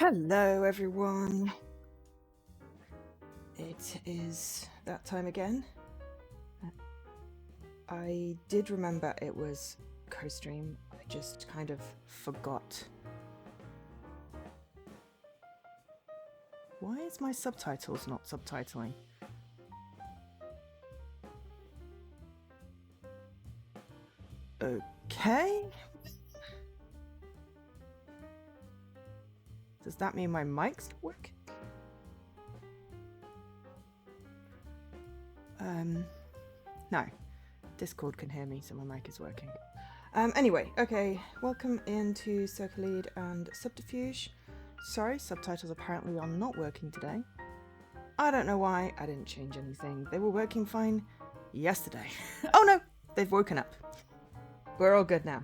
Hello, everyone. It is that time again. I did remember it was co-stream. I just kind of forgot. Why is my subtitles not subtitling? Okay. Does that mean my mic's working? No. Discord can hear me, so my mic is working. Anyway, okay. Welcome into Circlead and Subterfuge. Sorry, subtitles apparently are not working today. I don't know why. I didn't change anything. They were working fine yesterday. Oh no! They've woken up. We're all good now.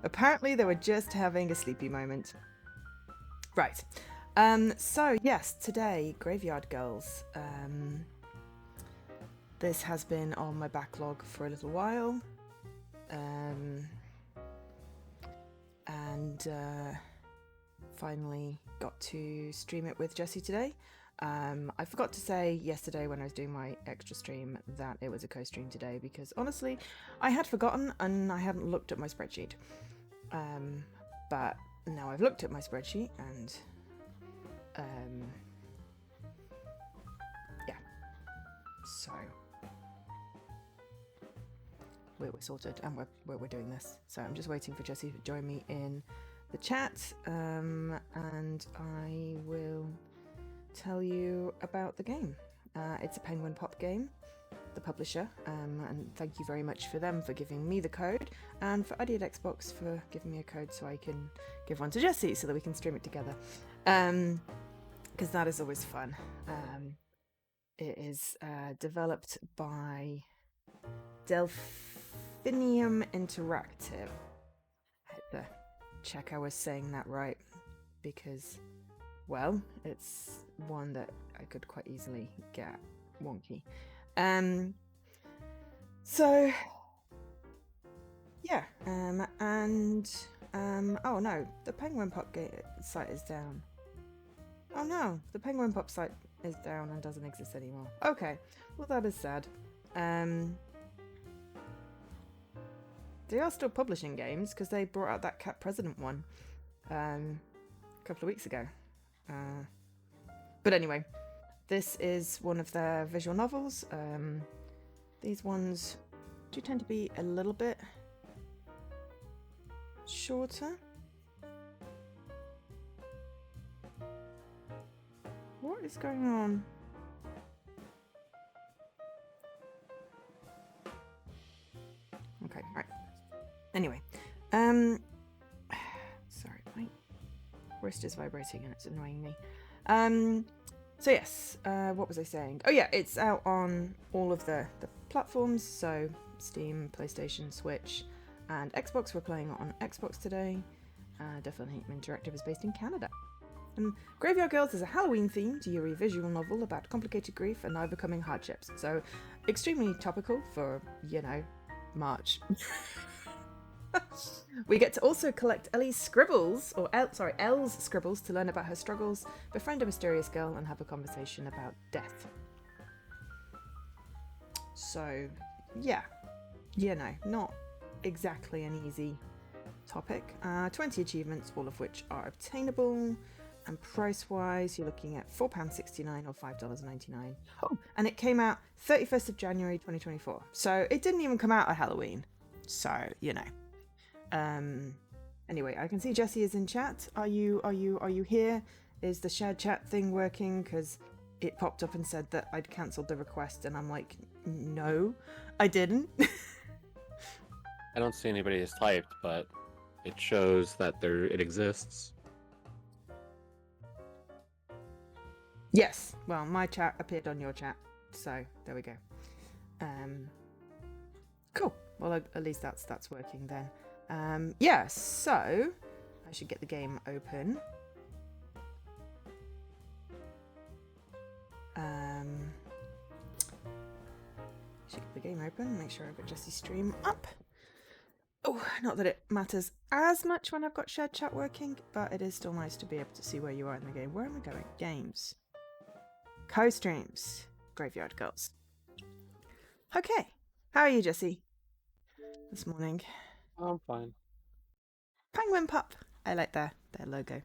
Apparently they were just having a sleepy moment. Right. So yes, today, Graveyard Girls. This has been on my backlog for a little while. And finally got to stream it with Jessie today. I forgot to say yesterday when I was doing my extra stream that it was a co-stream today because honestly, I had forgotten and I hadn't looked at my spreadsheet. But now I've looked at my spreadsheet and yeah, so we're sorted and we're doing this. So I'm just waiting for Jessie to join me in the chat, and I will tell you about the game. It's a Penguin Pop game, the publisher, and thank you very much for them for giving me the code, and for Unedited Xbox for giving me a code so I can give one to Jessie so that we can stream it together, because that is always fun. It is developed by Delphinium Interactive. I had to check I was saying that right because, well, it's one that I could quite easily get wonky. So yeah, oh no, the Penguin Pop site is down. Oh no, the Penguin Pop site is down and doesn't exist anymore. Okay, well that is sad. They are still publishing games because they brought out that Cat President one a couple of weeks ago. But anyway, this is one of their visual novels. These ones do tend to be a little bit shorter. What is going on? Okay, right. Anyway, sorry, my wrist is vibrating and it's annoying me. So yes, what was I saying? Oh yeah, it's out on all of the platforms, so Steam, PlayStation, Switch, and Xbox. We're playing it on Xbox today. Definitely Interactive is based in Canada. Graveyard Girls is a Halloween-themed Yuri visual novel about complicated grief and overcoming hardships. So, extremely topical for, you know, March. We get to also collect Ellie's scribbles, or Elle's scribbles, to learn about her struggles, befriend a mysterious girl, and have a conversation about death. So, yeah, you know, not exactly an easy topic. 20 achievements, all of which are obtainable. And price-wise, you're looking at £4.69 or $5.99. Oh, and it came out 31st of January 2024. So it didn't even come out at Halloween. So, you know. Anyway, I can see Jessie is in chat. Are you here? Is the shared chat thing working? Because it popped up and said that I'd cancelled the request, and I'm like, no, I didn't. I don't see anybody has typed, but it shows that it exists. Yes, well, my chat appeared on your chat, so there we go. Cool. Well, at least that's working then. Yeah, so I should get the game open. Should get the game open. Make sure I've got Jessie's stream up. Oh, not that it matters as much when I've got shared chat working, but it is still nice to be able to see where you are in the game. Where am I going? Games. Co-streams. Graveyard Girls. Okay. How are you, Jesse? This morning. I'm fine. Penguin Pup. I like their logo.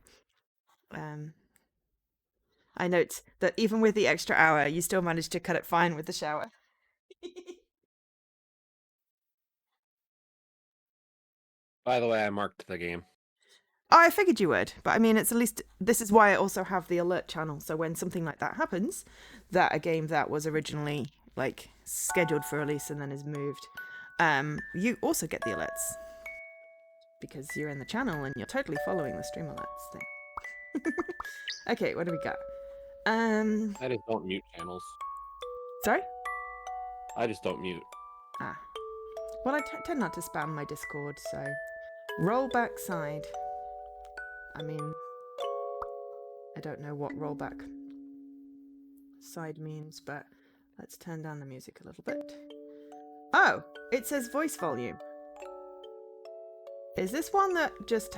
I note that even with the extra hour, you still managed to cut it fine with the shower. By the way, I marked the game. Oh, I figured you would, but I mean, it's at least this is why I also have the alert channel. So when something like that happens, that a game that was originally like scheduled for release and then is moved, you also get the alerts because you're in the channel and you're totally following the stream alerts thing. Okay, what do we got? I just don't mute channels. Sorry? I just don't mute. Ah, well, I tend not to spam my Discord, so rollback side. I mean, I don't know what rollback side means, but let's turn down the music a little bit. Oh, it says voice volume. Is this one that just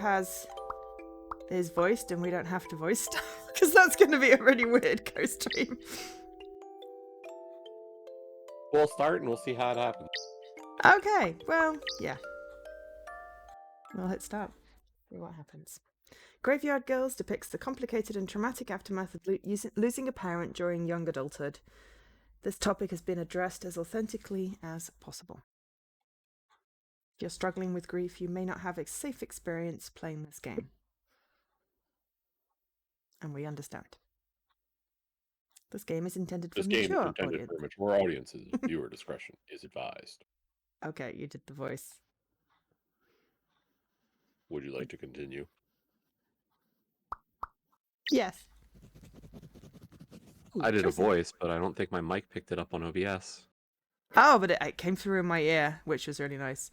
is voiced and we don't have to voice stuff? Because that's going to be a really weird co-stream. We'll start and we'll see how it happens. Okay, well, yeah. We'll hit start. See what happens. Graveyard Girls depicts the complicated and traumatic aftermath of losing a parent during young adulthood. This topic has been addressed as authentically as possible. If you're struggling with grief, you may not have a safe experience playing this game. And we understand. This game is intended for mature audience. For mature audiences. Viewer discretion is advised. Okay, you did the voice. Would you like to continue? Yes. I did a voice, but I don't think my mic picked it up on OBS. Oh, but it came through in my ear, which was really nice.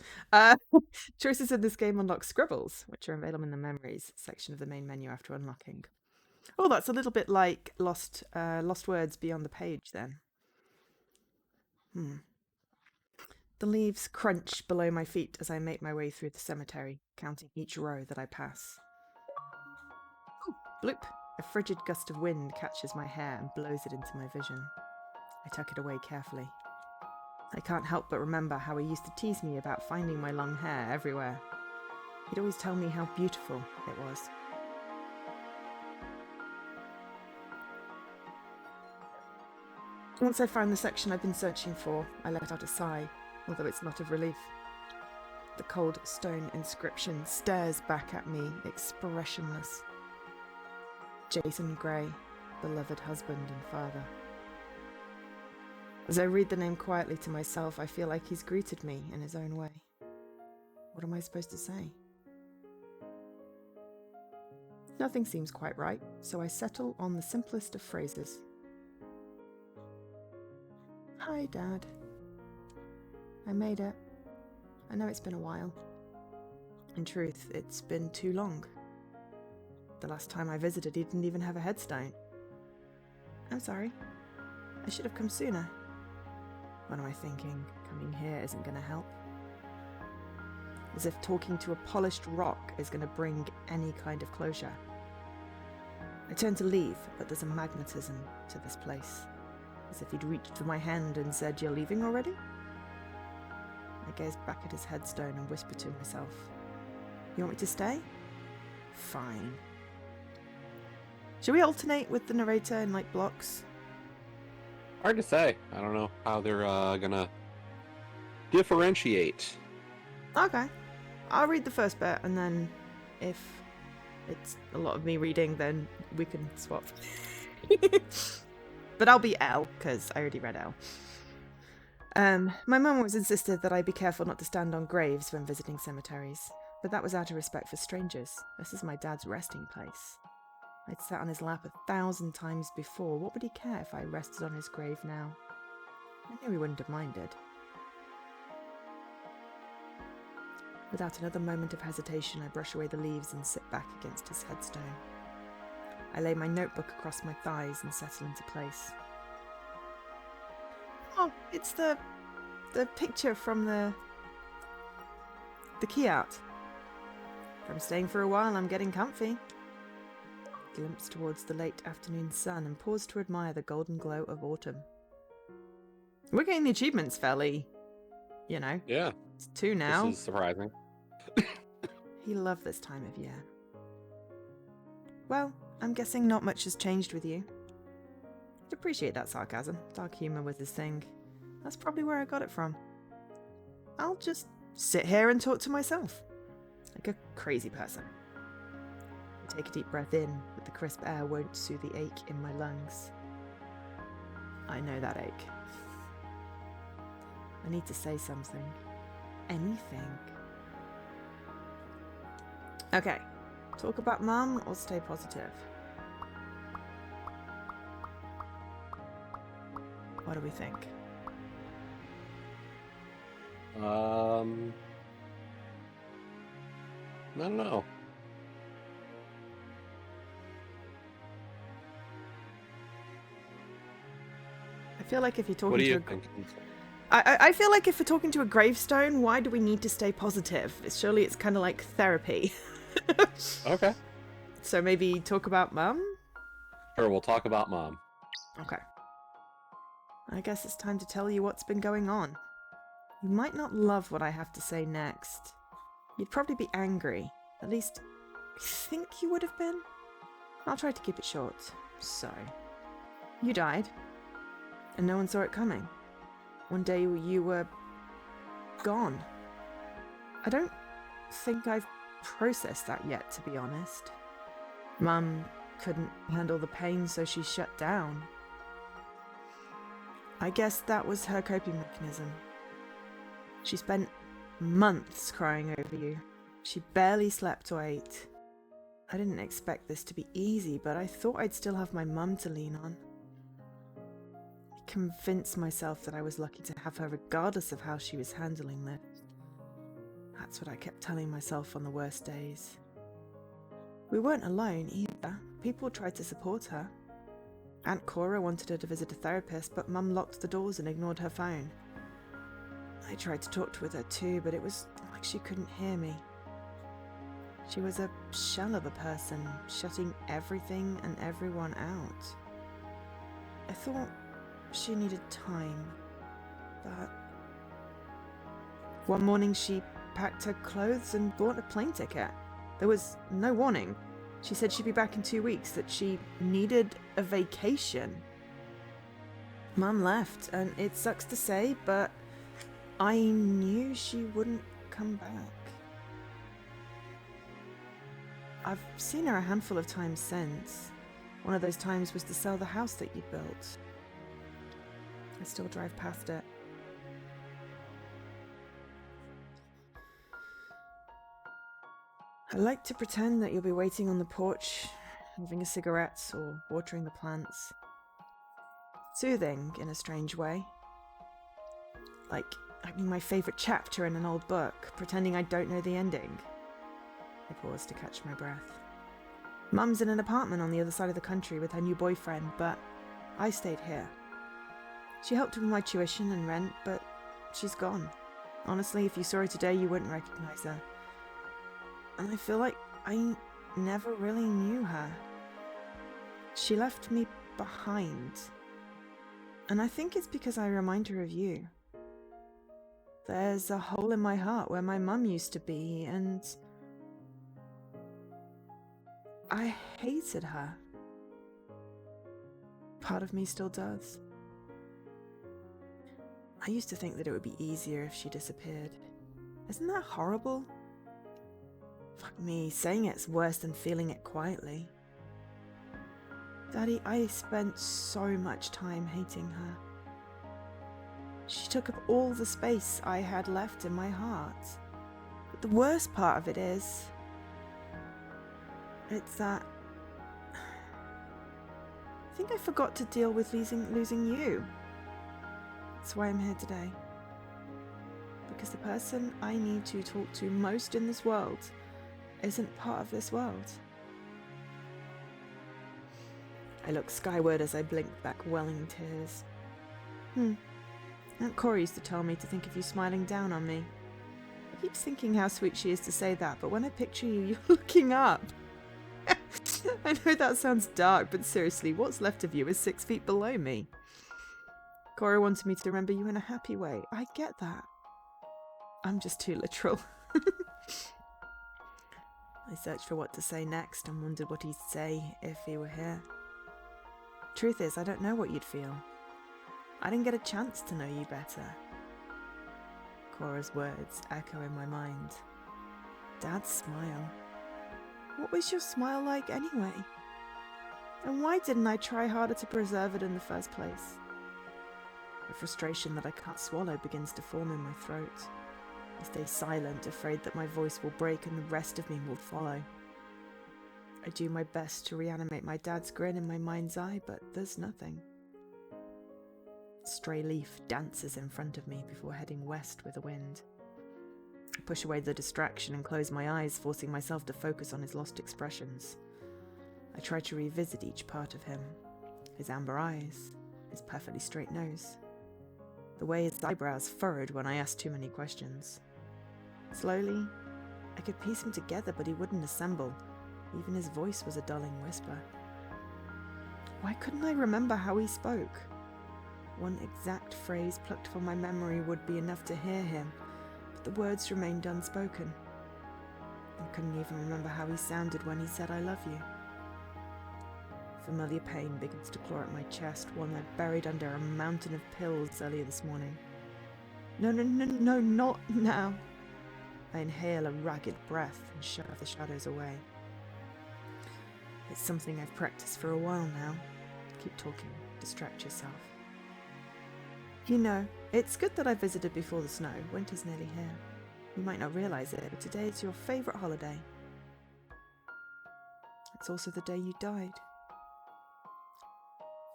Choices in this game unlock scribbles, which are available in the memories section of the main menu after unlocking. Oh, that's a little bit like Lost Words Beyond the Page, then. The leaves crunch below my feet as I make my way through the cemetery, counting each row that I pass. Ooh, bloop! A frigid gust of wind catches my hair and blows it into my vision. I tuck it away carefully. I can't help but remember how he used to tease me about finding my long hair everywhere. He'd always tell me how beautiful it was. Once I found the section I've been searching for, I let out a sigh, although it's not of relief. The cold stone inscription stares back at me, expressionless. Jason Gray, beloved husband and father. As I read the name quietly to myself, I feel like he's greeted me in his own way. What am I supposed to say? Nothing seems quite right, so I settle on the simplest of phrases. Hi, Dad. I made it. I know it's been a while. In truth, it's been too long. The last time I visited, he didn't even have a headstone. I'm sorry. I should have come sooner. What am I thinking? Coming here isn't going to help. As if talking to a polished rock is going to bring any kind of closure. I turn to leave, but there's a magnetism to this place. As if he'd reached for my hand and said, "You're leaving already?" I gaze back at his headstone and whisper to myself, "You want me to stay? Fine." Should we alternate with the narrator in like blocks? Hard to say. I don't know how they're gonna differentiate. Okay. I'll read the first bit, and then if it's a lot of me reading, then we can swap. But I'll be L, because I already read L. My mum always insisted that I be careful not to stand on graves when visiting cemeteries, but that was out of respect for strangers. This is my dad's resting place. I'd sat on his lap 1,000 times before. What would he care if I rested on his grave now? I knew he wouldn't have minded. Without another moment of hesitation, I brush away the leaves and sit back against his headstone. I lay my notebook across my thighs and settle into place. Oh, it's the picture from the the key out. If I'm staying for a while, I'm getting comfy. Glimpse towards the late afternoon sun and pause to admire the golden glow of autumn. We're getting the achievements fairly, Yeah, it's 2 now. this is surprising. He loved this time of year. Well, I'm guessing not much has changed with you. I'd appreciate that sarcasm. Dark humor was his thing. That's probably where I got it from. I'll just sit here and talk to myself, like a crazy person. I take a deep breath in, but the crisp air won't soothe the ache in my lungs. I know that ache. I need to say something. Anything. Okay. Talk about Mum or stay positive? What do we think? I don't know. I feel like if you're talking What do to you a think? I feel like if we're talking to a gravestone, why do we need to stay positive? Surely it's kind of like therapy. Okay. So maybe talk about Mum? Sure, we'll talk about Mom. Okay. I guess it's time to tell you what's been going on. You might not love what I have to say next. You'd probably be angry. At least, I think you would have been. I'll try to keep it short. So, you died, and no one saw it coming. One day you were gone. I don't think I've processed that yet, to be honest. Mum couldn't handle the pain, so she shut down. I guess that was her coping mechanism. She spent months crying over you. She barely slept or ate. I didn't expect this to be easy, but I thought I'd still have my mum to lean on. I convinced myself that I was lucky to have her regardless of how she was handling this. That's what I kept telling myself on the worst days. We weren't alone either. People tried to support her. Aunt Cora wanted her to visit a therapist, but Mum locked the doors and ignored her phone. I tried to talk with her too, but it was like she couldn't hear me. She was a shell of a person, shutting everything and everyone out. I thought she needed time, but one morning she packed her clothes and bought a plane ticket. There was no warning. She said she'd be back in 2 weeks, that she needed a vacation. Mum left, and it sucks to say, but I knew she wouldn't come back. I've seen her a handful of times since. One of those times was to sell the house that you'd built. I still drive past it. I like to pretend that you'll be waiting on the porch, having a cigarette or watering the plants. Soothing in a strange way. Like opening my favourite chapter in an old book, pretending I don't know the ending. I paused to catch my breath. Mum's in an apartment on the other side of the country with her new boyfriend, but I stayed here. She helped with my tuition and rent, but she's gone. Honestly, if you saw her today, you wouldn't recognise her. And I feel like I never really knew her. She left me behind. And I think it's because I remind her of you. There's a hole in my heart where my mum used to be, and I hated her. Part of me still does. I used to think that it would be easier if she disappeared. Isn't that horrible? Fuck me, saying it's worse than feeling it quietly. Daddy, I spent so much time hating her. She took up all the space I had left in my heart. But the worst part of it is, it's that I think I forgot to deal with losing you. That's why I'm here today. Because the person I need to talk to most in this world isn't part of this world. I looked skyward as I blinked back welling tears. Aunt Cora used to tell me to think of you smiling down on me. keep thinking how sweet she is to say that, but when I picture you, you're looking up. I know that sounds dark, but seriously, what's left of you is 6 feet below me. Cora wanted me to remember you in a happy way. I get that. I'm just too literal. I searched for what to say next and wondered what he'd say if he were here. Truth is, I don't know what you'd feel. I didn't get a chance to know you better. Cora's words echo in my mind. Dad's smile. What was your smile like anyway? And why didn't I try harder to preserve it in the first place? The frustration that I can't swallow begins to form in my throat. I stay silent, afraid that my voice will break and the rest of me will follow. I do my best to reanimate my dad's grin in my mind's eye, but there's nothing. A stray leaf dances in front of me before heading west with the wind. I push away the distraction and close my eyes, forcing myself to focus on his lost expressions. I try to revisit each part of him. His amber eyes, his perfectly straight nose. The way his eyebrows furrowed when I asked too many questions. Slowly, I could piece him together, but he wouldn't assemble. Even his voice was a dulling whisper. Why couldn't I remember how he spoke? One exact phrase plucked from my memory would be enough to hear him, but the words remained unspoken. I couldn't even remember how he sounded when he said, "I love you." Familiar pain begins to claw at my chest, one I buried under a mountain of pills earlier this morning. No, not now. I inhale a ragged breath and shove the shadows away. It's something I've practiced for a while now. Keep talking, distract yourself. You know, it's good that I visited before the snow. Winter's nearly here. You might not realize it, but today is your favorite holiday. It's also the day you died.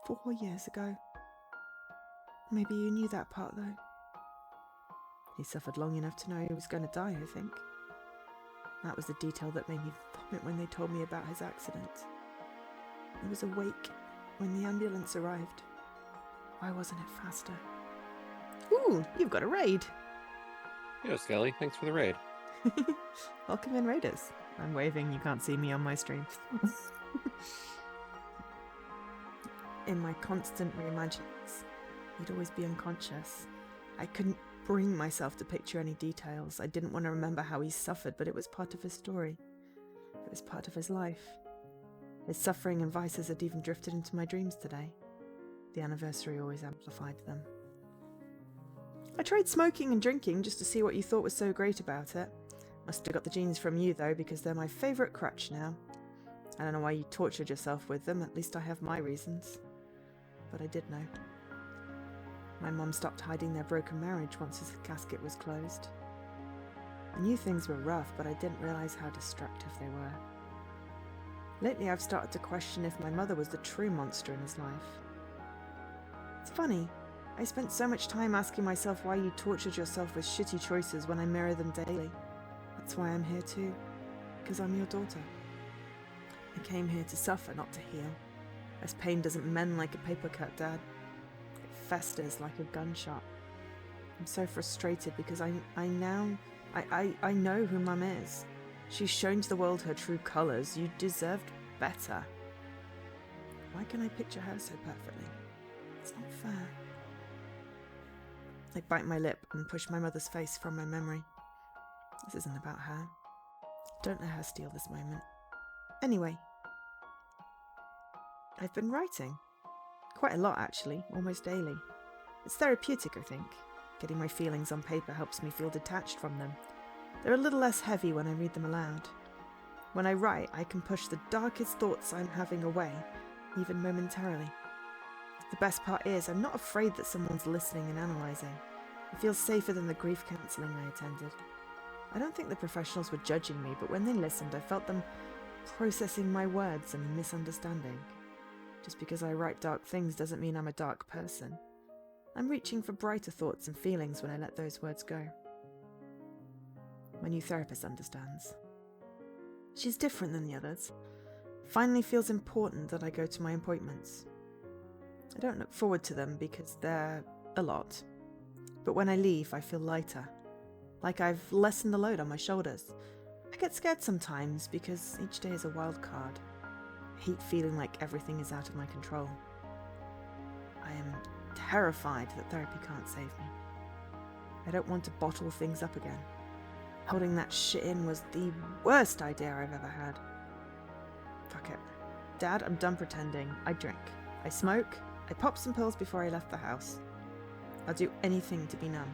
4 years ago. Maybe you knew that part, though. He suffered long enough to know he was going to die, I think. That was the detail that made me vomit when they told me about his accident. He was awake when the ambulance arrived. Why wasn't it faster? Ooh, you've got a raid! Yo, Skelly, thanks for the raid. Welcome in, raiders. I'm waving, you can't see me on my stream. In my constant reimaginings, he'd always be unconscious. I couldn't bring myself to picture any details. I didn't want to remember how he suffered, but it was part of his story. It was part of his life. His suffering and vices had even drifted into my dreams today. The anniversary always amplified them. I tried smoking and drinking just to see what you thought was so great about it. Must have got the genes from you, though, because they're my favourite crutch now. I don't know why you tortured yourself with them, at least I have my reasons. But I did know. My mum stopped hiding their broken marriage once his casket was closed. I knew things were rough, but I didn't realise how destructive they were. Lately I've started to question if my mother was the true monster in his life. It's funny, I spent so much time asking myself why you tortured yourself with shitty choices when I mirror them daily. That's why I'm here too, because I'm your daughter. I came here to suffer, not to heal. As pain doesn't mend like a paper cut, Dad. It festers like a gunshot. I'm so frustrated because I know who Mum is. She's shown to the world her true colours. You deserved better. Why can I picture her so perfectly? It's not fair. I bite my lip and push my mother's face from my memory. This isn't about her. Don't let her steal this moment. Anyway, I've been writing. Quite a lot, actually, almost daily. It's therapeutic, I think. Getting my feelings on paper helps me feel detached from them. They're a little less heavy when I read them aloud. When I write, I can push the darkest thoughts I'm having away, even momentarily. The best part is, I'm not afraid that someone's listening and analysing. It feels safer than the grief counselling I attended. I don't think the professionals were judging me, but when they listened, I felt them processing my words and a misunderstanding. Just because I write dark things doesn't mean I'm a dark person. I'm reaching for brighter thoughts and feelings when I let those words go. My new therapist understands. She's different than the others. Finally feels important that I go to my appointments. I don't look forward to them because they're a lot. But when I leave, I feel lighter. like I've lessened the load on my shoulders. I get scared sometimes because each day is a wild card. I hate feeling like everything is out of my control. I am terrified that therapy can't save me. I don't want to bottle things up again. Holding that shit in was the worst idea I've ever had. Fuck it. Dad, I'm done pretending. I drink. I smoke. I popped some pills before I left the house. I'll do anything to be numb.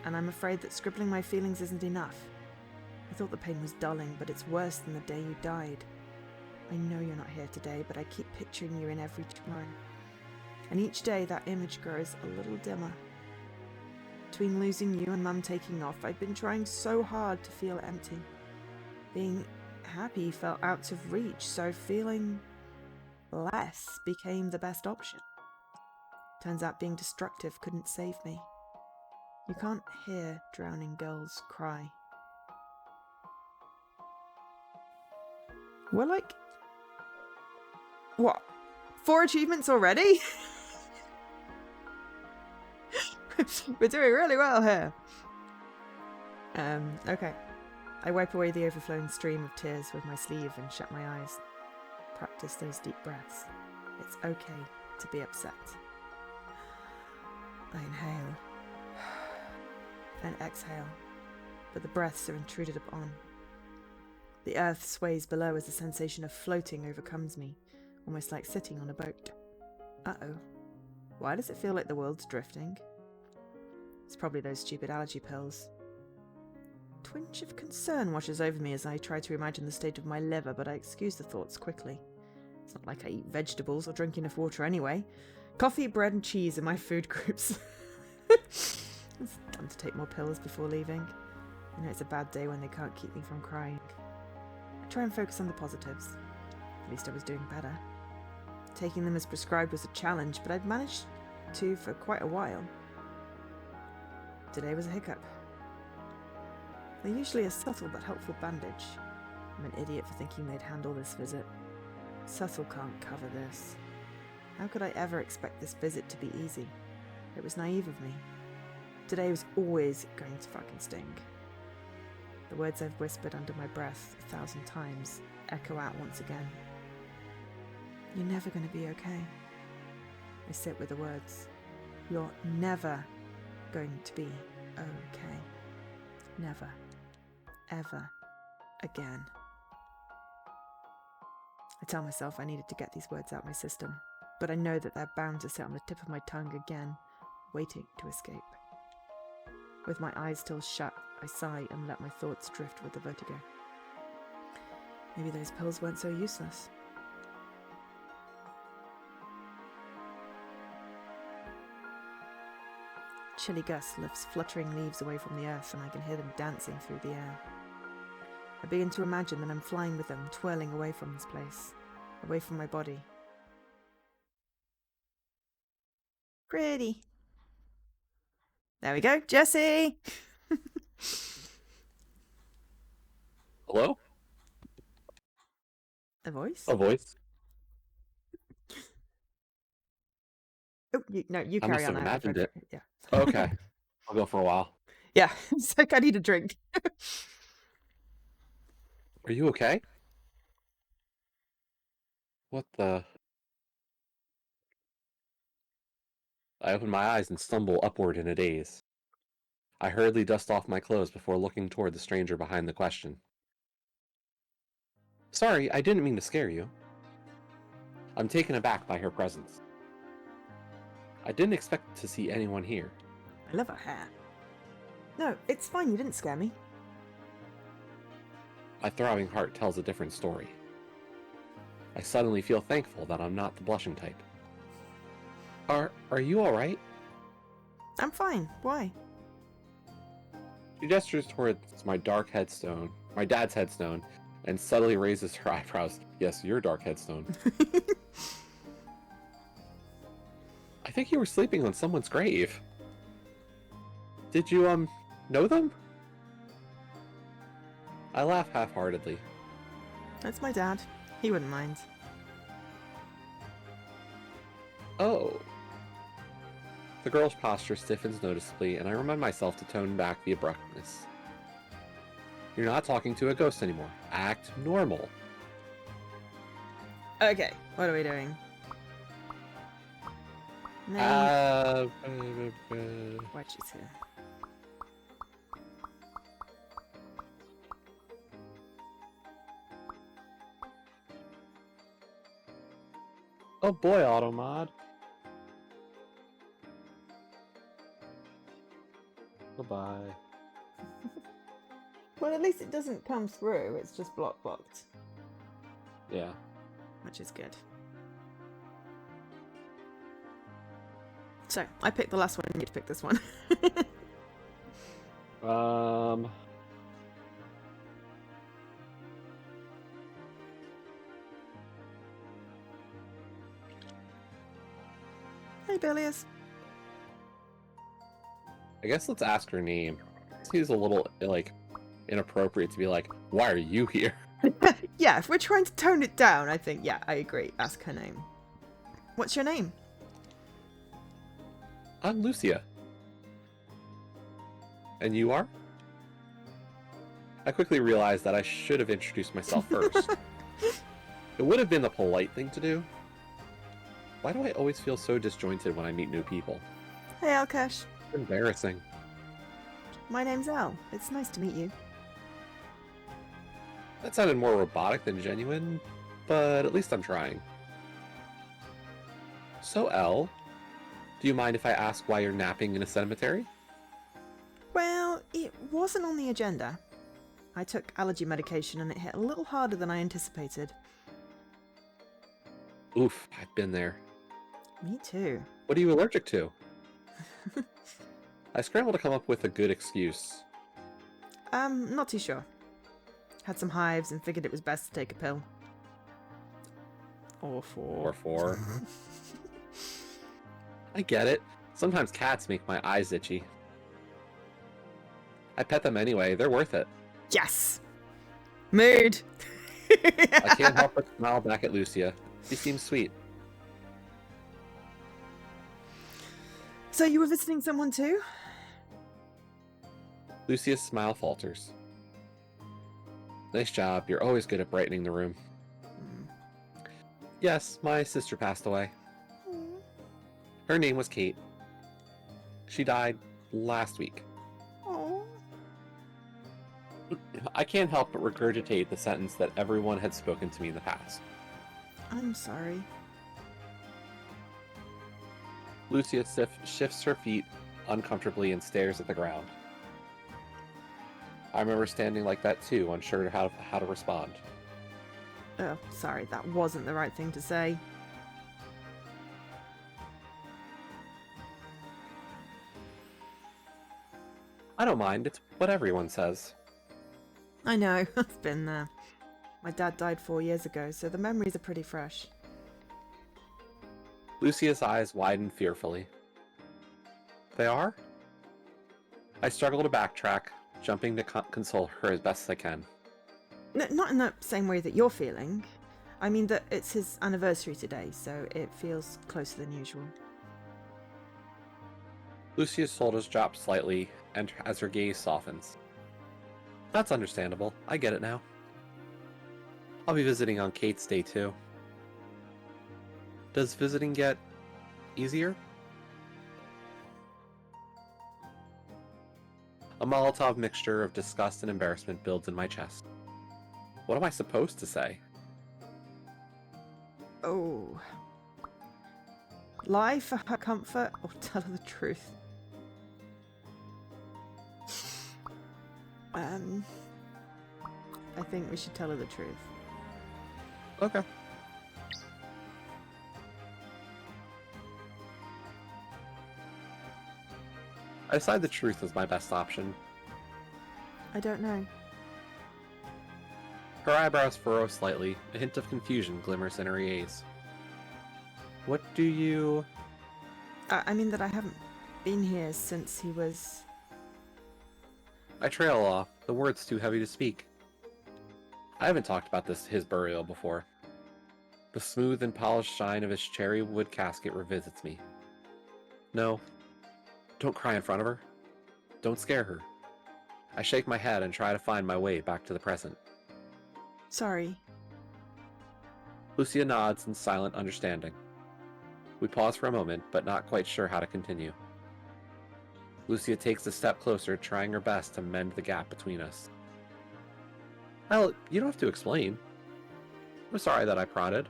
And I'm afraid that scribbling my feelings isn't enough. I thought the pain was dulling, but it's worse than the day you died. I know you're not here today, but I keep picturing you in every tomorrow. And each day that image grows a little dimmer. Between losing you and Mum taking off, I've been trying so hard to feel empty. Being happy felt out of reach, so feeling less became the best option. Turns out being destructive couldn't save me. You can't hear drowning girls cry. We're like... What? 4 achievements already? We're doing really well here. Okay. I wipe away the overflowing stream of tears with my sleeve and shut my eyes. Practice those deep breaths. It's okay to be upset. I inhale. Then exhale. But the breaths are intruded upon. The earth sways below as a sensation of floating overcomes me, almost like sitting on a boat. Uh-oh. Why does it feel like the world's drifting? It's probably those stupid allergy pills. A twinge of concern washes over me as I try to imagine the state of my liver, but I excuse the thoughts quickly. It's not like I eat vegetables or drink enough water anyway. Coffee, bread and cheese are my food groups. It's dumb to take more pills before leaving. I know it's a bad day when they can't keep me from crying. I try and focus on the positives. At least I was doing better. Taking them as prescribed was a challenge, but I'd managed to for quite a while. Today was a hiccup. They're usually a subtle but helpful bandage. I'm an idiot for thinking they'd handle this visit. Subtle can't cover this. How could I ever expect this visit to be easy? It was naive of me. Today was always going to fucking sting. The words I've whispered under my breath 1,000 times echo out once again. You're never going to be okay. I sit with the words. You're never going to be okay. Never. Ever. Again. I tell myself I needed to get these words out my system, but I know that they're bound to sit on the tip of my tongue again, waiting to escape. With my eyes still shut, I sigh and let my thoughts drift with the vertigo. Maybe those pills weren't so useless. Chilly gust lifts fluttering leaves away from the earth, and I can hear them dancing through the air. I begin to imagine that I'm flying with them, twirling away from this place, away from my body. Pretty. There we go, Jessie! Hello? A voice? A voice? Oh, you I carry must on. have imagined it. Yeah. Okay. I'll go for a while. Yeah, it's like I need a drink. Are you okay? What the? I open my eyes and stumble upward in a daze. I hurriedly dust off my clothes before looking toward the stranger behind the question. Sorry, I didn't mean to scare you. I'm taken aback by her presence. I didn't expect to see anyone here. I love her hair. No, it's fine, you didn't scare me. My throbbing heart tells a different story. I suddenly feel thankful that I'm not the blushing type. Are you alright? I'm fine, why? She gestures towards my dad's headstone, and subtly raises her eyebrows. Yes, your dark headstone. I think you were sleeping on someone's grave. Did you, know them? I laugh half-heartedly. That's my dad. He wouldn't mind. Oh. The girl's posture stiffens noticeably, and I remind myself to tone back the abruptness. You're not talking to a ghost anymore. Act normal. Okay, what are we doing? Name. Why she's here? Oh boy, Automod. Goodbye. Well, at least it doesn't come through. It's just blocked. Yeah. Which is good. So, I picked the last one, and you'd pick this one. Hey, Bilius. I guess let's ask her name. Seems a little, like, inappropriate to be like, why are you here? Yeah, if we're trying to tone it down, I think, yeah, I agree. Ask her name. What's your name? I'm Lucia. And you are? I quickly realized that I should have introduced myself first. It would have been the polite thing to do. Why do I always feel so disjointed when I meet new people? Hey, Alkesh. Embarrassing. My name's Al. It's nice to meet you. That sounded more robotic than genuine, but at least I'm trying. So, Elle, do you mind if I ask why you're napping in a cemetery? Well, it wasn't on the agenda. I took allergy medication and it hit a little harder than I anticipated. Oof, I've been there. Me too. What are you allergic to? I scrambled to come up with a good excuse. Not too sure. Had some hives and figured it was best to take a pill. Or four. Or four. I get it. Sometimes cats make my eyes itchy. I pet them anyway, they're worth it. Yes! Mood! I can't help but smile back at Lucia. She seems sweet. So you were visiting someone too? Lucia's smile falters. Nice job, you're always good at brightening the room. Yes, my sister passed away. Her name was Kate. She died last week. Oh. I can't help but regurgitate the sentence that everyone had spoken to me in the past. I'm sorry. Lucia shifts her feet uncomfortably and stares at the ground. I remember standing like that too, unsure how to respond. Oh, sorry, that wasn't the right thing to say. I don't mind, it's what everyone says. I know, I've been there. My dad died 4 years ago, so the memories are pretty fresh. Lucia's eyes widen fearfully. They are? I struggle to backtrack, jumping to console her as best as I can. No, not in the same way that you're feeling. I mean that it's his anniversary today, so it feels closer than usual. Lucia's shoulders drop slightly, and as her gaze softens. That's understandable. I get it now. I'll be visiting on Kate's day too. Does visiting get easier? A Molotov mixture of disgust and embarrassment builds in my chest. What am I supposed to say? Oh. Lie for her comfort or tell her the truth? I think we should tell her the truth. Okay. I decide the truth is my best option. I don't know. Her eyebrows furrow slightly, a hint of confusion glimmers in her gaze. What do you... I mean that I haven't been here since he was... I trail off, the words too heavy to speak. I haven't talked about his burial before. The smooth and polished shine of his cherry wood casket revisits me. No, don't cry in front of her. Don't scare her. I shake my head and try to find my way back to the present. Sorry. Lucia nods in silent understanding. We pause for a moment, but not quite sure how to continue. Lucia takes a step closer, trying her best to mend the gap between us. Well, you don't have to explain. I'm sorry that I prodded.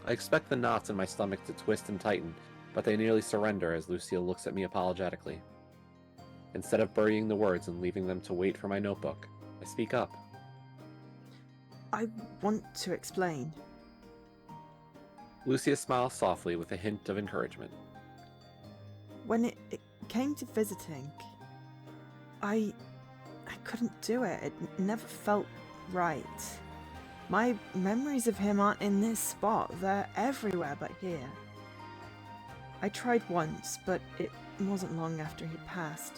I expect the knots in my stomach to twist and tighten, but they nearly surrender as Lucia looks at me apologetically. Instead of burying the words and leaving them to wait for my notebook, I speak up. I want to explain. Lucia smiles softly with a hint of encouragement. When it came to visiting, I couldn't do it. It never felt right. My memories of him aren't in this spot. They're everywhere but here. I tried once, but it wasn't long after he passed.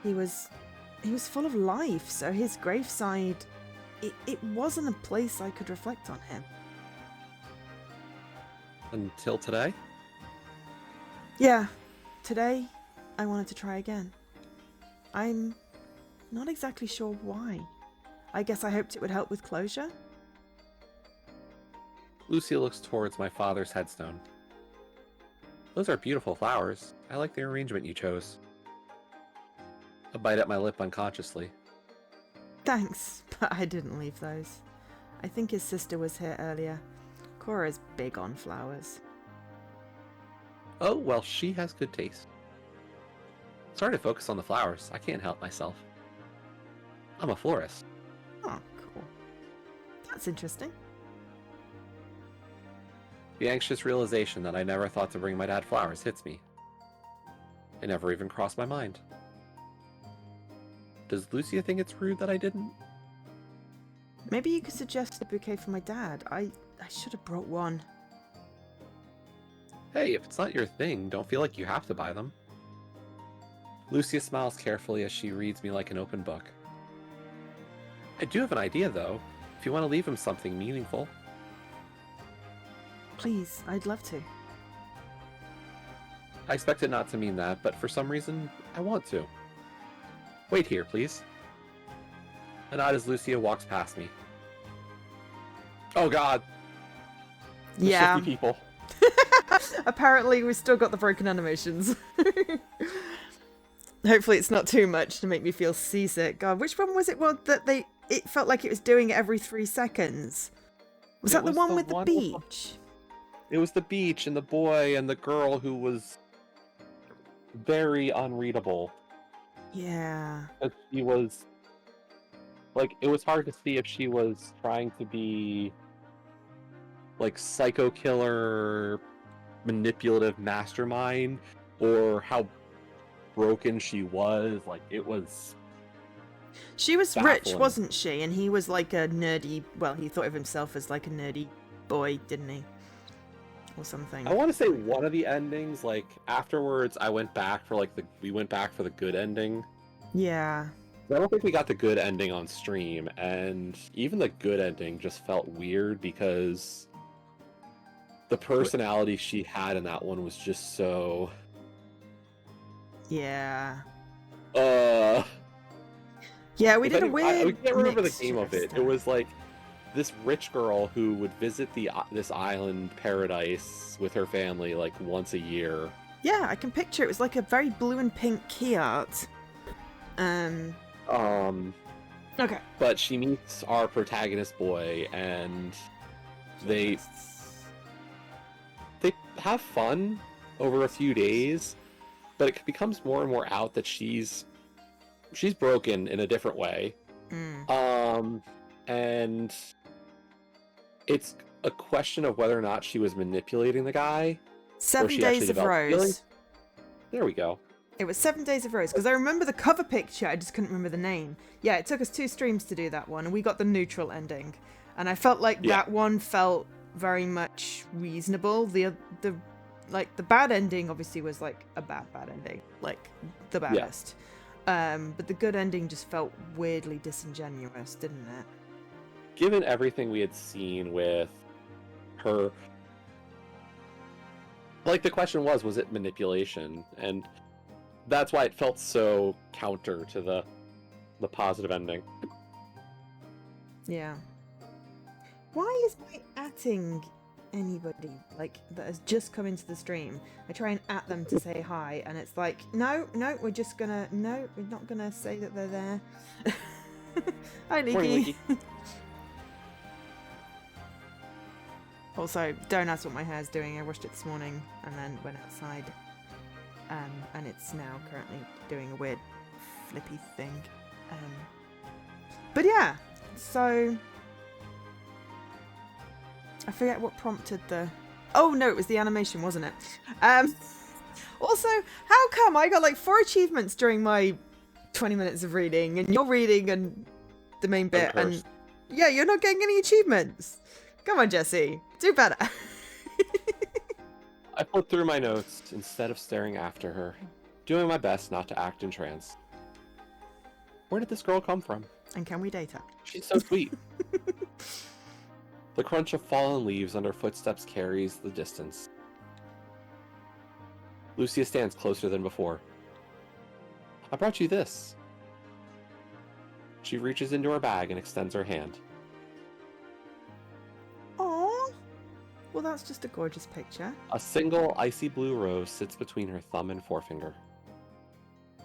He was full of life, so his graveside, it wasn't a place I could reflect on him. Until today? Yeah, today I wanted to try again. I'm not exactly sure why. I guess I hoped it would help with closure? Lucia looks towards my father's headstone. Those are beautiful flowers. I like the arrangement you chose. I bite at my lip unconsciously. Thanks, but I didn't leave those. I think his sister was here earlier. Cora's big on flowers. Oh, well, she has good taste. Sorry to focus on the flowers. I can't help myself. I'm a florist. Oh, cool. That's interesting. The anxious realization that I never thought to bring my dad flowers hits me. It never even crossed my mind. Does Lucia think it's rude that I didn't? Maybe you could suggest a bouquet for my dad. I should have brought one. Hey, if it's not your thing, don't feel like you have to buy them. Lucia smiles carefully as she reads me like an open book. I do have an idea, though, if you want to leave him something meaningful. Please, I'd love to. I expected not to mean that, but for some reason, I want to. Wait here, please. I nod as Lucia walks past me. Oh god! The Yeah. shifty people. Apparently we've still got the broken animations. Hopefully it's not too much to make me feel seasick. God, which one was it that it felt like it was doing it every 3 seconds? Was that the one with the beach? It was the beach and the boy and the girl who was very unreadable. Yeah. She was like, it was hard to see if she was trying to be like psycho killer, manipulative mastermind, or how broken she was. Like, it was She was baffling. rich, wasn't she? And he was like a nerdy, well, he thought of himself as like a nerdy boy, didn't he? Or something. I want to say one of the endings, like afterwards we went back for the good ending. Yeah. I don't think we got the good ending on stream, and even the good ending just felt weird because the personality she had in that one was just so... Yeah. Uh... Yeah, we did a weird I can't remember the mixture name of it. stuff. It was like this rich girl who would visit this island paradise with her family like once a year. Yeah, I can picture it. It was like a very blue and pink key art. Okay. But she meets our protagonist boy, and they have fun over a few days, but it becomes more and more out that she's broken in a different way. And it's a question of whether or not she was manipulating the guy. 7 Days of Rose. There we go. It was 7 Days of Rose, because I remember the cover picture, I just couldn't remember the name. Yeah, it took us 2 streams to do that one, and we got the neutral ending. And I felt like that one felt very much reasonable. The bad ending obviously was like a bad ending, like the baddest. But the good ending just felt weirdly disingenuous, didn't it? Given everything we had seen with her, like, the question was it manipulation? And That's why it felt so counter to the positive ending. Yeah. Why is my atting anybody like that has just come into the stream? I try and at them to say hi, and it's like, no, we're not gonna say that they're there. Hi, Morning, Leaky. Leaky. Also, don't ask what my hair's doing. I washed it this morning and then went outside, and it's now currently doing a weird flippy thing. But yeah, so I forget what prompted the. Oh no, it was the animation, wasn't it? Also, how come I got like 4 achievements during my 20 minutes of reading, and you're reading and the main bit, and yeah, you're not getting any achievements. Come on, Jesse, do better. I flipped through my notes instead of staring after her, doing my best not to act in trance. Where did this girl come from? And can we date her? She's so sweet. The crunch of fallen leaves under footsteps carries the distance. Lucia stands closer than before. I brought you this. She reaches into her bag and extends her hand. Aww. Well, that's just a gorgeous picture. A single icy blue rose sits between her thumb and forefinger.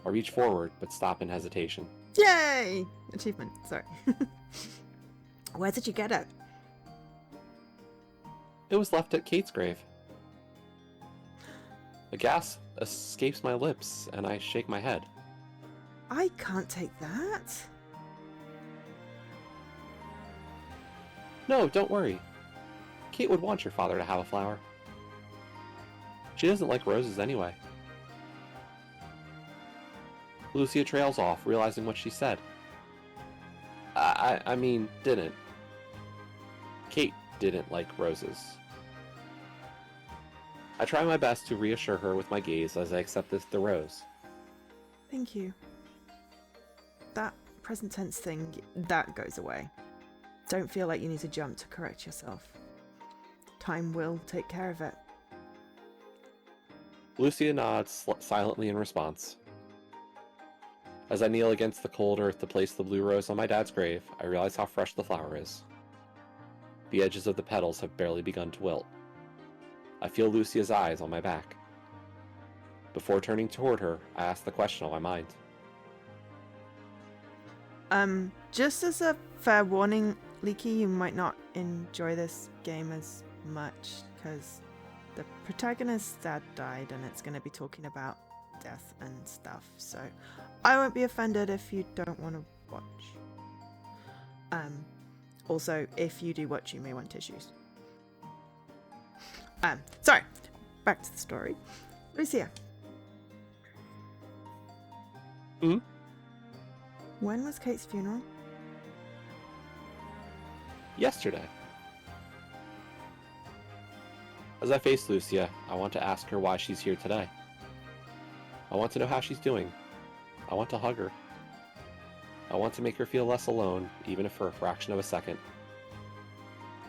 I reach forward, but stop in hesitation. Yay! Achievement, sorry. Where did you get it? It was left at Kate's grave. A gasp escapes my lips, and I shake my head. I can't take that. No, don't worry. Kate would want your father to have a flower. She doesn't like roses anyway. Lucia trails off, realizing what she said. I mean, didn't. Kate didn't like roses. I try my best to reassure her with my gaze as I accept the rose. Thank you. That present tense thing, that goes away. Don't feel like you need to jump to correct yourself. Time will take care of it. Lucia nods silently in response. As I kneel against the cold earth to place the blue rose on my dad's grave, I realize how fresh the flower is. The edges of the petals have barely begun to wilt. I feel Lucia's eyes on my back. Before turning toward her, I ask the question on my mind. Just as a fair warning, Leaky, you might not enjoy this game as much, because the protagonist's dad died and it's going to be talking about death and stuff, so I won't be offended if you don't want to watch. Also, if you do watch, you may want tissues. Sorry, back to the story. Lucia. Hmm? When was Kate's funeral? Yesterday. As I face Lucia, I want to ask her why she's here today. I want to know how she's doing. I want to hug her. I want to make her feel less alone, even if for a fraction of a second.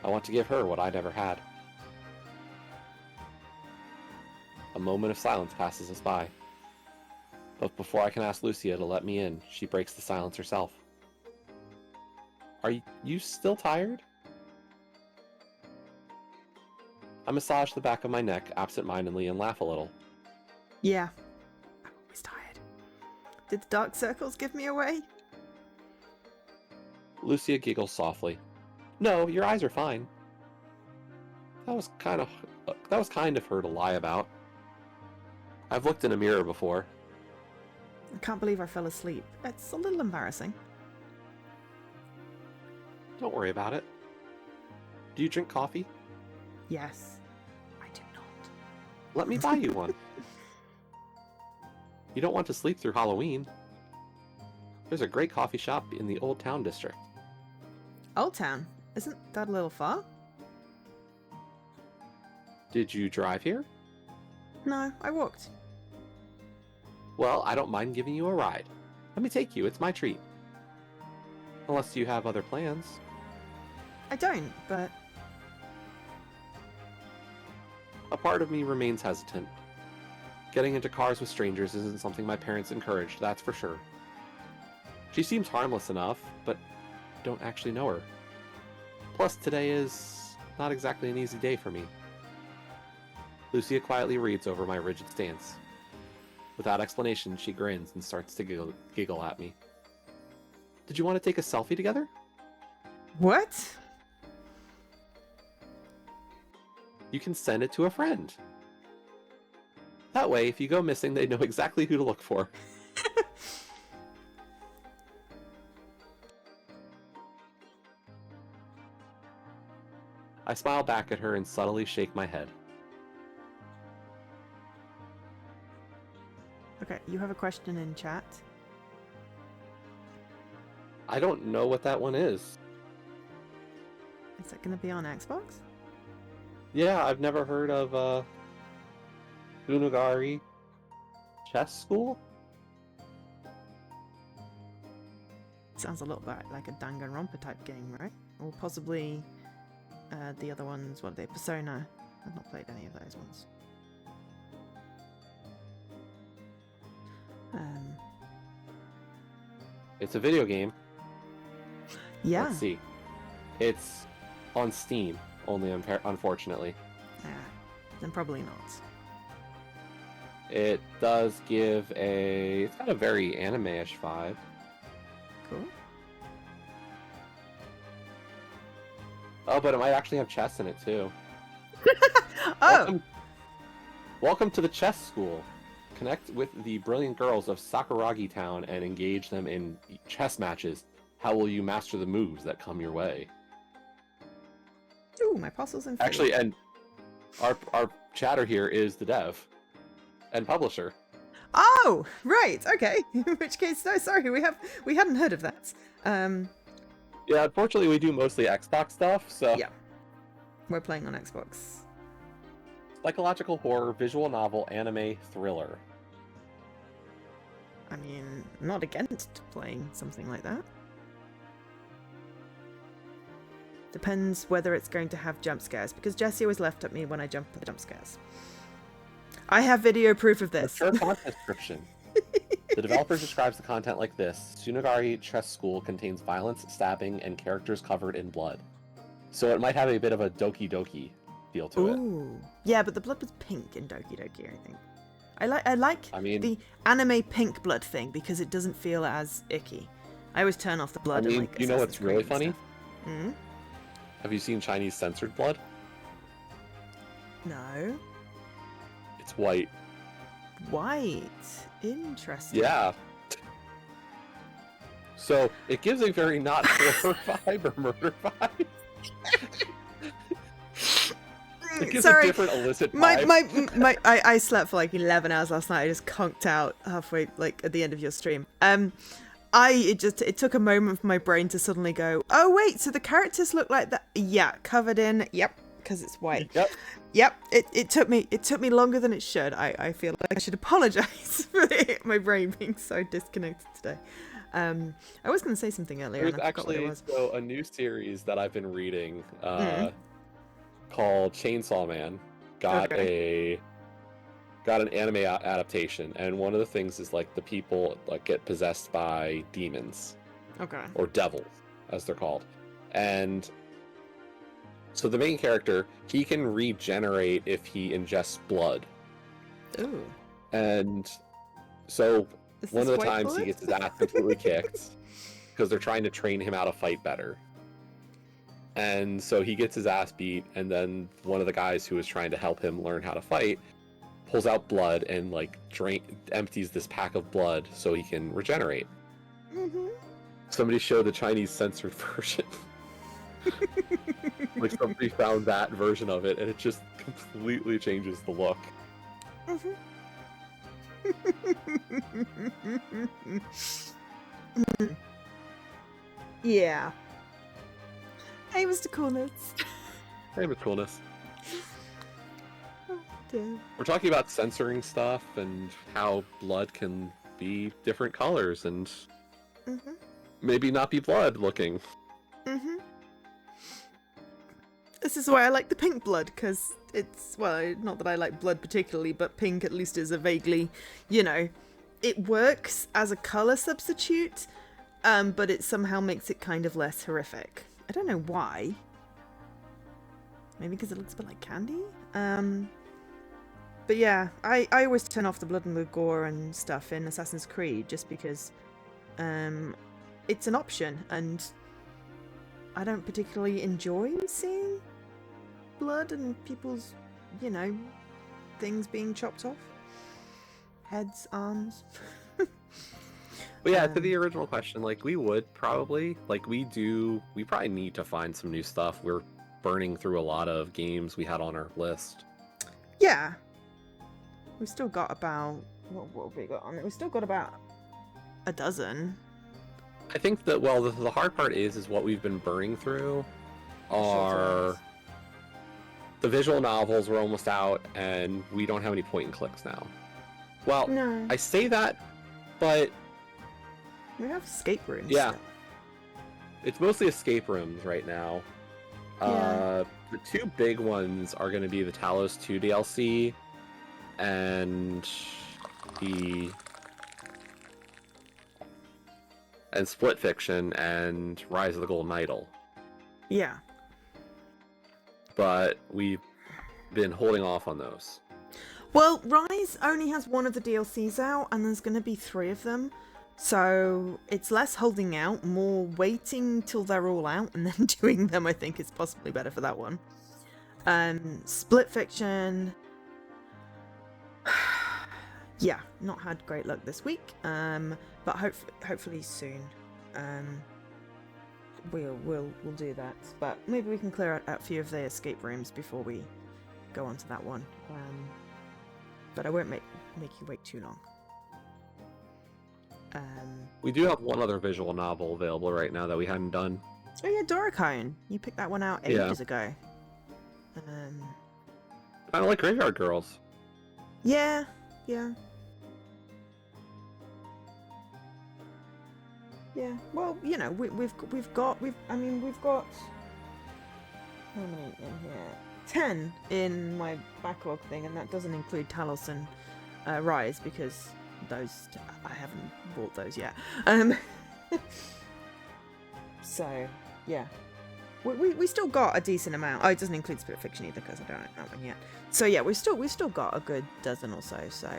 I want to give her what I never had. A moment of silence passes us by. But before I can ask Lucia to let me in, she breaks the silence herself. Are you still tired? I massage the back of my neck absent-mindedly and laugh a little. Yeah. I'm always tired. Did the dark circles give me away? Lucia giggles softly. No, your eyes are fine. That was kind of her to lie about. I've looked in a mirror before. I can't believe I fell asleep. It's a little embarrassing. Don't worry about it. Do you drink coffee? Yes, I do not. Let me buy you one. You don't want to sleep through Halloween. There's a great coffee shop in the Old Town district. Old Town? Isn't that a little far? Did you drive here? No, I walked. Well, I don't mind giving you a ride. Let me take you, it's my treat. Unless you have other plans. I don't, but... A part of me remains hesitant. Getting into cars with strangers isn't something my parents encouraged, that's for sure. She seems harmless enough, but don't actually know her. Plus, today is not exactly an easy day for me. Lucia quietly reads over my rigid stance. Without explanation, she grins and starts to giggle at me. Did you want to take a selfie together? What? You can send it to a friend. That way, if you go missing, they know exactly who to look for. I smile back at her and subtly shake my head. Okay, you have a question in chat. I don't know what that one is. Is that going to be on Xbox? Yeah, I've never heard of Unagari Chess School? Sounds a little bit like a Danganronpa type game, right? Or possibly the other ones, what are they? Persona. I've not played any of those ones. It's a video game. Yeah. Let's see. It's on Steam, only unfortunately. Yeah. Then probably not. It does give a... It's got a very anime-ish vibe. Cool. Oh, but it might actually have chess in it, too. Oh! Welcome to the chess school. Connect with the brilliant girls of Sakuragi Town and engage them in chess matches. How will you master the moves that come your way? Ooh, my parcel's in. Actually, and our chatter here is the dev and publisher. Oh, right. Okay. In which case, no, sorry, we hadn't heard of that. Yeah, unfortunately, we do mostly Xbox stuff, so... Yeah. We're playing on Xbox. Psychological horror, visual novel, anime, thriller. I mean, not against playing something like that. Depends whether it's going to have jump scares, because Jesse always laughed at me when I jumped at the jump scares. I have video proof of this. Mature content description. The developer describes the content like this. Tsunagari Chess School contains violence, stabbing, and characters covered in blood. So it might have a bit of a Doki Doki feel to it. Ooh. Yeah, but the blood was pink in Doki Doki, I think. I like I mean, the anime pink blood thing because it doesn't feel as icky. I always turn off the blood. I mean, and, like, you know what's Assassin's really Creed and funny? stuff. Have you seen Chinese censored blood? No. It's white. White. Interesting. Yeah. So it gives a very not horror vibe or murder vibe. It gives a different illicit vibe. I slept for like 11 hours last night. I just conked out halfway, like at the end of your stream. It took a moment for my brain to suddenly go, oh wait, so the characters look like that. Yeah, covered in. Yep, because it's white. Yep. It took me longer than it should. I feel like I should apologize for my brain being so disconnected today. I was going to say something earlier. There's and I forgot what it actually was. a new series that I've been reading called Chainsaw Man. Got an anime adaptation, and one of the things is like the people like get possessed by demons. Okay. Or devils, as they're called. And so the main character, he can regenerate if he ingests blood. Ooh. And so Is one this of the white times blood? he gets his ass completely kicked because they're trying to train him how to fight better. And so he gets his ass beat, and then one of the guys who is trying to help him learn how to fight pulls out blood and like empties this pack of blood so he can regenerate. Mm-hmm. Somebody showed the Chinese censored version. Like somebody found that version of it, and it just completely changes the look. Yeah. Hey, Mr. Coolness. Hey, with coolness. Oh, dear. We're talking about censoring stuff and how blood can be different colors and maybe not be blood looking. This is why I like the pink blood, because it's, well, not that I like blood particularly, but pink at least is a vaguely, you know, it works as a colour substitute, but it somehow makes it kind of less horrific. I don't know why. Maybe because it looks a bit like candy? But yeah, I always turn off the blood and the gore and stuff in Assassin's Creed just because it's an option, and I don't particularly enjoy seeing blood and people's, you know, things being chopped off. Heads, arms. But yeah, to the original question, like, we would probably, like, we probably need to find some new stuff. We're burning through a lot of games we had on our list. Yeah. We've still got about, what have we got on it? We've still got about a dozen. I think that, well, the hard part is what we've been burning through are the visual novels were almost out, and we don't have any point and clicks now. Well, No. I say that, but We have escape rooms. yeah, still. it's mostly escape rooms right now. Yeah. The two big ones are going to be the Talos 2 DLC and Split Fiction and Rise of the Golden Idol. Yeah. But we've been holding off on those. Well, Rise only has one of the DLCs out, and there's going to be 3 of them. So it's less holding out, more waiting till they're all out and then doing them. I think is possibly better for that one. Split Fiction. Yeah, not had great luck this week. But hopefully soon. We'll do that. But maybe we can clear out a few of the escape rooms before we go on to that one. But I won't make you wait too long. We do have one other visual novel available right now that we hadn't done. Oh yeah, Doricone. You picked that one out ages ago. Kind of like Graveyard Girls. Yeah. Well, you know, we've got how many in here? 10 in my backlog thing, and that doesn't include Talos and Rise because those I haven't bought those yet. So yeah, we still got a decent amount. Oh, it doesn't include Spirit Fiction either because I don't own that one yet. So yeah, we've still got a good dozen or so. So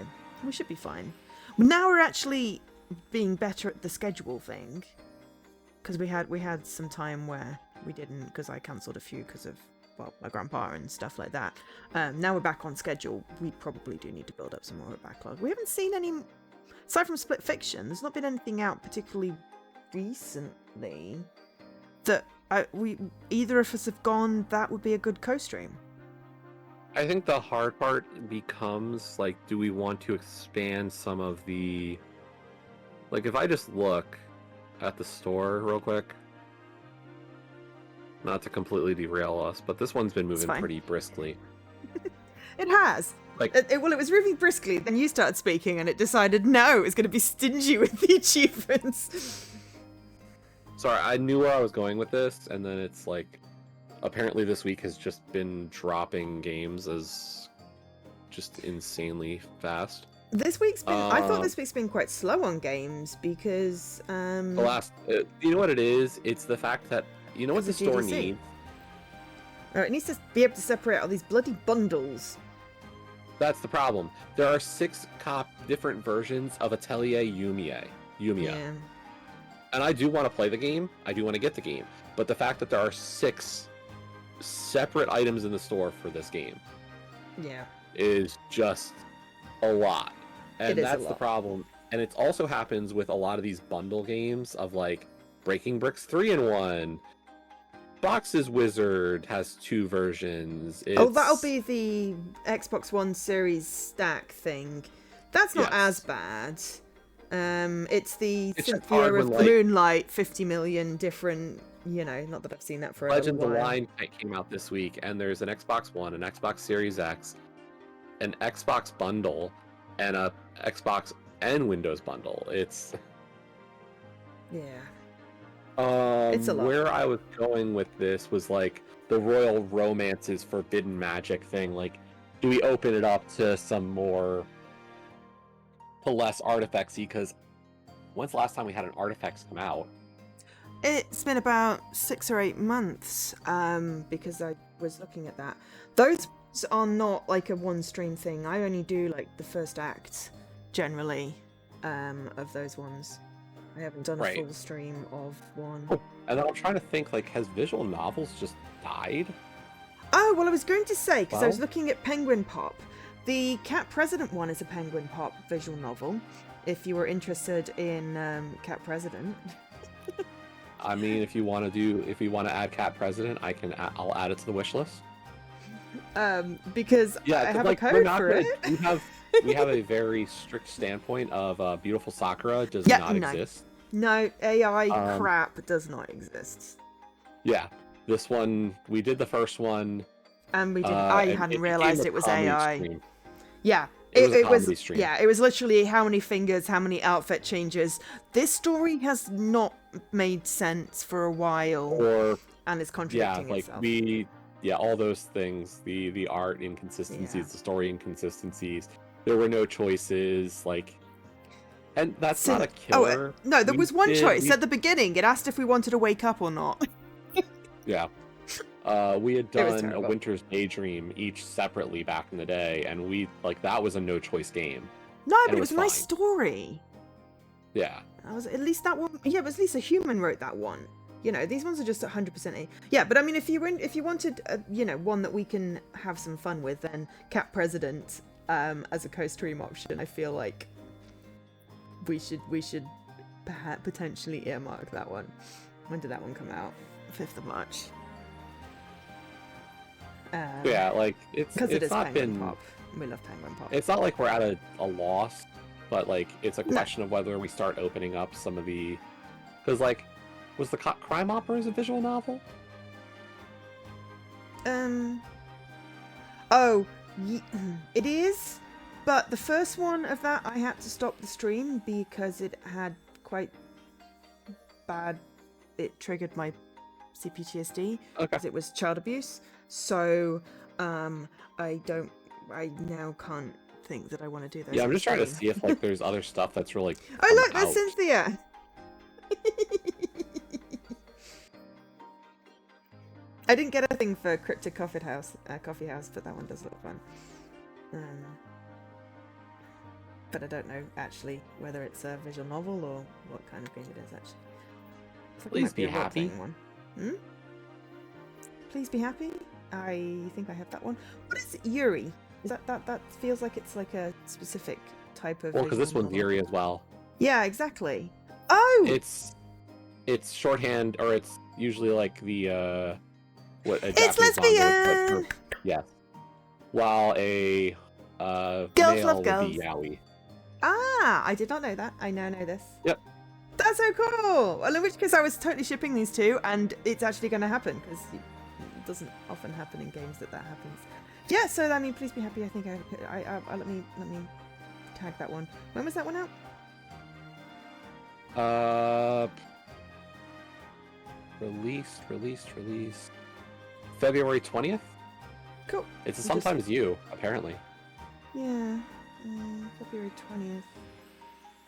we should be fine. Now we're actually being better at the schedule thing, because we had some time where we didn't, because I cancelled a few because of, well, my grandpa and stuff like that. Now we're back on schedule. We probably do need to build up some more backlog. We haven't seen any, aside from Split Fiction, there's not been anything out particularly recently that either of us have gone, that would be a good co-stream. I think the hard part becomes, like, do we want to expand some of the... Like, if I just look at the store real quick, not to completely derail us, but this one's been moving pretty briskly. It has. Like, it was moving briskly, then you started speaking and it decided, no, it's going to be stingy with the achievements. Sorry, I knew where I was going with this, and then it's like, apparently this week has just been dropping games as just insanely fast. This week's been, I thought this week's been quite slow on games because the last, you know what it is? It's the fact that, you know what the store needs? Oh, it needs to be able to separate all these bloody bundles. That's the problem. There are 6 different versions of Atelier Yumiya. Yeah. And I do want to play the game. I do want to get the game. But the fact that there are 6 separate items in the store for this game is just a lot. And that's the problem. And it also happens with a lot of these bundle games of, like, Breaking Bricks 3-in-1. Boxes Wizard has 2 versions. Oh, that'll be the Xbox One Series stack thing. That's not as bad. It's Cynthia of Moonlight, 50 million different, you know, not that I've seen that for a Legends little while. Align came out this week, and there's an Xbox One, an Xbox Series X, an Xbox bundle, and a Xbox and Windows bundle. It's... Yeah. It's a lot. Where I was going with this was, like, the royal romances forbidden magic thing. Like, do we open it up to some more, to less artifactsy? Because when's the last time we had an artifacts come out? It's been about 6 or 8 months, because I was looking at that. Those are not like a one stream thing. I only do like the first act generally of those ones. I haven't done a full stream of one. Oh, and then I'm trying to think, like, has visual novels just died? Oh, well, I was going to say, because I was Well? looking at Penguin Pop. The Cat President one is a Penguin Pop visual novel, if you were interested in Cat President. I mean, if you want to add Cat President, I'll add it to the wish list. Because I have a code for it. We have a very strict standpoint of Beautiful Sakura does not exist. No, AI crap does not exist. Yeah, this one, we did the first one. And we didn't. I hadn't realized it was AI. Stream. Yeah. It was stream. Yeah, it was literally how many fingers, how many outfit changes. This story has not made sense for a while, and it's contradicting itself. All those things, the art inconsistencies, the story inconsistencies. There were no choices, like, and that's not a killer. Oh, no, there was one choice at the beginning. It asked if we wanted to wake up or not. Yeah. We had done a Winter's Daydream each separately back in the day, and that was a no-choice game. No, but it was a nice story. Yeah. At least that one. Yeah, but at least a human wrote that one. You know, these ones are just 100%. Yeah, but I mean, if you wanted, one that we can have some fun with, then Cat President as a co-stream option, I feel like we should potentially earmark that one. When did that one come out? 5th of March. Yeah, like it's not Penguin been. Pop. We love Penguin Pop. It's not like we're at a loss, but like it's a question of whether we start opening up some of the, because like, was the Crime Operas a visual novel? It is, but the first one of that I had to stop the stream because it had quite bad. It triggered my CPTSD because it was child abuse. So I now can't think that I want to do those. Yeah, I'm just trying to see if like there's other stuff that's really. Oh look, there's Cynthia. I didn't get a thing for Cryptic Coffee House, but that one does look fun. But I don't know actually whether it's a visual novel or what kind of game it is actually. Please be happy. One. Please be happy. I think I have that one. What is Yuri? Is that feels like it's like a specific type of. Well, because this one's Yuri as well. Yeah, exactly. Oh. It's shorthand, or it's usually like the it's lesbian. Yes. While a girls male love would girls. be yaoi. Ah, I did not know that. I now know this. Yep. That's so cool. Well, in which case I was totally shipping these two, and it's actually going to happen because it doesn't often happen in games that happens. Yeah. So I mean, please be happy. I think I let me tag that one. When was that one out? Released. February 20th? Cool. It's sometimes you, apparently. Yeah. February 20th.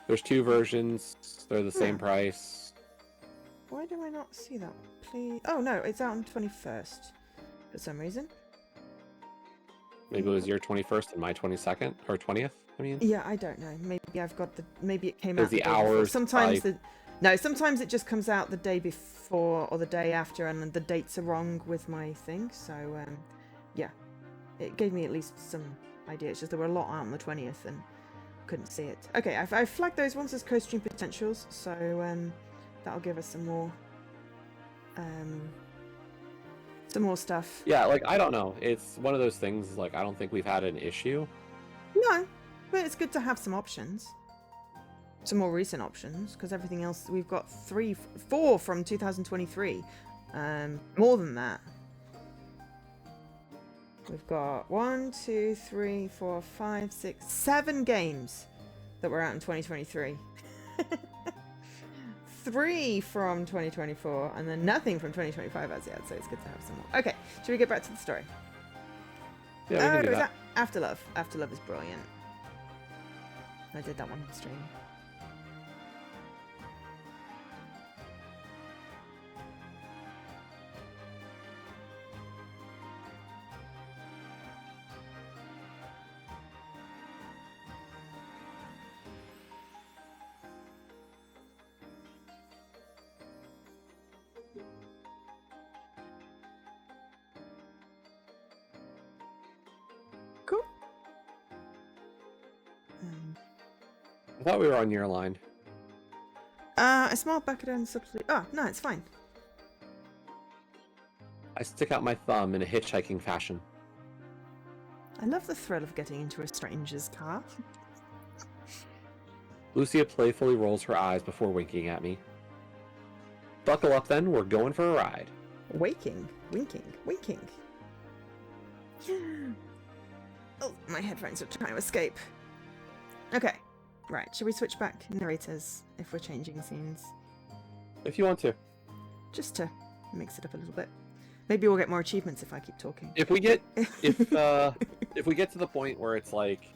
There's 2 versions. They're the same price. Why do I not see that? Please. Oh no, it's out on 21st for some reason. Maybe it was your 21st and my 22nd or 20th. I mean. Yeah, I don't know. Maybe I've got maybe it came out the hours. Sometimes sometimes it just comes out the day before or the day after, and the dates are wrong with my thing. So yeah, it gave me at least some idea. It's just there were a lot out on the 20th and couldn't see it. Okay, I've flagged those ones as co-stream potentials, so that'll give us some more stuff. Yeah, like I don't know. It's one of those things. Like I don't think we've had an issue. No, but it's good to have some options. Some more recent options, because everything else we've got 4 from 2023. More than that. We've got 1, 2, 3, 4, 5, 6, 7 games that were out in 2023. 3 from 2024 and then nothing from 2025 as yet, so it's good to have some more. Okay, should we get back to the story? Yeah, we can do is that. Afterlove. Afterlove is brilliant. I did that one on stream. Cool. I thought we were on your line. I smiled back at her and subtly. Oh, no, it's fine. I stick out my thumb in a hitchhiking fashion. I love the thrill of getting into a stranger's car. Lucia playfully rolls her eyes before winking at me. Buckle up then, we're going for a ride. Winking. Oh, my headphones are trying to escape. Okay, right. Should we switch back narrators if we're changing scenes? If you want to. Just to mix it up a little bit. Maybe we'll get more achievements if I keep talking. If we get if we get to the point where it's like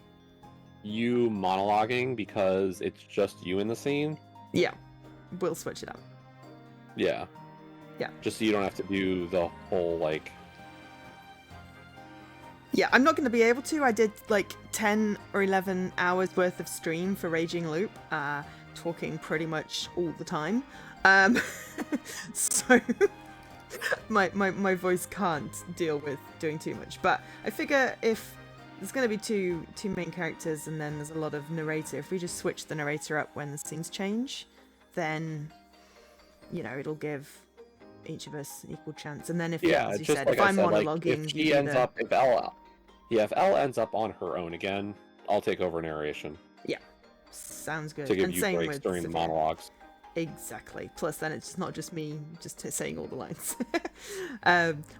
you monologuing because it's just you in the scene, Yeah, we'll switch it up. yeah. Yeah. Just so you don't have to do the whole like. Yeah, I'm not going to be able to. I did like 10 or 11 hours worth of stream for Raging Loop, talking pretty much all the time. So my voice can't deal with doing too much. But I figure if there's going to be two main characters and then there's a lot of narrator, if we just switch the narrator up when the scenes change, then, you know, it'll give each of us an equal chance. And then if, as you said, if I'm monologuing, if she ends up, if Elle ends up on her own again, I'll take over narration. Yeah, sounds good. To give and you same breaks with during the Sophia. monologues. Exactly. Plus, then it's not just me just saying all the lines.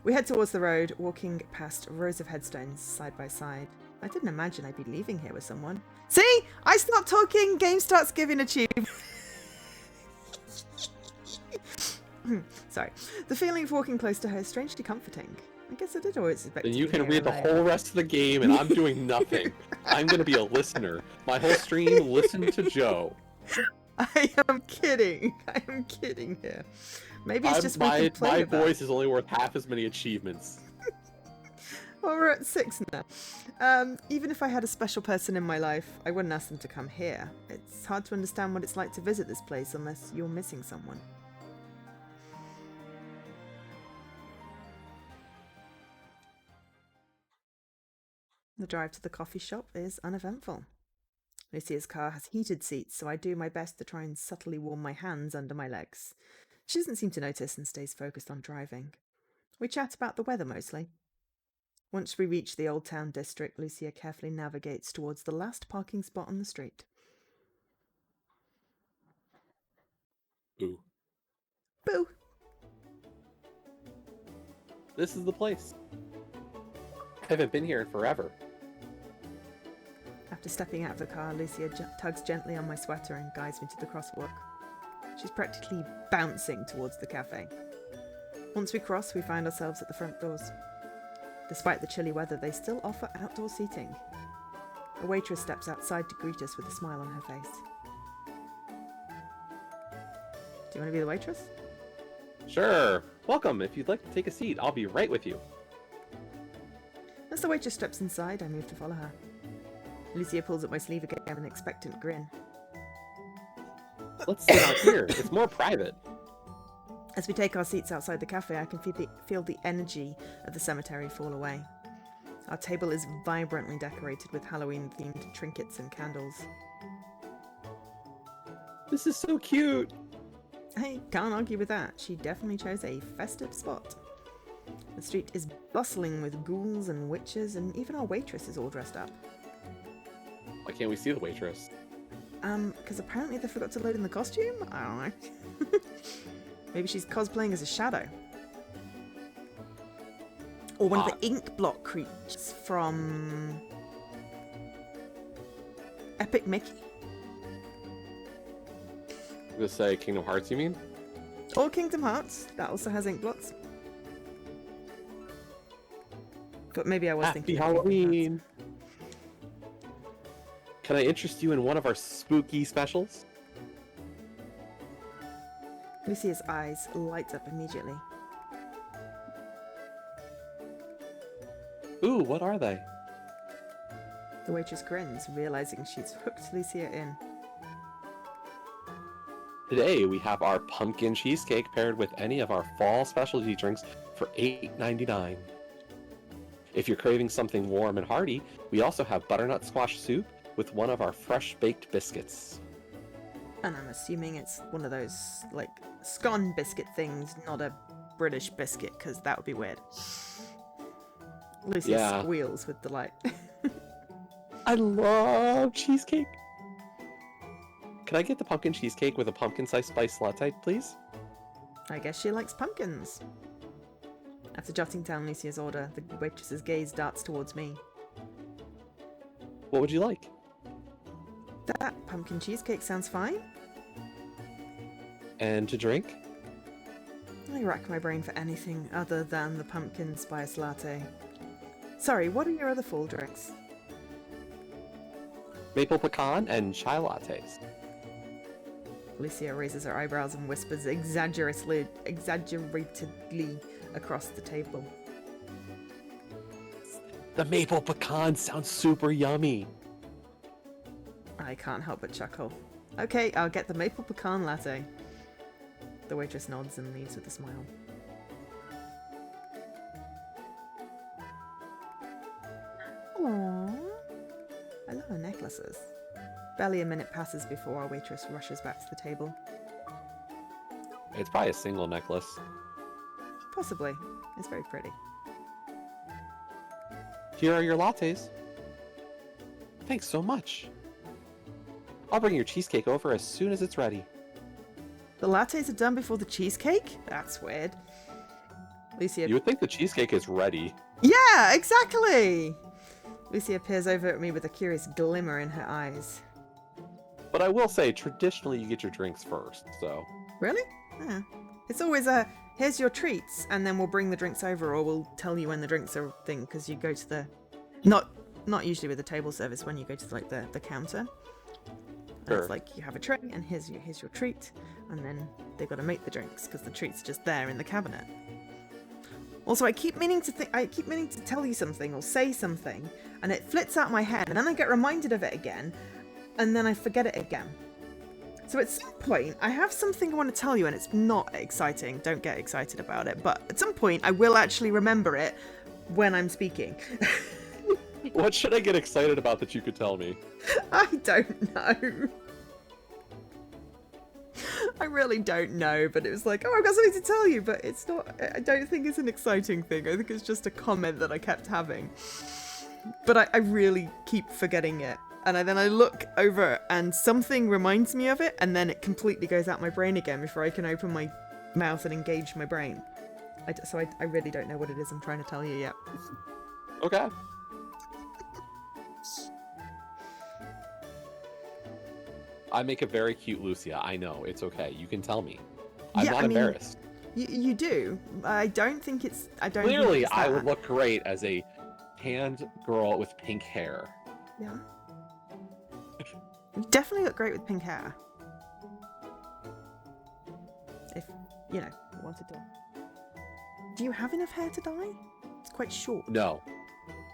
We head towards the road, walking past rows of headstones side by side. I didn't imagine I'd be leaving here with someone. See? I start talking, game starts giving a tube. Sorry. The feeling of walking close to her is strangely comforting. I guess I did always expect Then to you be can here read the alone. whole rest of the game, and I'm doing nothing. I'm going to be a listener. My whole stream, listen to Joe. I am kidding. I am kidding here. Maybe it's just we can play my with that. voice is only worth half as many achievements. Well, we're at 6 now. Even if I had a special person in my life, I wouldn't ask them to come here. It's hard to understand what it's like to visit this place unless you're missing someone. The drive to the coffee shop is uneventful. Lucia's car has heated seats, so I do my best to try and subtly warm my hands under my legs. She doesn't seem to notice and stays focused on driving. We chat about the weather mostly. Once we reach the Old Town district, Lucia carefully navigates towards the last parking spot on the street. Ooh. Boo! This is the place. I haven't been here in forever. After stepping out of the car, Lucia tugs gently on my sweater and guides me to the crosswalk. She's practically bouncing towards the cafe. Once we cross, we find ourselves at the front doors. Despite the chilly weather, they still offer outdoor seating. A waitress steps outside to greet us with a smile on her face. Do you want to be the waitress? Sure. Welcome. If you'd like to take a seat, I'll be right with you. As the waitress steps inside, I move to follow her. Lucia pulls up my sleeve again with an expectant grin. Let's sit out here. It's more private. As we take our seats outside the cafe, I can feel the energy of the cemetery fall away. Our table is vibrantly decorated with Halloween-themed trinkets and candles. This is so cute. I can't argue with that. She definitely chose a festive spot. The street is bustling with ghouls and witches, and even our waitress is all dressed up. Why can't we see the waitress? Because apparently they forgot to load in the costume? I don't know. Maybe she's cosplaying as a shadow. Or one of the ink block creatures from Epic Mickey. I'm gonna say Kingdom Hearts, you mean? Or Kingdom Hearts. That also has ink blots. But maybe I was Happy thinking of Kingdom Hearts. Halloween! Can I interest you in one of our spooky specials? Lucia's eyes light up immediately. Ooh, what are they? The waitress grins, realizing she's hooked Lucia in. Today we have our pumpkin cheesecake paired with any of our fall specialty drinks for $8.99. If you're craving something warm and hearty, we also have butternut squash soup with one of our fresh baked biscuits. And I'm assuming it's one of those, like, scone biscuit things, not a British biscuit, because that would be weird. Lucia squeals with delight. I love cheesecake! Can I get the pumpkin cheesecake with a pumpkin-sized spice latte, please? I guess she likes pumpkins. After jotting down Lucia's order, the waitress's gaze darts towards me. What would you like? That pumpkin cheesecake sounds fine. And to drink? I rack my brain for anything other than the pumpkin spice latte. Sorry, what are your other fall drinks? Maple pecan and chai lattes. Lucia raises her eyebrows and whispers exaggeratedly across the table. The maple pecan sounds super yummy. I can't help but chuckle. Okay, I'll get the maple pecan latte. The waitress nods and leaves with a smile. Aww. I love her necklaces. Barely a minute passes before our waitress rushes back to the table. It's probably a single necklace. Possibly. It's very pretty. Here are your lattes. Thanks so much. I'll bring your cheesecake over as soon as it's ready. The lattes are done before the cheesecake? That's weird. Lucia... You would think the cheesecake is ready. Yeah, exactly! Lucia peers over at me with a curious glimmer in her eyes. But I will say, traditionally you get your drinks first, so... Really? Yeah. It's always a, here's your treats, and then we'll bring the drinks over, or we'll tell you when the drinks are thing, because you go to the... Not usually with the table service, when you go to the counter. Sure. It's like, you have a tray, and here's your treat, and then they've got to make the drinks, because the treat's just there in the cabinet. Also, I keep meaning to tell you something, or say something, and it flits out my head, and then I get reminded of it again, and then I forget it again. So at some point, I have something I want to tell you, and it's not exciting. Don't get excited about it. But at some point, I will actually remember it when I'm speaking. What should I get excited about that you could tell me? I don't know. I really don't know, but it was like, oh, I've got something to tell you, but it's not, I don't think it's an exciting thing. I think it's just a comment that I kept having. But I really keep forgetting it. And then I look over and something reminds me of it, and then it completely goes out my brain again before I can open my mouth and engage my brain. So I really don't know what it is I'm trying to tell you yet. Okay. I make a very cute Lucia. I know. It's okay. You can tell me. I'm not embarrassed. You do. I don't think it's... Clearly, I would look great as a tanned girl with pink hair. Yeah. You definitely look great with pink hair. If, you wanted to. Do you have enough hair to dye? It's quite short. No.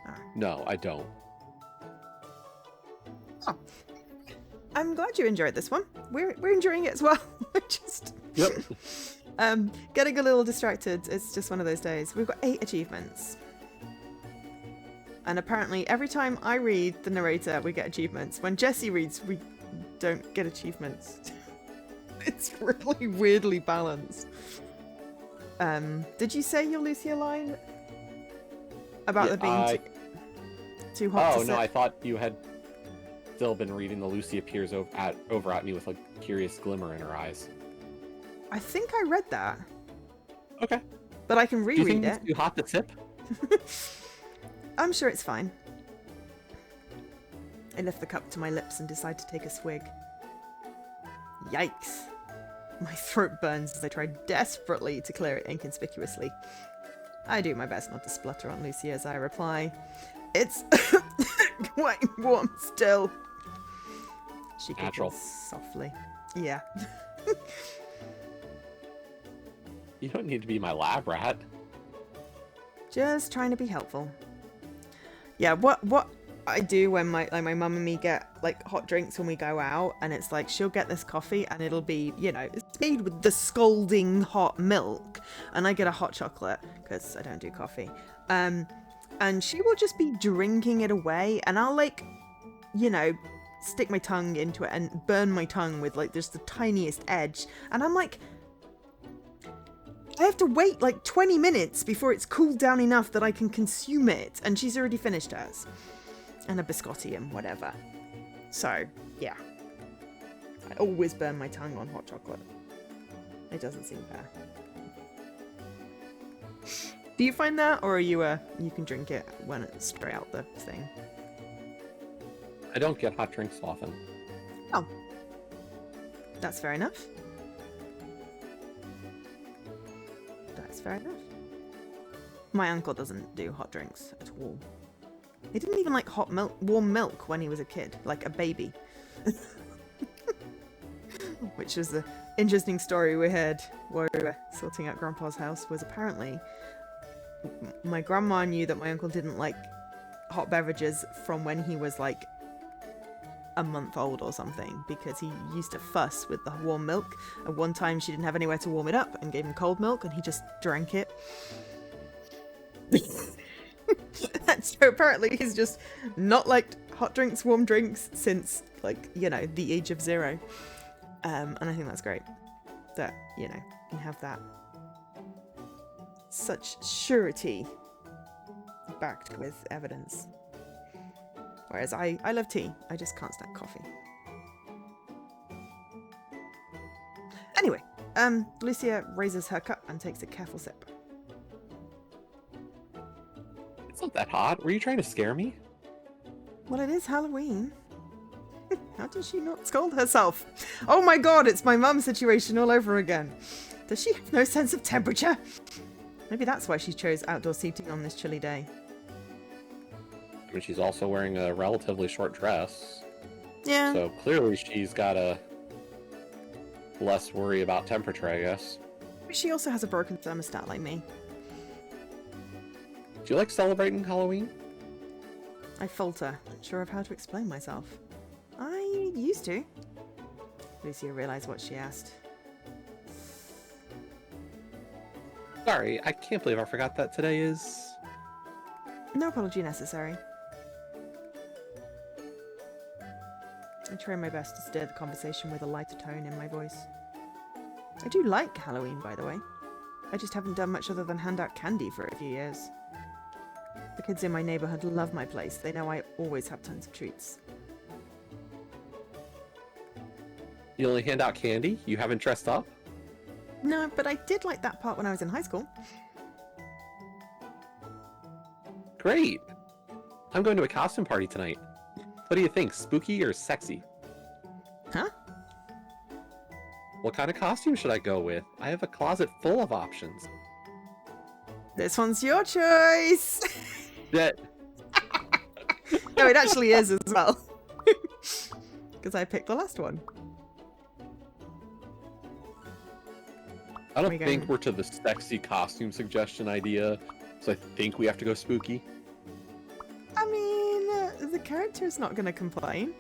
Ah. No, I don't. Oh. I'm glad you enjoyed this one. We're enjoying it as well. Yep. Getting a little distracted. It's just one of those days. We've got 8 achievements. And apparently every time I read the narrator, we get achievements. When Jessie reads, we don't get achievements. It's really weirdly balanced. Did you say your Lucia line? About there being too hot to Oh, no, sit? I thought you had still been reading the Lucia peers over at me with a curious glimmer in her eyes. I think I read that. Okay. But I can Do you reread think it. it's too hot to sip? I'm sure it's fine. I lift the cup to my lips and decide to take a swig. Yikes. My throat burns as I try desperately to clear it inconspicuously. I do my best not to splutter on Lucia as I reply. It's quite warm still. She Natural. giggles softly. Yeah. You don't need to be my lab rat. Just trying to be helpful. Yeah, what I do when my mum and me get like hot drinks when we go out, and it's like she'll get this coffee and it'll be, you know, it's made with the scalding hot milk, and I get a hot chocolate because I don't do coffee. And she will just be drinking it away, and I'll like, you know, stick my tongue into it and burn my tongue with like just the tiniest edge, and I'm like, I have to wait like 20 minutes before it's cooled down enough that I can consume it, and she's already finished hers. And a biscotti and whatever. So, yeah. I always burn my tongue on hot chocolate. It doesn't seem fair. Do you find that, or are you you can drink it when it's straight out the thing? I don't get hot drinks often. Oh. That's fair enough. That's fair enough. My uncle doesn't do hot drinks at all. He didn't even like hot milk, warm milk when he was a kid, like a baby. Which was the interesting story we had while we were sorting out Grandpa's house, was apparently my grandma knew that my uncle didn't like hot beverages from when he was like a month old or something, because he used to fuss with the warm milk. And one time she didn't have anywhere to warm it up and gave him cold milk, and he just drank it. And so apparently he's just not liked hot drinks, warm drinks since, like, you know, the age of 0. And I think that's great that, you know, you have that such surety backed with evidence. Whereas I love tea. I just can't stand coffee. Anyway, Lucia raises her cup and takes a careful sip. It's not that hot. Were you trying to scare me? Well, it is Halloween. How does she not scold herself? Oh my god, it's my mum situation all over again. Does she have no sense of temperature? Maybe that's why she chose outdoor seating on this chilly day. I mean, she's also wearing a relatively short dress. Yeah. So clearly she's got a less worry about temperature, I guess. But she also has a broken thermostat like me. Do you like celebrating Halloween? I falter, unsure of how to explain myself. I used to. Lucia realized what she asked. Sorry, I can't believe I forgot that today is... No apology necessary. I try my best to steer the conversation with a lighter tone in my voice. I do like Halloween, by the way. I just haven't done much other than hand out candy for a few years. The kids in my neighborhood love my place. They know I always have tons of treats. You only hand out candy? You haven't dressed up? No, but I did like that part when I was in high school. Great! I'm going to a costume party tonight. What do you think, spooky or sexy? Huh? What kind of costume should I go with? I have a closet full of options. This one's your choice! That... No, it actually is as well. Because I picked the last one. I don't think we're to the sexy costume suggestion idea, so I think we have to go spooky. I mean, the character's not going to complain.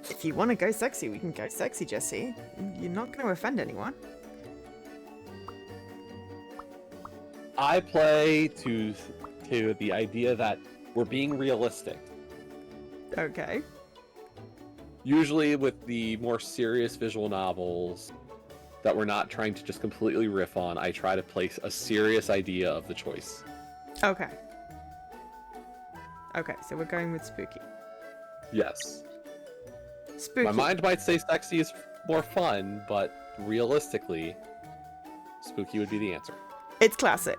If you want to go sexy, we can go sexy, Jesse. You're not going to offend anyone. I play to the idea that we're being realistic. Okay. Usually with the more serious visual novels that we're not trying to just completely riff on, I try to place a serious idea of the choice. Okay. Okay, so we're going with spooky. Yes. Spooky. My mind might say sexy is more fun, but realistically, spooky would be the answer. It's classic.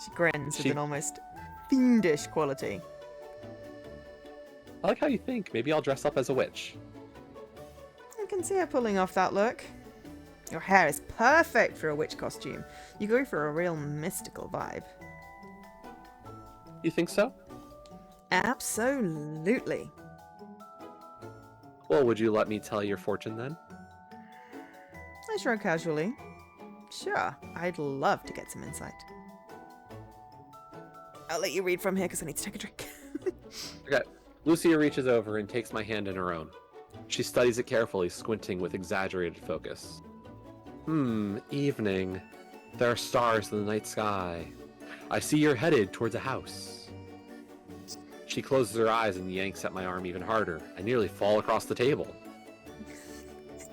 She grins with an almost fiendish quality. I like how you think. Maybe I'll dress up as a witch. can see her pulling off that look. Your hair is perfect for a witch costume. You go for a real mystical vibe. You think so? Absolutely. Well, would you let me tell your fortune then? I shrug casually. Sure, I'd love to get some insight. I'll let you read from here because I need to take a drink. Okay. Lucia reaches over and takes my hand in her own. She studies it carefully, squinting with exaggerated focus. Evening. There are stars in the night sky. I see you're headed towards a house. She closes her eyes and yanks at my arm even harder. I nearly fall across the table.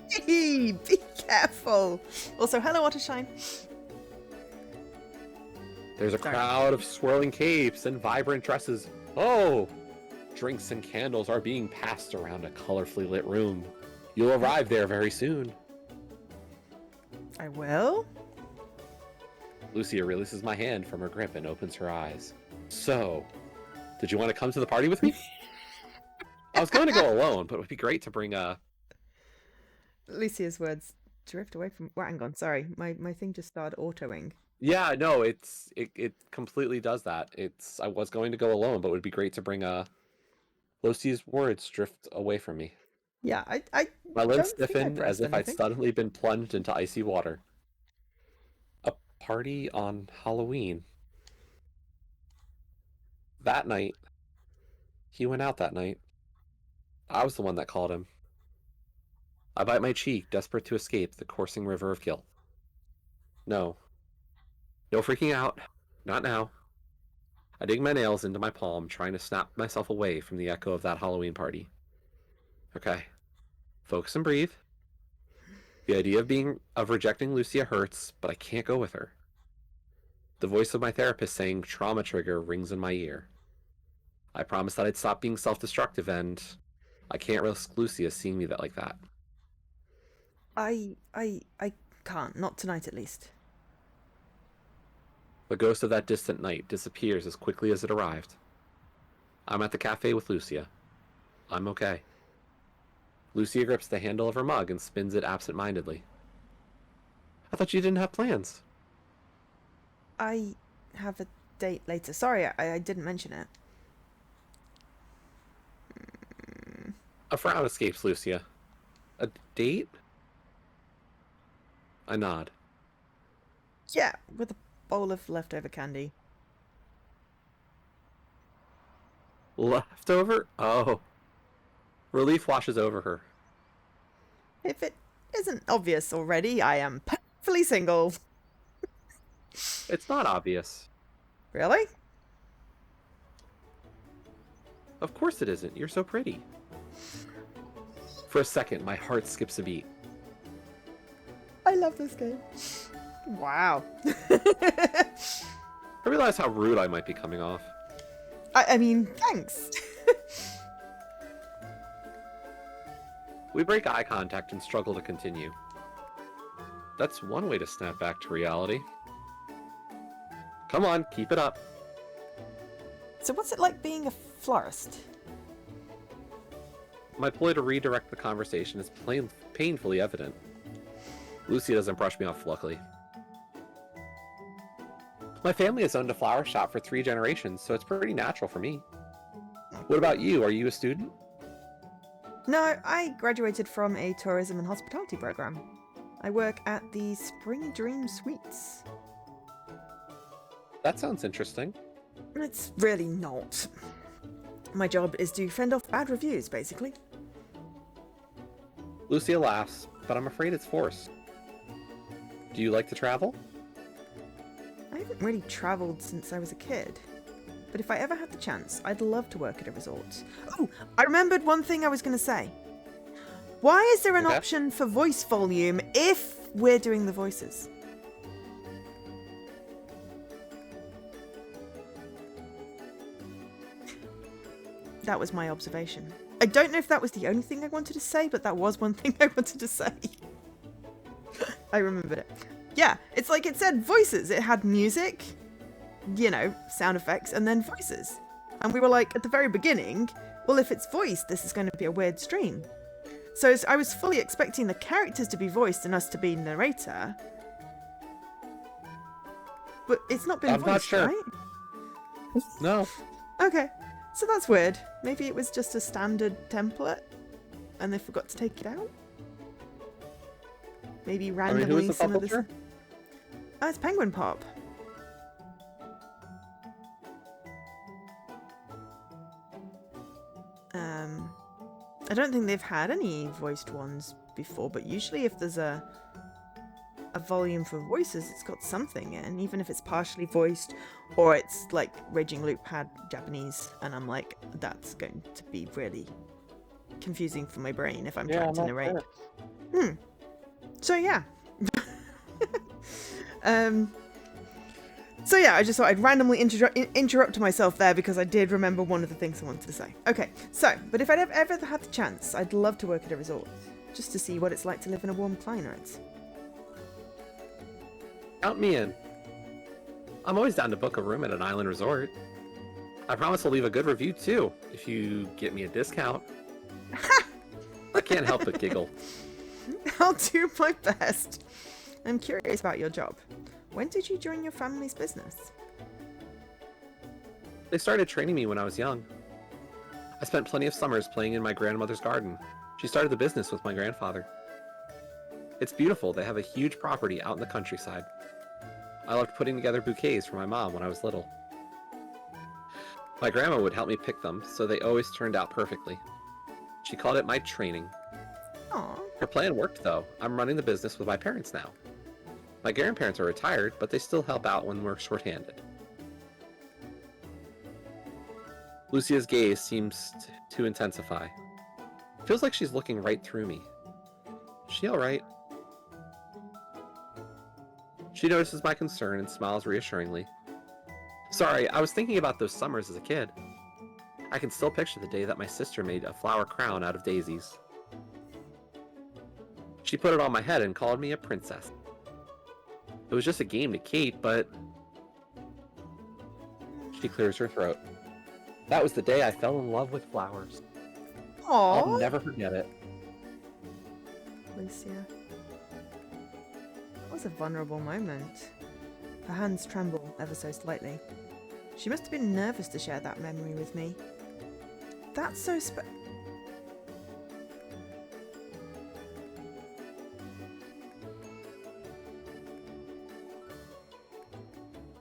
Hey, be careful. Also, hello, Ottershine. There's a crowd of swirling capes and vibrant dresses. Oh! Drinks and candles are being passed around a colorfully lit room. You'll arrive there very soon. I will? Lucia releases my hand from her grip and opens her eyes. So, did you want to come to the party with me? I was going to go alone, but it would be great to bring a... Lucia's words drift away from... Well, hang on, sorry. My thing just started autoing. Yeah, no, it completely does that. I was going to go alone, but it would be great to bring a... Lucia's words drift away from me. Yeah, I My don't limbs think I stiffened as pressed if I'd anything. suddenly been plunged into icy water. A party on Halloween. That night. He went out that night. I was the one that called him. I bite my cheek, desperate to escape the coursing river of guilt. No. No freaking out. Not now. I dig my nails into my palm, trying to snap myself away from the echo of that Halloween party. Okay. Focus and breathe. The idea of rejecting Lucia hurts, but I can't go with her. The voice of my therapist saying trauma trigger rings in my ear. I promised that I'd stop being self-destructive, and I can't risk Lucia seeing me like that. I can't. Not tonight, at least. The ghost of that distant night disappears as quickly as it arrived. I'm at the cafe with Lucia. I'm okay. Lucia grips the handle of her mug and spins it absent-mindedly. I thought you didn't have plans. I have a date later. Sorry, I didn't mention it. A frown escapes Lucia. A date? I nod. Yeah, with a bowl of leftover candy. Leftover? Oh. Relief washes over her. If it isn't obvious already, I am perfectly single. It's not obvious. Really? Of course it isn't. You're so pretty. For a second, my heart skips a beat. I love this game. Wow. I realize how rude I might be coming off. I mean, thanks. We break eye contact and struggle to continue. That's one way to snap back to reality. Come on, keep it up. So what's it like being a florist? My ploy to redirect the conversation is painfully evident. Lucy doesn't brush me off, luckily. My family has owned a flower shop for 3 generations, so it's pretty natural for me. What about you? Are you a student? No, I graduated from a tourism and hospitality program. I work at the Spring Dream Suites. That sounds interesting. It's really not. My job is to fend off bad reviews, basically. Lucia laughs, but I'm afraid it's forced. Do you like to travel? I haven't really travelled since I was a kid. But if I ever had the chance, I'd love to work at a resort. Oh, I remembered one thing I was going to say. Why is there an option for voice volume if we're doing the voices? That was my observation. I don't know if that was the only thing I wanted to say, but that was one thing I wanted to say. I remembered it. Yeah, it's like it said voices. It had music, you know, sound effects, and then voices. And we were like, at the very beginning, well, if it's voice, this is going to be a weird stream. So I was fully expecting the characters to be voiced and us to be narrator. But it's not been I'm not voiced, sure. right? No. Okay. So that's weird. Maybe it was just a standard template and they forgot to take it out? Maybe randomly who is the some of this... publisher? Oh, it's Penguin Pop. I don't think they've had any voiced ones before, but usually if there's a volume for voices, it's got something in, even if it's partially voiced, or it's like Raging Loop had Japanese, and I'm like, that's going to be really confusing for my brain if I'm trying to narrate. So yeah. So yeah, I just thought I'd randomly interrupt myself there because I did remember one of the things I wanted to say. Okay, so, but if I'd ever had the chance, I'd love to work at a resort, just to see what it's like to live in a warm climate. Count me in. I'm always down to book a room at an island resort. I promise I'll leave a good review too, if you get me a discount. I can't help but giggle. I'll do my best. I'm curious about your job. When did you join your family's business? They started training me when I was young. I spent plenty of summers playing in my grandmother's garden. She started the business with my grandfather. It's beautiful. They have a huge property out in the countryside. I loved putting together bouquets for my mom when I was little. My grandma would help me pick them, so they always turned out perfectly. She called it my training. Aww. Her plan worked, though. I'm running the business with my parents now. My grandparents are retired, but they still help out when we're short-handed. Lucia's gaze seems to intensify. Feels like she's looking right through me. Is she alright? She notices my concern and smiles reassuringly. Sorry, I was thinking about those summers as a kid. I can still picture the day that my sister made a flower crown out of daisies. She put it on my head and called me a princess. It was just a game to Kate, but... She clears her throat. That was the day I fell in love with flowers. Aww. I'll never forget it. Lucia. That was a vulnerable moment. Her hands tremble ever so slightly. She must have been nervous to share that memory with me. That's so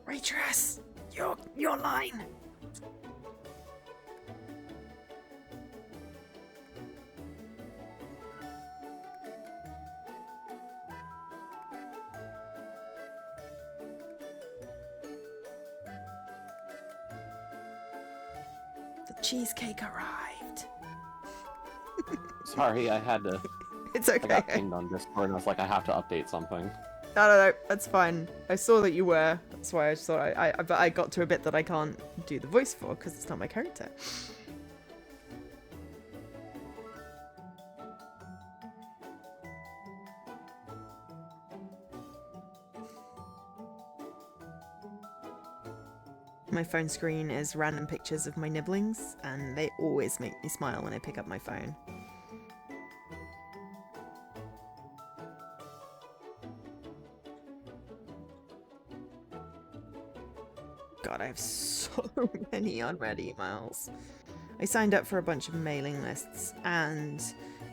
Waitress! Your line! The cheesecake arrived. Sorry, I had to... It's I okay. got pinged on Discord and I was like, I have to update something. No, that's fine. I saw that you were. That's why I just thought but I got to a bit that I can't do the voice for because it's not my character. My phone screen is random pictures of my nibblings, and they always make me smile when I pick up my phone. God, I have so many unread emails. I signed up for a bunch of mailing lists, and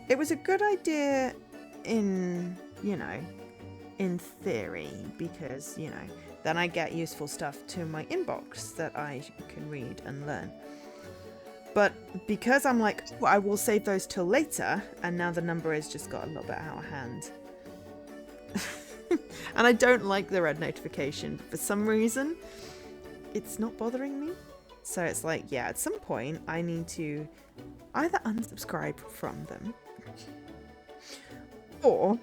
it was a good idea in theory, because, then I get useful stuff to my inbox that I can read and learn. But because I'm like, well, I will save those till later, and now the number has just got a little bit out of hand. And I don't like the red notification, but for some reason, it's not bothering me. So it's like, yeah, at some point I need to either unsubscribe from them or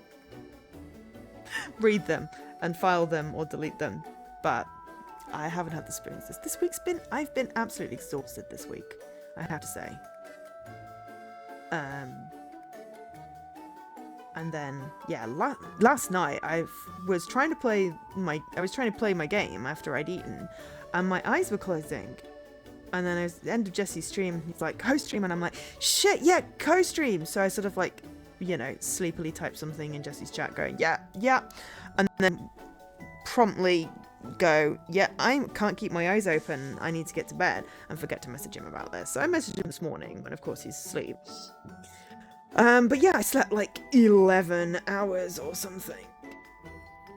read them and file them or delete them. But I haven't had the experience. I've been absolutely exhausted this week, I have to say. And then, yeah, last night I was trying to play my game after I'd eaten, and my eyes were closing. And then it was the end of Jesse's stream. He's like, co-stream, and I'm like, shit, yeah, co-stream. So I sort of like you know, sleepily type something in Jesse's chat going, yeah, yeah, and then promptly go, yeah, I can't keep my eyes open, I need to get to bed, and forget to message him about this. So I messaged him this morning when of course he's asleep. But yeah, I slept like 11 hours or something.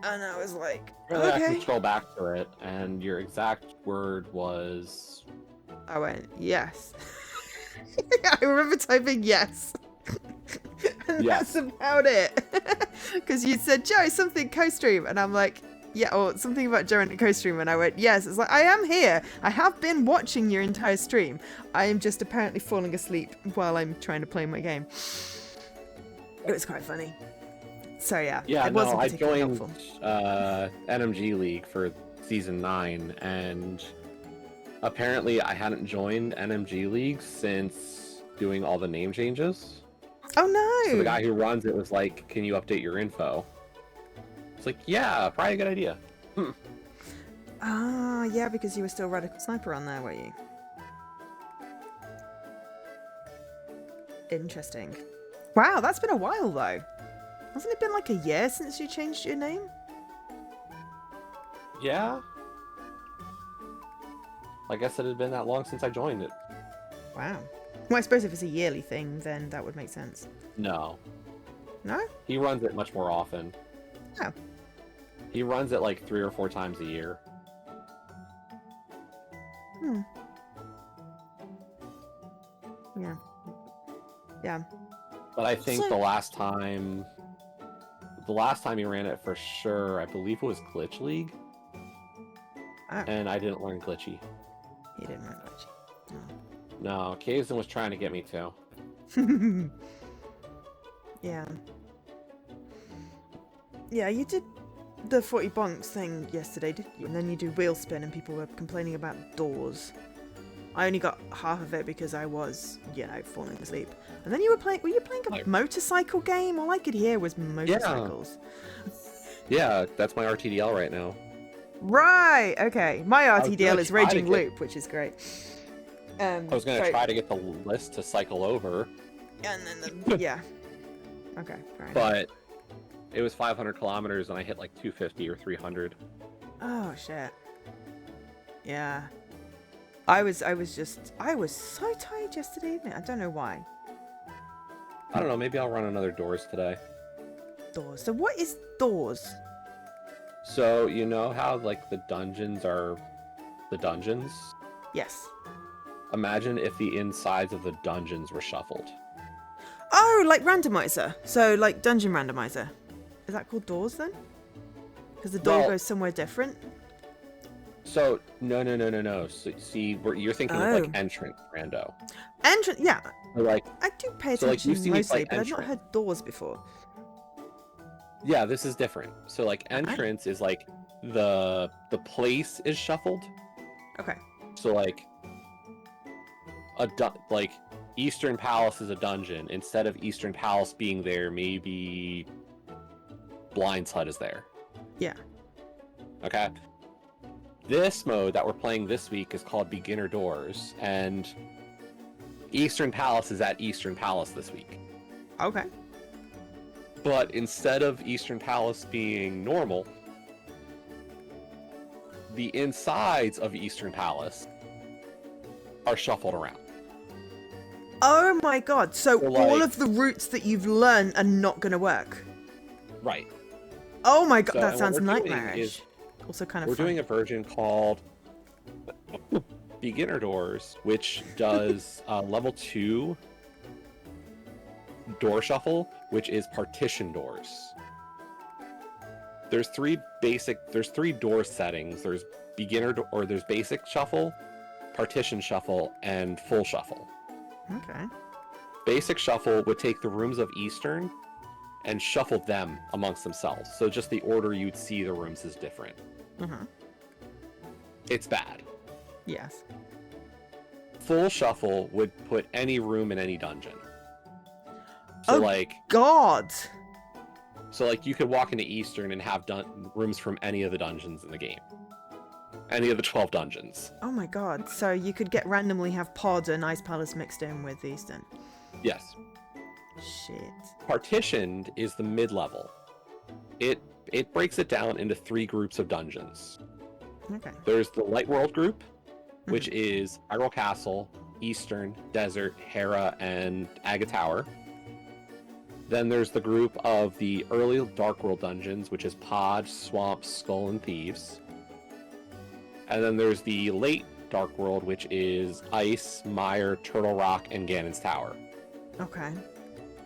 And I was like, Really, I can okay. scroll back to it, and your exact word was... I went, yes. I remember typing yes. And Yes. that's about it. Because you said, Joe, something co-stream. And I'm like, yeah, or something about Joe and the co-stream. And I went, yes. It's like, I am here. I have been watching your entire stream. I am just apparently falling asleep while I'm trying to play my game. It was quite funny. So yeah, Yeah, it no, wasn't I particularly joined helpful. NMG League for Season 9, and apparently I hadn't joined NMG League since doing all the name changes. Oh no! So the guy who runs it was like, can you update your info? It's like, yeah, probably a good idea. Ah, yeah, because you were still Radical Sniper on there, were you? Interesting. Wow, that's been a while though. Hasn't it been like a year since you changed your name? Yeah. I guess it had been that long since I joined it. Wow. Well, I suppose if it's a yearly thing, then that would make sense. No. No? He runs it much more often. Oh. He runs it like 3 or 4 times a year. Hmm. Yeah. Yeah. But I think So- the last time he ran it for sure, I believe it was Glitch League. Oh. And I didn't learn Glitchy. You didn't run much. No, Kazan was trying to get me to. No. Yeah. Yeah, you did the 40 bonks thing yesterday, didn't you? And then you do wheel spin and people were complaining about doors. I only got half of it because I was, you know, falling asleep. And then were you playing a motorcycle game? All I could hear was motorcycles. Yeah, that's my RTDL right now. Right, okay. My RTDL is Raging to get- Loop, which is great. I was going to try to get the list to cycle over, And then, yeah. Okay, right. but it was 500 kilometers and I hit like 250 or 300. Oh, shit. Yeah. I was so tired yesterday evening. I don't know why. I don't know, maybe I'll run another Doors today. Doors. So what is doors? So, you know how like the dungeons are the dungeons? Yes. Imagine if the insides of the dungeons were shuffled. Oh, like randomizer. So like dungeon randomizer. Is that called doors then? Because the door Well- goes somewhere different? So, no. So, see, you're thinking of like entrance rando. Entrance, yeah. Or like, I do pay So, like, attention you've seen me mostly, play but I've not entrance. heard doors before. yeah, this is different. So like entrance is like the place is shuffled. Okay. So like like Eastern Palace is a dungeon. Instead of Eastern Palace being there, maybe Blind's Hut is there. Yeah. Okay. This mode that we're playing this week is called Beginner Doors, and Eastern Palace is at Eastern Palace this week. Okay. But instead of Eastern Palace being normal, the insides of Eastern Palace are shuffled around. Oh my god. So So, all like- of the routes that you've learned are not going to work. Right. Oh my god, So, that and sounds what we're doing nightmarish. is Also kind of we're fun. doing a version called Beginner Doors, which does level 2 door shuffle, which is partition doors. There's three door settings. There's there's basic shuffle, partition shuffle, and full shuffle. Okay. Basic shuffle would take the rooms of Eastern and shuffle them amongst themselves. So just the order you'd see the rooms is different. Uh-huh. It's bad. Yes. Full shuffle would put any room in any dungeon. So Oh. God. like you could walk into Eastern and have rooms from any of the dungeons in the game. Any of the 12 dungeons. Oh my god. So you could randomly have Pod and Ice Palace mixed in with Eastern. Yes. Shit. Partitioned is the mid-level. It breaks it down into 3 groups of dungeons. Okay. There's the Light World group, which is Hyrule Castle, Eastern, Desert, Hera, and Aga Tower. Then there's the group of the early Dark World dungeons, which is Pod, Swamp, Skull, and Thieves. And then there's the late Dark World, which is Ice, Mire, Turtle Rock, and Ganon's Tower. Okay.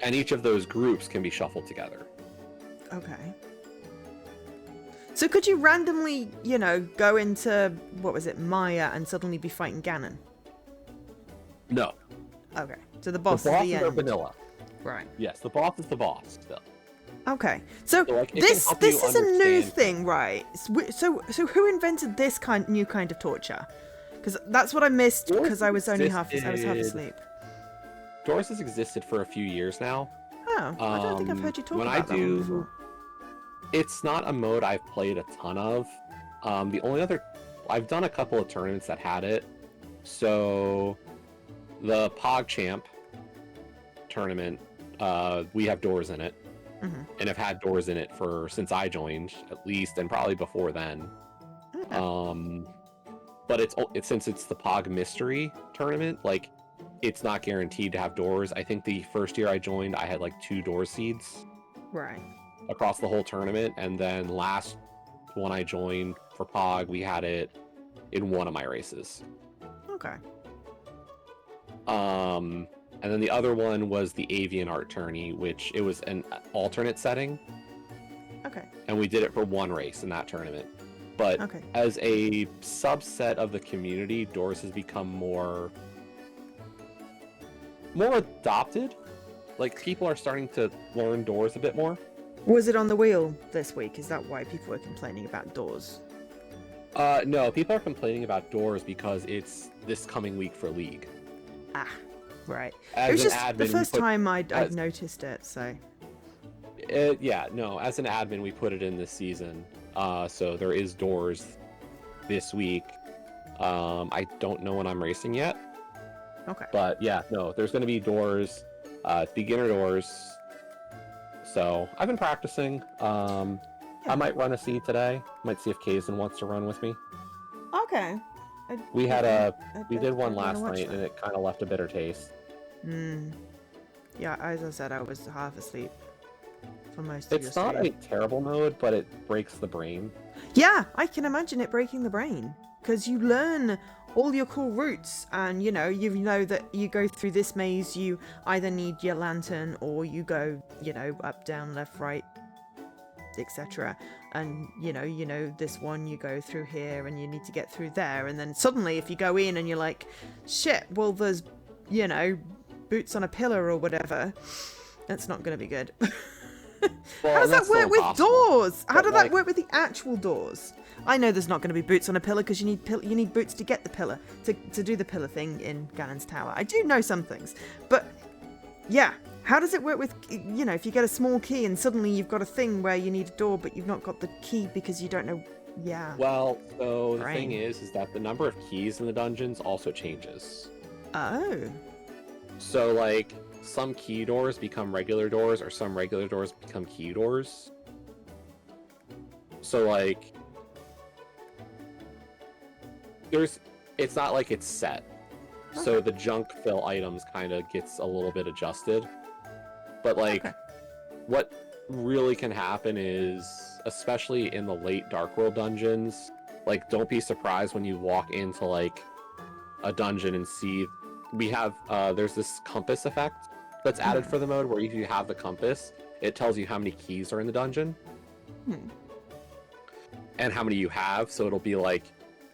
And each of those groups can be shuffled together. Okay. So could you randomly, go into, what was it, Maya and suddenly be fighting Ganon? No. Okay. So the boss The is the bosses end. are vanilla. Right. Yes, the boss is the boss still. Okay. So like, it this can help this you is a new understand- thing, right? So who invented this new kind of torture? Because that's what I missed because I was only half asleep. Doors has existed for a few years now. Oh, I don't think I've heard you talk when about that one before. It's not a mode I've played a ton of. The only other... I've done a couple of tournaments that had it. So, the PogChamp tournament, we have doors in it. Mm-hmm. And have had doors in it since I joined, at least, and probably before then. Okay. But it's since it's the Pog Mystery tournament, like, it's not guaranteed to have doors. I think the first year I joined, I had like 2 door seeds Right. across the whole tournament, and then last one I joined for Pog, we had it in one of my races. Okay. And then the other one was the Avian Art Tourney, which it was an alternate setting, Okay. and we did it for one race in that tournament. But Okay. as a subset of the community, doors has become more adopted. Like, people are starting to learn doors a bit more. Was it on the wheel this week? Is that why people were complaining about doors? No, people are complaining about doors because it's this coming week for League. Ah, right. As It was an just admin, the we first put- time I'd as- noticed it, so... Yeah, no, as an admin, we put it in this season. So there is doors this week. I don't know when I'm racing yet. Okay. But yeah, no, there's going to be doors, beginner doors. So I've been practicing. I might run a seed today. Might see if Kazan wants to run with me. Okay. We did one last night, and it kind of left a bitter taste. Yeah, as I said, I was half asleep for most of It's your not stream. a terrible mode, but it breaks the brain. Yeah, I can imagine it breaking the brain. Because you learn all your cool routes, and you know that you go through this maze, you either need your lantern, or you go, up, down, left, right, etc. And you know this one, you go through here and you need to get through there, and then suddenly if you go in and you're like, shit, well there's boots on a pillar or whatever, that's not going to be good. Well, How does that that's still work with impossible. doors? How But, does that like- work with the actual doors? I know there's not going to be boots on a pillar because you need boots to get the pillar, to do the pillar thing in Ganon's Tower. I do know some things, but yeah, how does it work with, if you get a small key and suddenly you've got a thing where you need a door but you've not got the key because you don't know, yeah. Well, so the Brain. thing is that the number of keys in the dungeons also changes. Oh, So, like, some key doors become regular doors, or some regular doors become key doors. So, like, it's not like it's set. So Okay. the junk fill items kind of gets a little bit adjusted. But, like, Okay. what really can happen is, especially in the late Dark World dungeons, like, don't be surprised when you walk into, like, a dungeon and see there's this compass effect that's added for the mode, where if you have the compass, it tells you how many keys are in the dungeon and how many you have. So it'll be like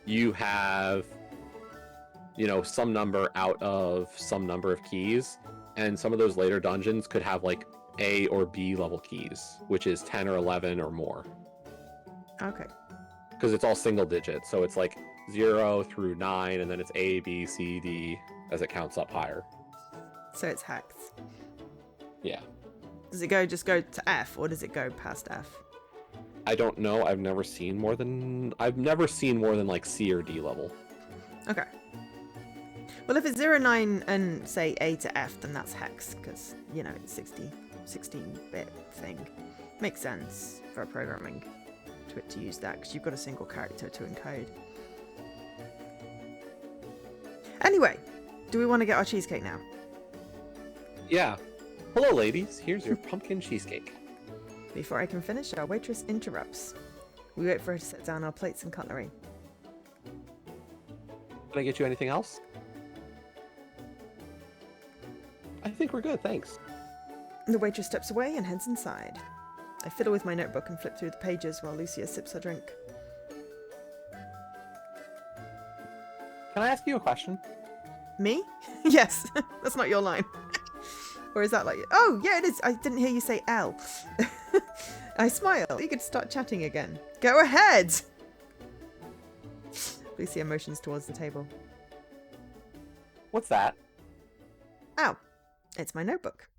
you have some number out of some number of keys, and some of those later dungeons could have like A or B level keys, which is 10 or 11 or more, okay. because it's all single digits. So it's like 0 through 9, and then it's A, B, C, D as it counts up higher. So it's hacks. Yeah. Does it just go to F, or does it go past F? I don't know. I've never seen more than like C or D level. Okay. Well, if it's 0, 9, and say A to F, then that's hex, because, you know, it's 16-bit thing. Makes sense for programming to use that, because you've got a single character to encode. Anyway, do we want to get our cheesecake now? Yeah. Hello, ladies. Here's your pumpkin cheesecake. Before I can finish, our waitress interrupts. We wait for her to set down our plates and cutlery. Can I get you anything else? I think we're good, thanks. The waitress steps away and heads inside. I fiddle with my notebook and flip through the pages while Lucia sips her drink. Can I ask you a question? Me? Yes, that's not your line. Or is that like... Oh, yeah, it is. I didn't hear you say L. I smile. You could start chatting again. Go ahead! Lucia motions towards the table. What's that? Oh, it's my notebook.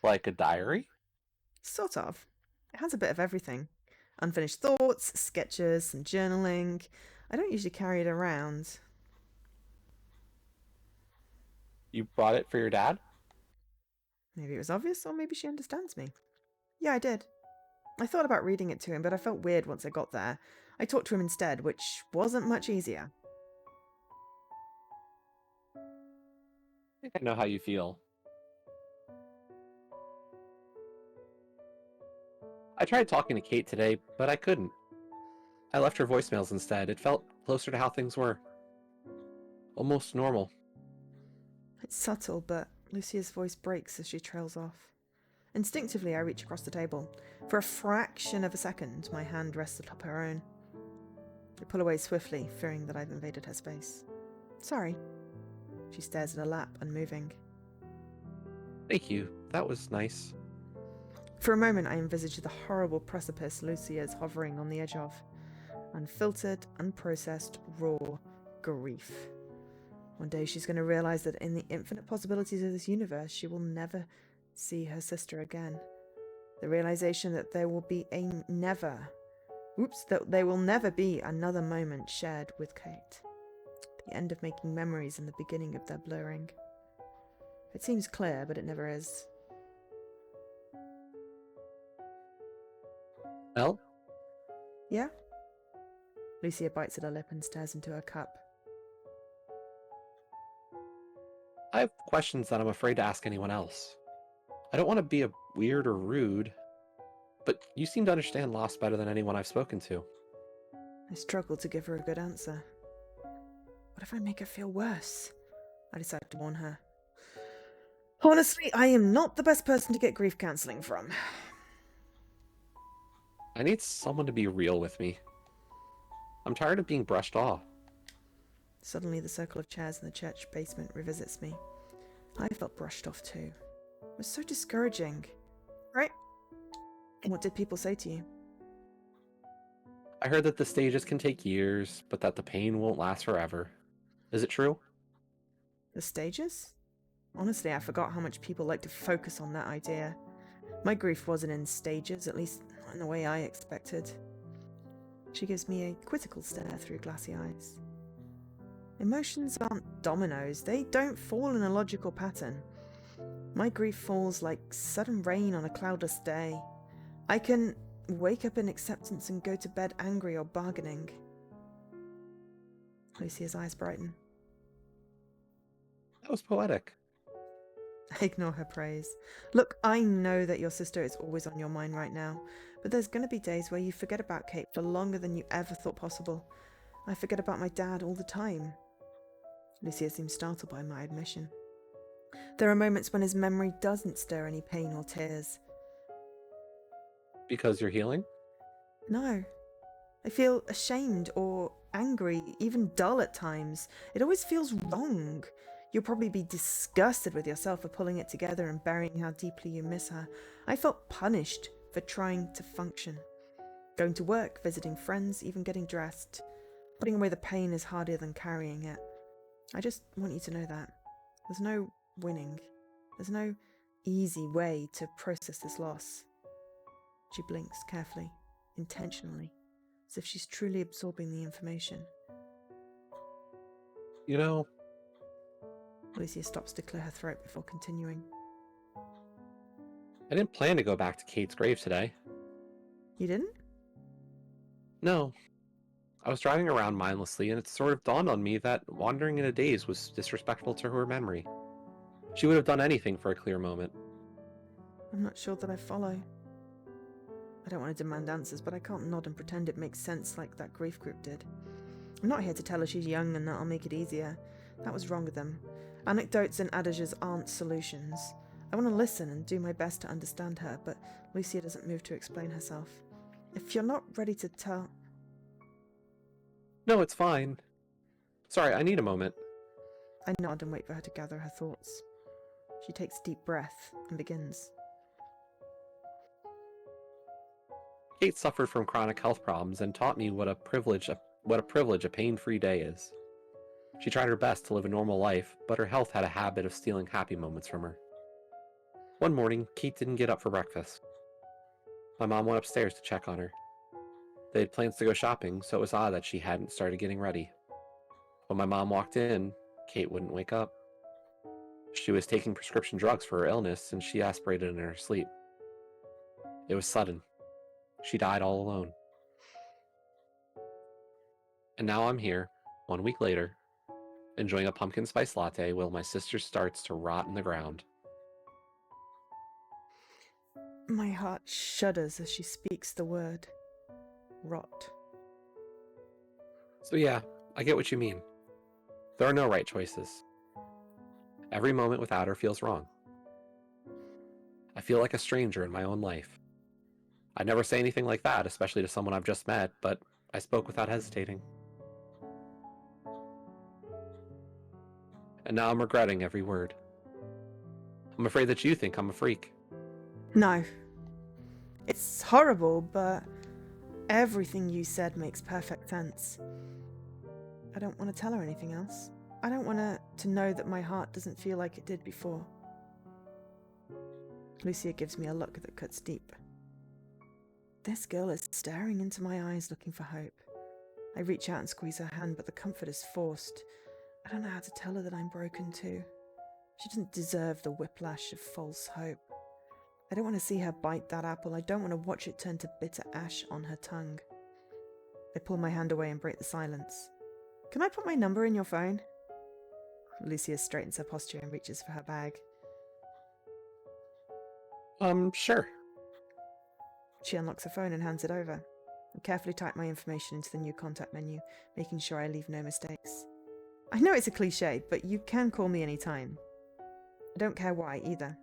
Like a diary? Sort of. It has a bit of everything. Unfinished thoughts, sketches, some journaling. I don't usually carry it around. You brought it for your dad? Maybe it was obvious, or maybe she understands me. Yeah, I did. I thought about reading it to him, but I felt weird once I got there. I talked to him instead, which wasn't much easier. I think I know how you feel. I tried talking to Kate today, but I couldn't. I left her voicemails instead. It felt closer to how things were. Almost normal. It's subtle, but Lucia's voice breaks as she trails off. Instinctively, I reach across the table. For a fraction of a second, my hand rests atop her own. I pull away swiftly, fearing that I've invaded her space. Sorry. She stares at her lap, unmoving. Thank you. That was nice. For a moment, I envisage the horrible precipice Lucia is hovering on the edge of. Unfiltered, unprocessed, raw grief. One day she's going to realize that in the infinite possibilities of this universe, she will never see her sister again. The realization that there will be that there will never be another moment shared with Kate. The end of making memories and the beginning of their blurring. It seems clear, but it never is. Well? Yeah? Lucia bites at her lip and stares into her cup. I have questions that I'm afraid to ask anyone else. I don't want to be weird or rude, but you seem to understand loss better than anyone I've spoken to. I struggle to give her a good answer. What if I make her feel worse? I decide to warn her. Honestly, I am not the best person to get grief counselling from. I need someone to be real with me. I'm tired of being brushed off. Suddenly, the circle of chairs in the church basement revisits me. I felt brushed off too. It was so discouraging. Right? What did people say to you? I heard that the stages can take years, but that the pain won't last forever. Is it true? The stages? Honestly, I forgot how much people like to focus on that idea. My grief wasn't in stages, at least not in the way I expected. She gives me a quizzical stare through glassy eyes. Emotions aren't dominoes. They don't fall in a logical pattern. My grief falls like sudden rain on a cloudless day. I can wake up in acceptance and go to bed angry or bargaining. Lucia's eyes brighten. That was poetic. I ignore her praise. Look, I know that your sister is always on your mind right now, but there's going to be days where you forget about Kate for longer than you ever thought possible. I forget about my dad all the time. Lucia seems startled by my admission. There are moments when his memory doesn't stir any pain or tears. Because you're healing? No. I feel ashamed or angry, even dull at times. It always feels wrong. You'll probably be disgusted with yourself for pulling it together and burying how deeply you miss her. I felt punished for trying to function. Going to work, visiting friends, even getting dressed. Putting away the pain is harder than carrying it. I just want you to know that. There's no winning. There's no easy way to process this loss. She blinks carefully, intentionally, as if she's truly absorbing the information. You know, Lucia stops to clear her throat before continuing. I didn't plan to go back to Kate's grave today. You didn't? No. I was driving around mindlessly, and it sort of dawned on me that wandering in a daze was disrespectful to her memory. She would have done anything for a clear moment. I'm not sure that I follow. I don't want to demand answers, but I can't nod and pretend it makes sense like that grief group did. I'm not here to tell her she's young and that'll make it easier. That was wrong of them. Anecdotes and adages aren't solutions. I want to listen and do my best to understand her, but Lucia doesn't move to explain herself. If you're not ready to tell... No, it's fine. Sorry, I need a moment. I nod and wait for her to gather her thoughts. She takes a deep breath and begins. Kate suffered from chronic health problems and taught me what a privilege a pain-free day is. She tried her best to live a normal life, but her health had a habit of stealing happy moments from her. One morning, Kate didn't get up for breakfast. My mom went upstairs to check on her. They had plans to go shopping, so it was odd that she hadn't started getting ready. When my mom walked in, Kate wouldn't wake up. She was taking prescription drugs for her illness, and she aspirated in her sleep. It was sudden. She died all alone. And now I'm here, 1 week later, enjoying a pumpkin spice latte while my sister starts to rot in the ground. My heart shudders as she speaks the word. Rot. So yeah, I get what you mean. There are no right choices. Every moment without her feels wrong. I feel like a stranger in my own life. I'd never say anything like that, especially to someone I've just met, but I spoke without hesitating. And now I'm regretting every word. I'm afraid that you think I'm a freak. No. It's horrible, but everything you said makes perfect sense. I don't want to tell her anything else. I don't want her to know that my heart doesn't feel like it did before. Lucia gives me a look that cuts deep. This girl is staring into my eyes looking for hope. I reach out and squeeze her hand, but the comfort is forced. I don't know how to tell her that I'm broken too. She doesn't deserve the whiplash of false hope. I don't want to see her bite that apple. I don't want to watch it turn to bitter ash on her tongue. I pull my hand away and break the silence. Can I put my number in your phone? Lucia straightens her posture and reaches for her bag. Sure. She unlocks her phone and hands it over. I carefully type my information into the new contact menu, making sure I leave no mistakes. I know it's a cliche, but you can call me anytime. I don't care why either.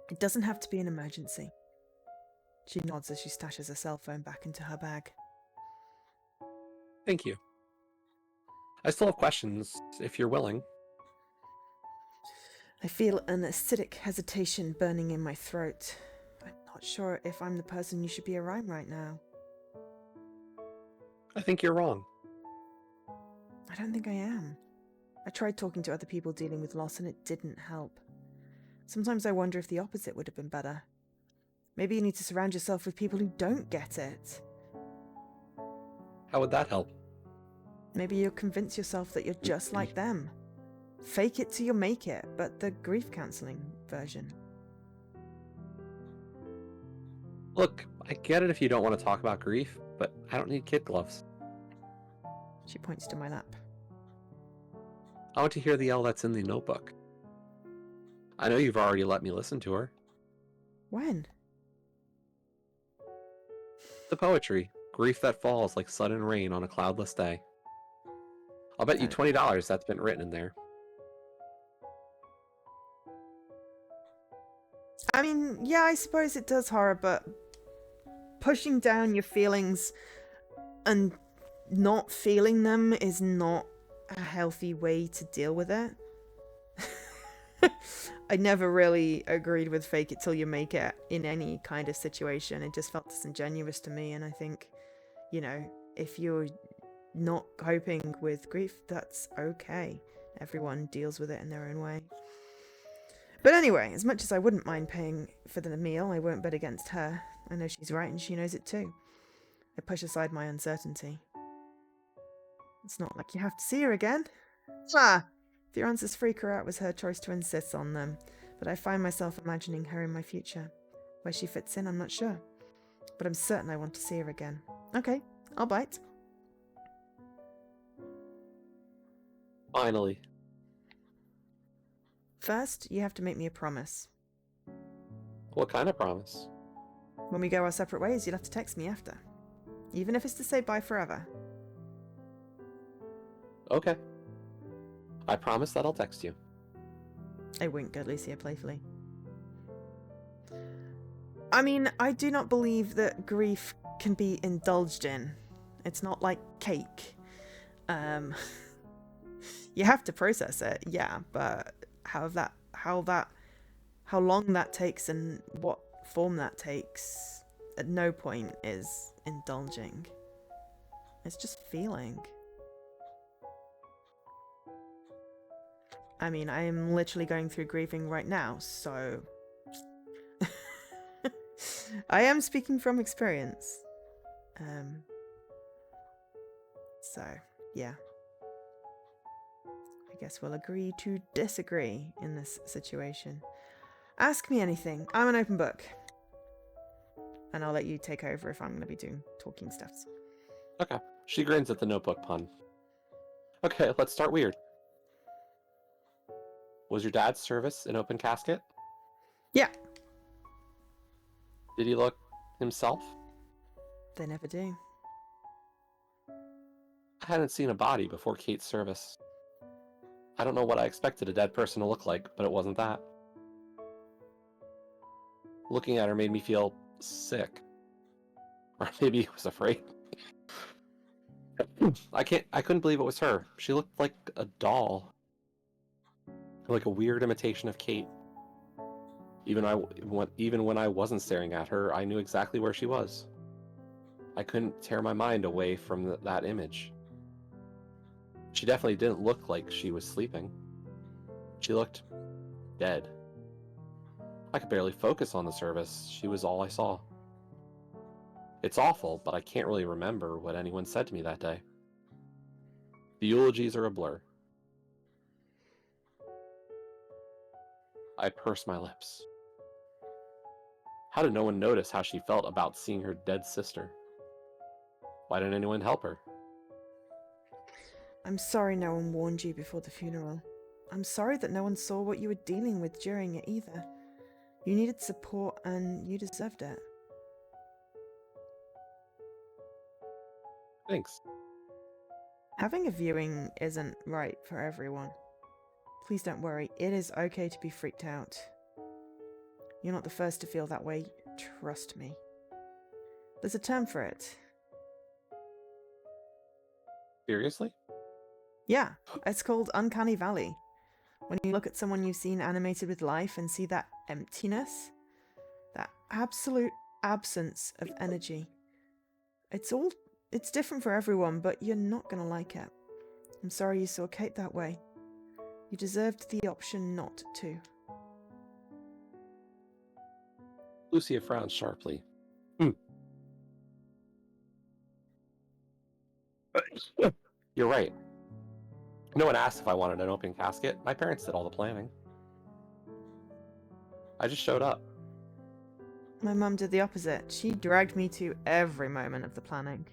It doesn't have to be an emergency. She nods as she stashes her cell phone back into her bag. Thank you. I still have questions, if you're willing. I feel an acidic hesitation burning in my throat. I'm not sure if I'm the person you should be around right now. I think you're wrong. I don't think I am. I tried talking to other people dealing with loss and it didn't help. Sometimes I wonder if the opposite would have been better. Maybe you need to surround yourself with people who don't get it. How would that help? Maybe you'll convince yourself that you're just like them. Fake it till you make it, but the grief counselling version. Look, I get it if you don't want to talk about grief, but I don't need kid gloves. She points to my lap. I want to hear the L that's in the notebook. I know you've already let me listen to her. When? The poetry, grief that falls like sudden rain on a cloudless day. I'll bet you $20 that's been written in there. I mean, yeah, I suppose it does horror, but pushing down your feelings and not feeling them is not a healthy way to deal with it. I never really agreed with fake it till you make it in any kind of situation. It just felt disingenuous to me, and I think, you know, if you're not coping with grief, that's okay. Everyone deals with it in their own way. But anyway, as much as I wouldn't mind paying for the meal, I won't bet against her. I know she's right and she knows it too. I push aside my uncertainty. It's not like you have to see her again. Ah! If your answers freak her out, it was her choice to insist on them. But I find myself imagining her in my future. Where she fits in, I'm not sure. But I'm certain I want to see her again. Okay, I'll bite. Finally. First, you have to make me a promise. What kind of promise? When we go our separate ways, you'll have to text me after. Even if it's to say bye forever. Okay. I promise that I'll text you. I wink at Lucia playfully. I mean, I do not believe that grief can be indulged in. It's not like cake. You have to process it, yeah, but how long that takes and what form that takes at no point is indulging. It's just feeling. I mean, I am literally going through grieving right now, so I am speaking from experience. So, yeah. I guess we'll agree to disagree in this situation. Ask me anything. I'm an open book. And I'll let you take over if I'm going to be doing talking stuffs. Okay. She grins at the notebook pun. Okay, let's start weird. Was your dad's service an open casket? Yeah. Did he look himself? They never do. I hadn't seen a body before Kate's service. I don't know what I expected a dead person to look like, but it wasn't that. Looking at her made me feel sick. Or maybe I was afraid. I couldn't believe it was her. She looked like a doll. Like a weird imitation of Kate. Even when I wasn't staring at her, I knew exactly where she was. I couldn't tear my mind away from that image. She definitely didn't look like she was sleeping. She looked dead. I could barely focus on the service. She was all I saw. It's awful, but I can't really remember what anyone said to me that day. The eulogies are a blur. I pursed my lips. How did no one notice how she felt about seeing her dead sister? Why didn't anyone help her? I'm sorry no one warned you before the funeral. I'm sorry that no one saw what you were dealing with during it either. You needed support and you deserved it. Thanks. Having a viewing isn't right for everyone. Please don't worry, it is okay to be freaked out. You're not the first to feel that way, trust me. There's a term for it. Seriously? Yeah, it's called Uncanny Valley. When you look at someone you've seen animated with life and see that emptiness, that absolute absence of energy. It's different for everyone, but you're not gonna like it. I'm sorry you saw Kate that way. You deserved the option not to. Lucia frowned sharply. You're right. No one asked if I wanted an open casket. My parents did all the planning. I just showed up. My mum did the opposite. She dragged me to every moment of the planning.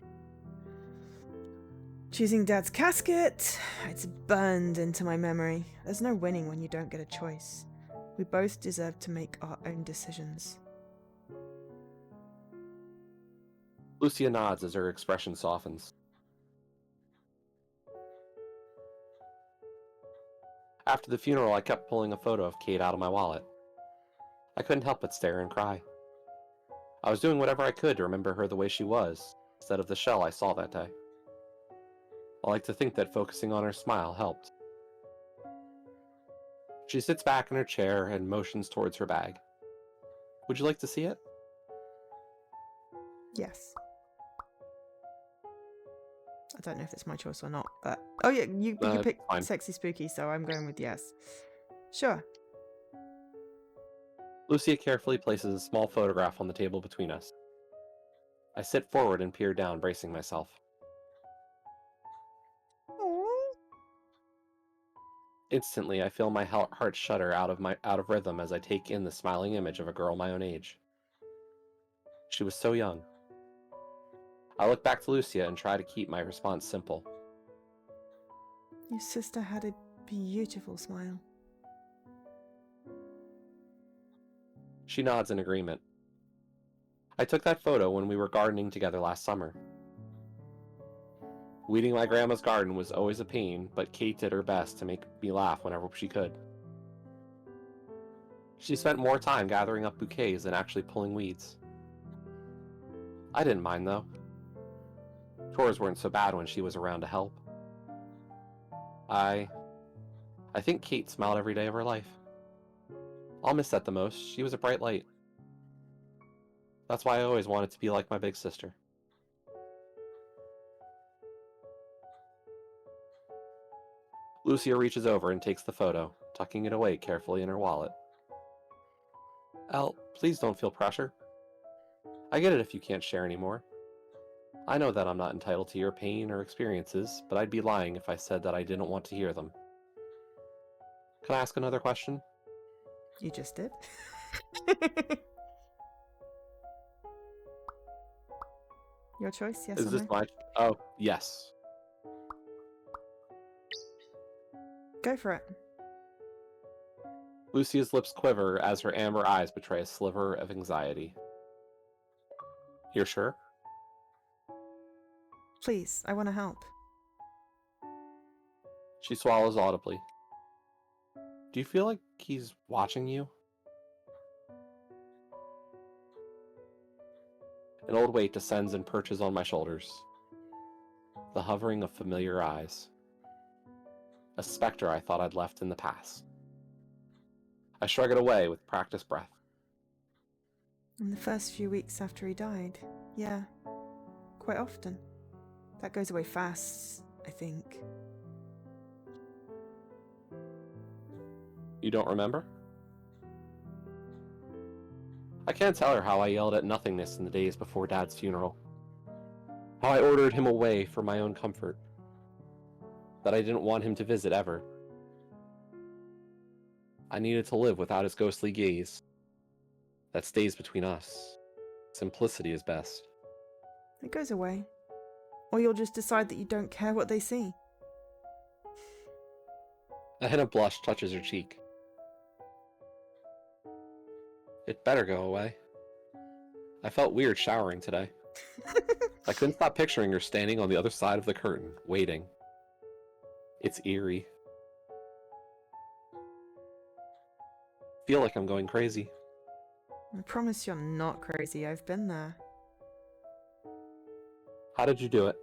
Choosing Dad's casket, it's burned into my memory. There's no winning when you don't get a choice. We both deserve to make our own decisions. Lucia nods as her expression softens. After the funeral, I kept pulling a photo of Kate out of my wallet. I couldn't help but stare and cry. I was doing whatever I could to remember her the way she was, instead of the shell I saw that day. I like to think that focusing on her smile helped. She sits back in her chair and motions towards her bag. Would you like to see it? Yes. I don't know if it's my choice or not, but... Oh yeah, you picked Fine. Sexy Spooky, so I'm going with yes. Sure. Lucia carefully places a small photograph on the table between us. I sit forward and peer down, bracing myself. Aww. Instantly, I feel my heart shudder out of rhythm as I take in the smiling image of a girl my own age. She was so young. I look back to Lucia and try to keep my response simple. Your sister had a beautiful smile. She nods in agreement. I took that photo when we were gardening together last summer. Weeding my grandma's garden was always a pain, but Kate did her best to make me laugh whenever she could. She spent more time gathering up bouquets than actually pulling weeds. I didn't mind, though. Chores weren't so bad when she was around to help. I think Kate smiled every day of her life. I'll miss that the most. She was a bright light. That's why I always wanted to be like my big sister. Lucia reaches over and takes the photo, tucking it away carefully in her wallet. Elle, please don't feel pressure. I get it if you can't share anymore. I know that I'm not entitled to your pain or experiences, but I'd be lying if I said that I didn't want to hear them. Can I ask another question? You just did. Your choice, yes Is or this no? my... Oh, yes. Go for it. Lucia's lips quiver as her amber eyes betray a sliver of anxiety. You're sure? Please, I want to help. She swallows audibly. Do you feel like he's watching you? An old weight descends and perches on my shoulders. The hovering of familiar eyes. A specter I thought I'd left in the past. I shrug it away with practiced breath. In the first few weeks after he died, yeah, quite often. That goes away fast, I think. You don't remember? I can't tell her how I yelled at nothingness in the days before Dad's funeral. How I ordered him away for my own comfort. That I didn't want him to visit ever. I needed to live without his ghostly gaze. That stays between us. Simplicity is best. It goes away. Or you'll just decide that you don't care what they see. A hint of blush touches her cheek. It better go away. I felt weird showering today. I couldn't stop picturing her standing on the other side of the curtain, waiting. It's eerie. Feel like I'm going crazy. I promise you're not crazy, I've been there. How did you do it?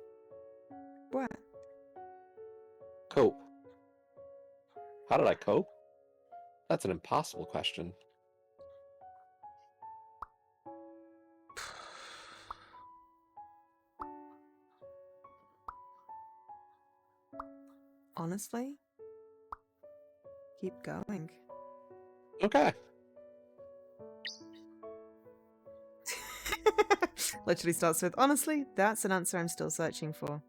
What? Cope. How did I cope? That's an impossible question. Honestly? Keep going. Okay. Literally starts with, honestly, that's an answer I'm still searching for.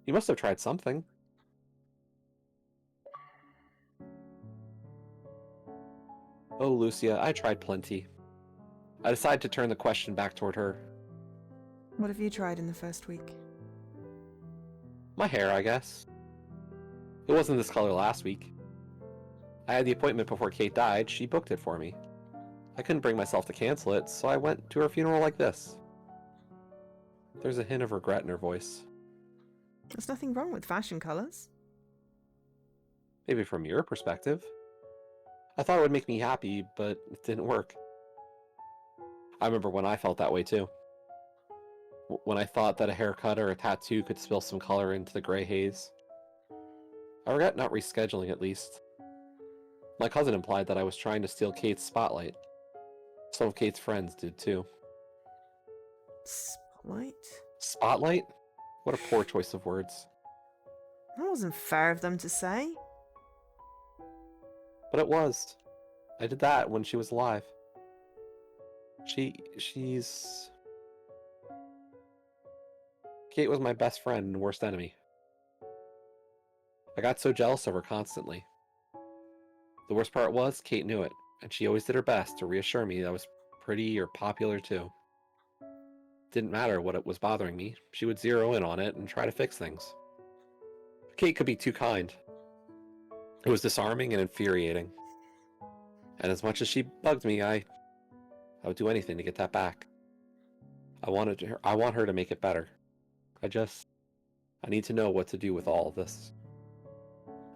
You must have tried something. Oh, Lucia, I tried plenty. I decided to turn the question back toward her. What have you tried in the first week? My hair, I guess. It wasn't this color last week. I had the appointment before Kate died. She booked it for me. I couldn't bring myself to cancel it, so I went to her funeral like this. There's a hint of regret in her voice. There's nothing wrong with fashion colours. Maybe from your perspective. I thought it would make me happy, but it didn't work. I remember when I felt that way too. When I thought that a haircut or a tattoo could spill some color into the gray haze. I regret not rescheduling at least. My cousin implied that I was trying to steal Kate's spotlight. Some of Kate's friends did too. Spotlight? Spotlight? What a poor choice of words. That wasn't fair of them to say. But it was. I did that when she was alive. She's... Kate was my best friend and worst enemy. I got so jealous of her constantly. The worst part was, Kate knew it, and she always did her best to reassure me that I was pretty or popular too. Didn't matter what it was bothering me, she would zero in on it and try to fix things. Kate could be too kind. It was disarming and infuriating. And as much as she bugged me, I would do anything to get that back. I want her to make it better. I need to know what to do with all of this.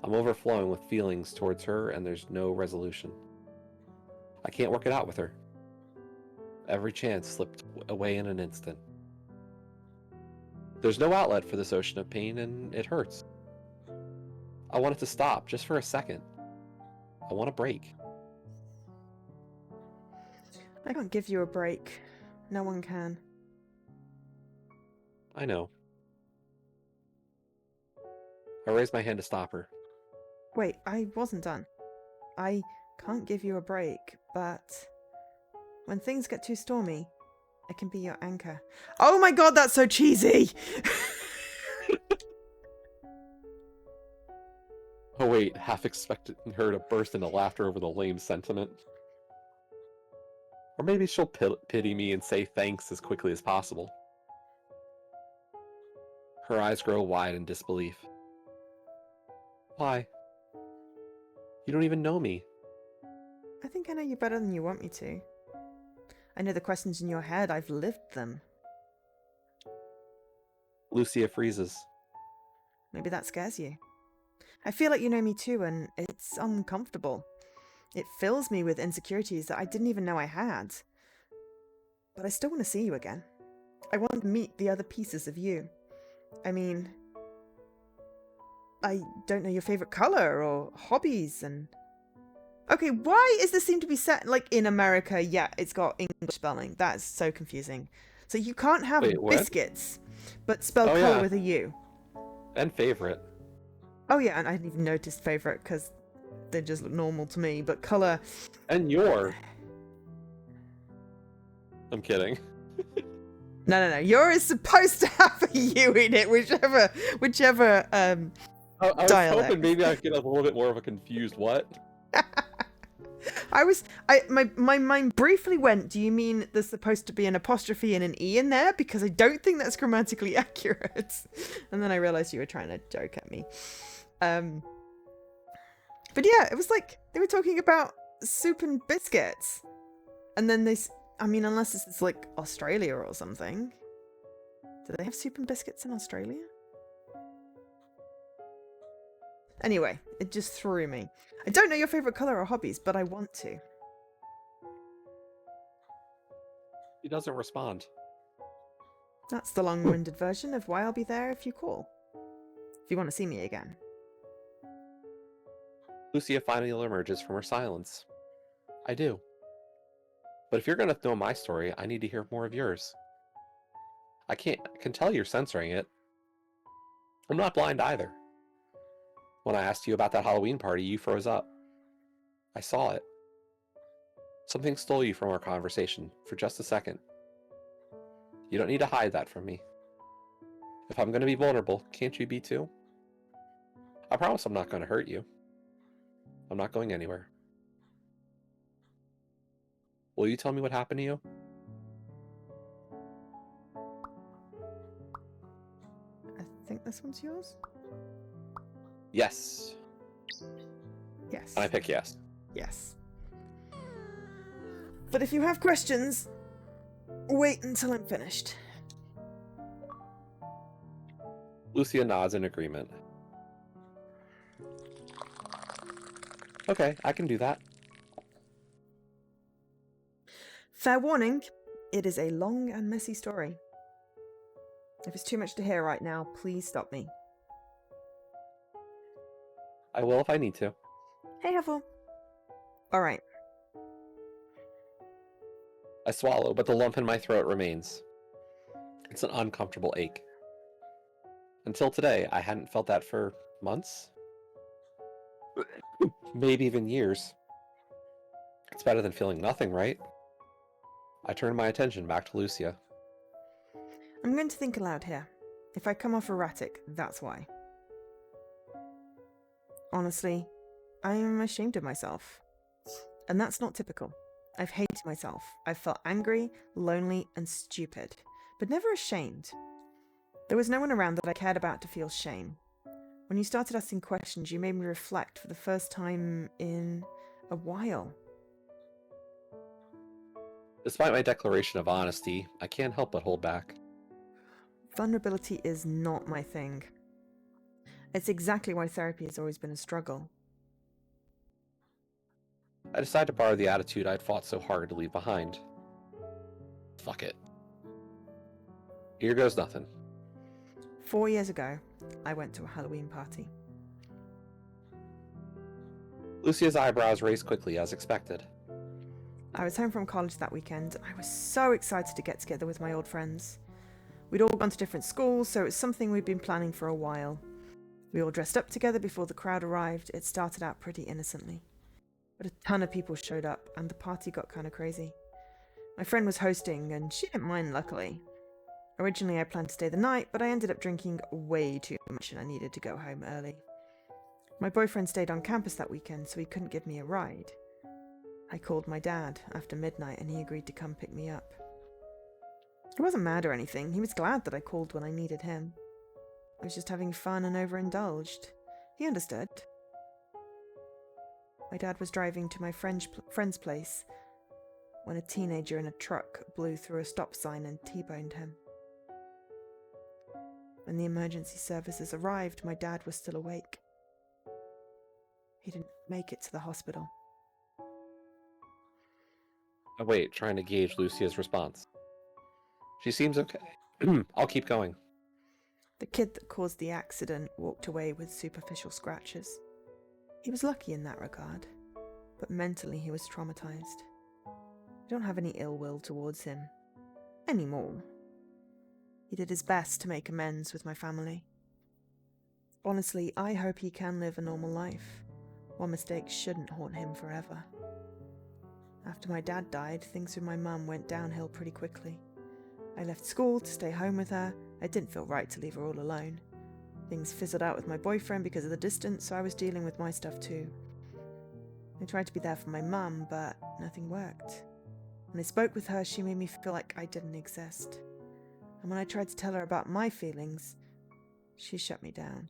I'm overflowing with feelings towards her and there's no resolution. I can't work it out with her. Every chance slipped away in an instant. There's no outlet for this ocean of pain and it hurts. I want it to stop just for a second. I want a break. I can't give you a break. No one can. I know. I raised my hand to stop her. Wait, I wasn't done. I can't give you a break, but when things get too stormy, I can be your anchor. Oh my god, that's so cheesy! Oh wait, half expecting her to burst into laughter over the lame sentiment. Or maybe she'll pity me and say thanks as quickly as possible. Her eyes grow wide in disbelief. Why? You don't even know me. I think I know you better than you want me to. I know the questions in your head, I've lived them. Lucia freezes. Maybe that scares you. I feel like you know me too, and it's uncomfortable. It fills me with insecurities that I didn't even know I had. But I still want to see you again. I want to meet the other pieces of you. I mean, I don't know your favorite color or hobbies and... Okay, why is this seem to be set, like, in America? Yeah, it's got English spelling. That's so confusing. So you can't have biscuits, but spell color with a U. And favorite. Oh yeah, and I hadn't even noticed favorite because they just look normal to me, but color... And your... I'm kidding. No. Your is supposed to have a U in it, whichever I was dialect. hoping maybe I'd get a little bit more of a confused what? My mind briefly went, do you mean there's supposed to be an apostrophe and an E in there? Because I don't think that's grammatically accurate. And then I realized you were trying to joke at me. But yeah, it was like they were talking about soup and biscuits. And then unless this is like Australia or something. Do they have soup and biscuits in Australia? Anyway, it just threw me. I don't know your favorite color or hobbies, but I want to. He doesn't respond. That's the long-winded version of why I'll be there if you call. If you want to see me again. Lucia finally emerges from her silence. I do. But if you're going to know my story, I need to hear more of yours. I can tell you're censoring it. I'm not blind either. When I asked you about that Halloween party, you froze up. I saw it. Something stole you from our conversation for just a second. You don't need to hide that from me. If I'm going to be vulnerable, can't you be too? I promise I'm not going to hurt you. I'm not going anywhere. Will you tell me what happened to you? I think this one's yours? Yes. Yes. And I pick yes. Yes. But if you have questions, wait until I'm finished. Lucia nods in agreement. Okay, I can do that. Fair warning, it is a long and messy story. If it's too much to hear right now, please stop me. I will if I need to. Hey, Huffle. Alright. I swallow, but the lump in my throat remains. It's an uncomfortable ache. Until today, I hadn't felt that for months? Maybe even years. It's better than feeling nothing, right? I turn my attention back to Lucia. I'm going to think aloud here. If I come off erratic, that's why. Honestly, I am ashamed of myself. And that's not typical. I've hated myself. I've felt angry, lonely, and stupid, but never ashamed. There was no one around that I cared about to feel shame. When you started asking questions, you made me reflect for the first time in a while. Despite my declaration of honesty, I can't help but hold back. Vulnerability is not my thing. It's exactly why therapy has always been a struggle. I decide to borrow the attitude I'd fought so hard to leave behind. Fuck it. Here goes nothing. 4 years ago, I went to a Halloween party. Lucia's eyebrows raised quickly as expected. I was home from college that weekend, and I was so excited to get together with my old friends. We'd all gone to different schools, so it was something we'd been planning for a while. We all dressed up together before the crowd arrived. It started out pretty innocently. But a ton of people showed up, and the party got kind of crazy. My friend was hosting, and she didn't mind, luckily. Originally, I planned to stay the night, but I ended up drinking way too much, and I needed to go home early. My boyfriend stayed on campus that weekend, so he couldn't give me a ride. I called my dad after midnight, and he agreed to come pick me up. He wasn't mad or anything. He was glad that I called when I needed him. I was just having fun and overindulged. He understood. My dad was driving to my friend's place when a teenager in a truck blew through a stop sign and T-boned him. When the emergency services arrived, my dad was still awake. He didn't make it to the hospital. I wait, trying to gauge Lucia's response. She seems okay. I'll keep going. The kid that caused the accident walked away with superficial scratches. He was lucky in that regard, but mentally he was traumatized. I don't have any ill will towards him. Anymore. He did his best to make amends with my family. Honestly, I hope he can live a normal life. One mistake shouldn't haunt him forever. After my dad died, things with my mum went downhill pretty quickly. I left school to stay home with her. It didn't feel right to leave her all alone. Things fizzled out with my boyfriend because of the distance, so I was dealing with my stuff too. I tried to be there for my mum, but nothing worked. When I spoke with her, she made me feel like I didn't exist. And when I tried to tell her about my feelings, she shut me down.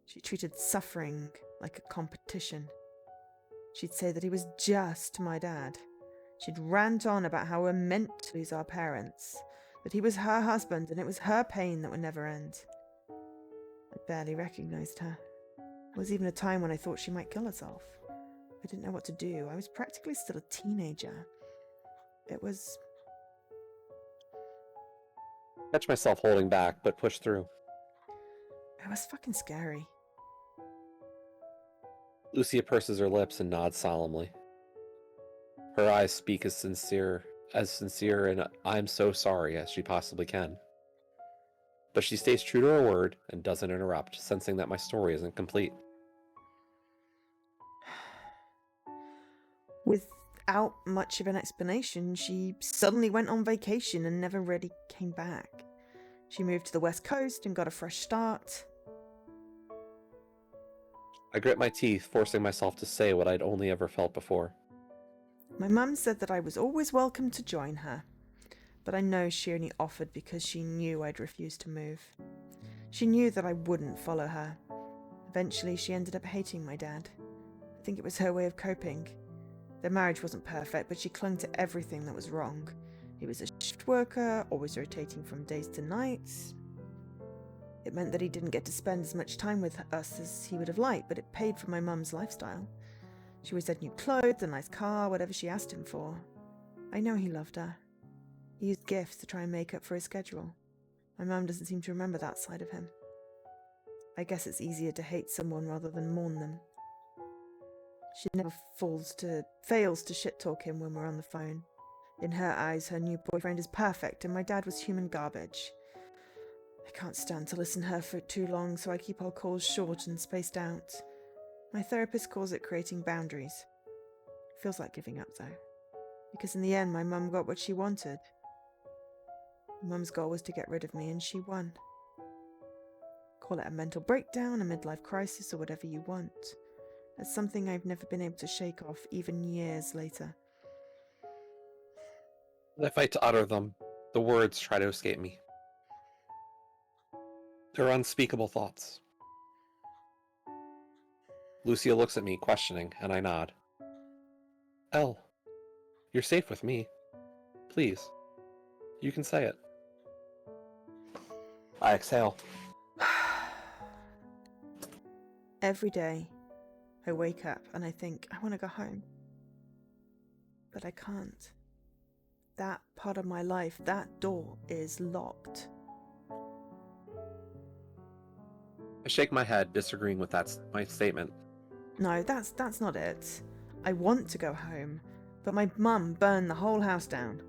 She treated suffering like a competition. She'd say that he was just my dad. She'd rant on about how we're meant to lose our parents, that he was her husband and it was her pain that would never end. I barely recognized her. There was even a time when I thought she might kill herself. I didn't know what to do. I was practically still a teenager. It was... Catch myself holding back, but push through. It was fucking scary. Lucia purses her lips and nods solemnly. Her eyes speak as sincere and I'm so sorry as she possibly can. But she stays true to her word and doesn't interrupt, sensing that my story isn't complete. Without much of an explanation, she suddenly went on vacation and never really came back. She moved to the West Coast and got a fresh start. I grit my teeth, forcing myself to say what I'd only ever felt before. My mum said that I was always welcome to join her, but I know she only offered because she knew I'd refuse to move. She knew that I wouldn't follow her. Eventually, she ended up hating my dad. I think it was her way of coping. Their marriage wasn't perfect, but she clung to everything that was wrong. He was a shift worker, always rotating from days to nights. It meant that he didn't get to spend as much time with us as he would have liked, but it paid for my mum's lifestyle. She always had new clothes, a nice car, whatever she asked him for. I know he loved her. He used gifts to try and make up for his schedule. My mum doesn't seem to remember that side of him. I guess it's easier to hate someone rather than mourn them. She never fails to shit-talk him when we're on the phone. In her eyes, her new boyfriend is perfect, and my dad was human garbage. I can't stand to listen to her for too long, so I keep our calls short and spaced out. My therapist calls it creating boundaries. It feels like giving up, though. Because in the end, my mum got what she wanted. My mum's goal was to get rid of me, and she won. Call it a mental breakdown, a midlife crisis, or whatever you want. It's something I've never been able to shake off, even years later. As I fight to utter them, the words try to escape me. They're unspeakable thoughts. Lucia looks at me, questioning, and I nod. Elle, you're safe with me. Please, you can say it. I exhale. Every day, I wake up and I think, I want to go home. But I can't. That part of my life, that door is locked. I shake my head, disagreeing with my statement. No, that's not it. I want to go home, but my mum burned the whole house down.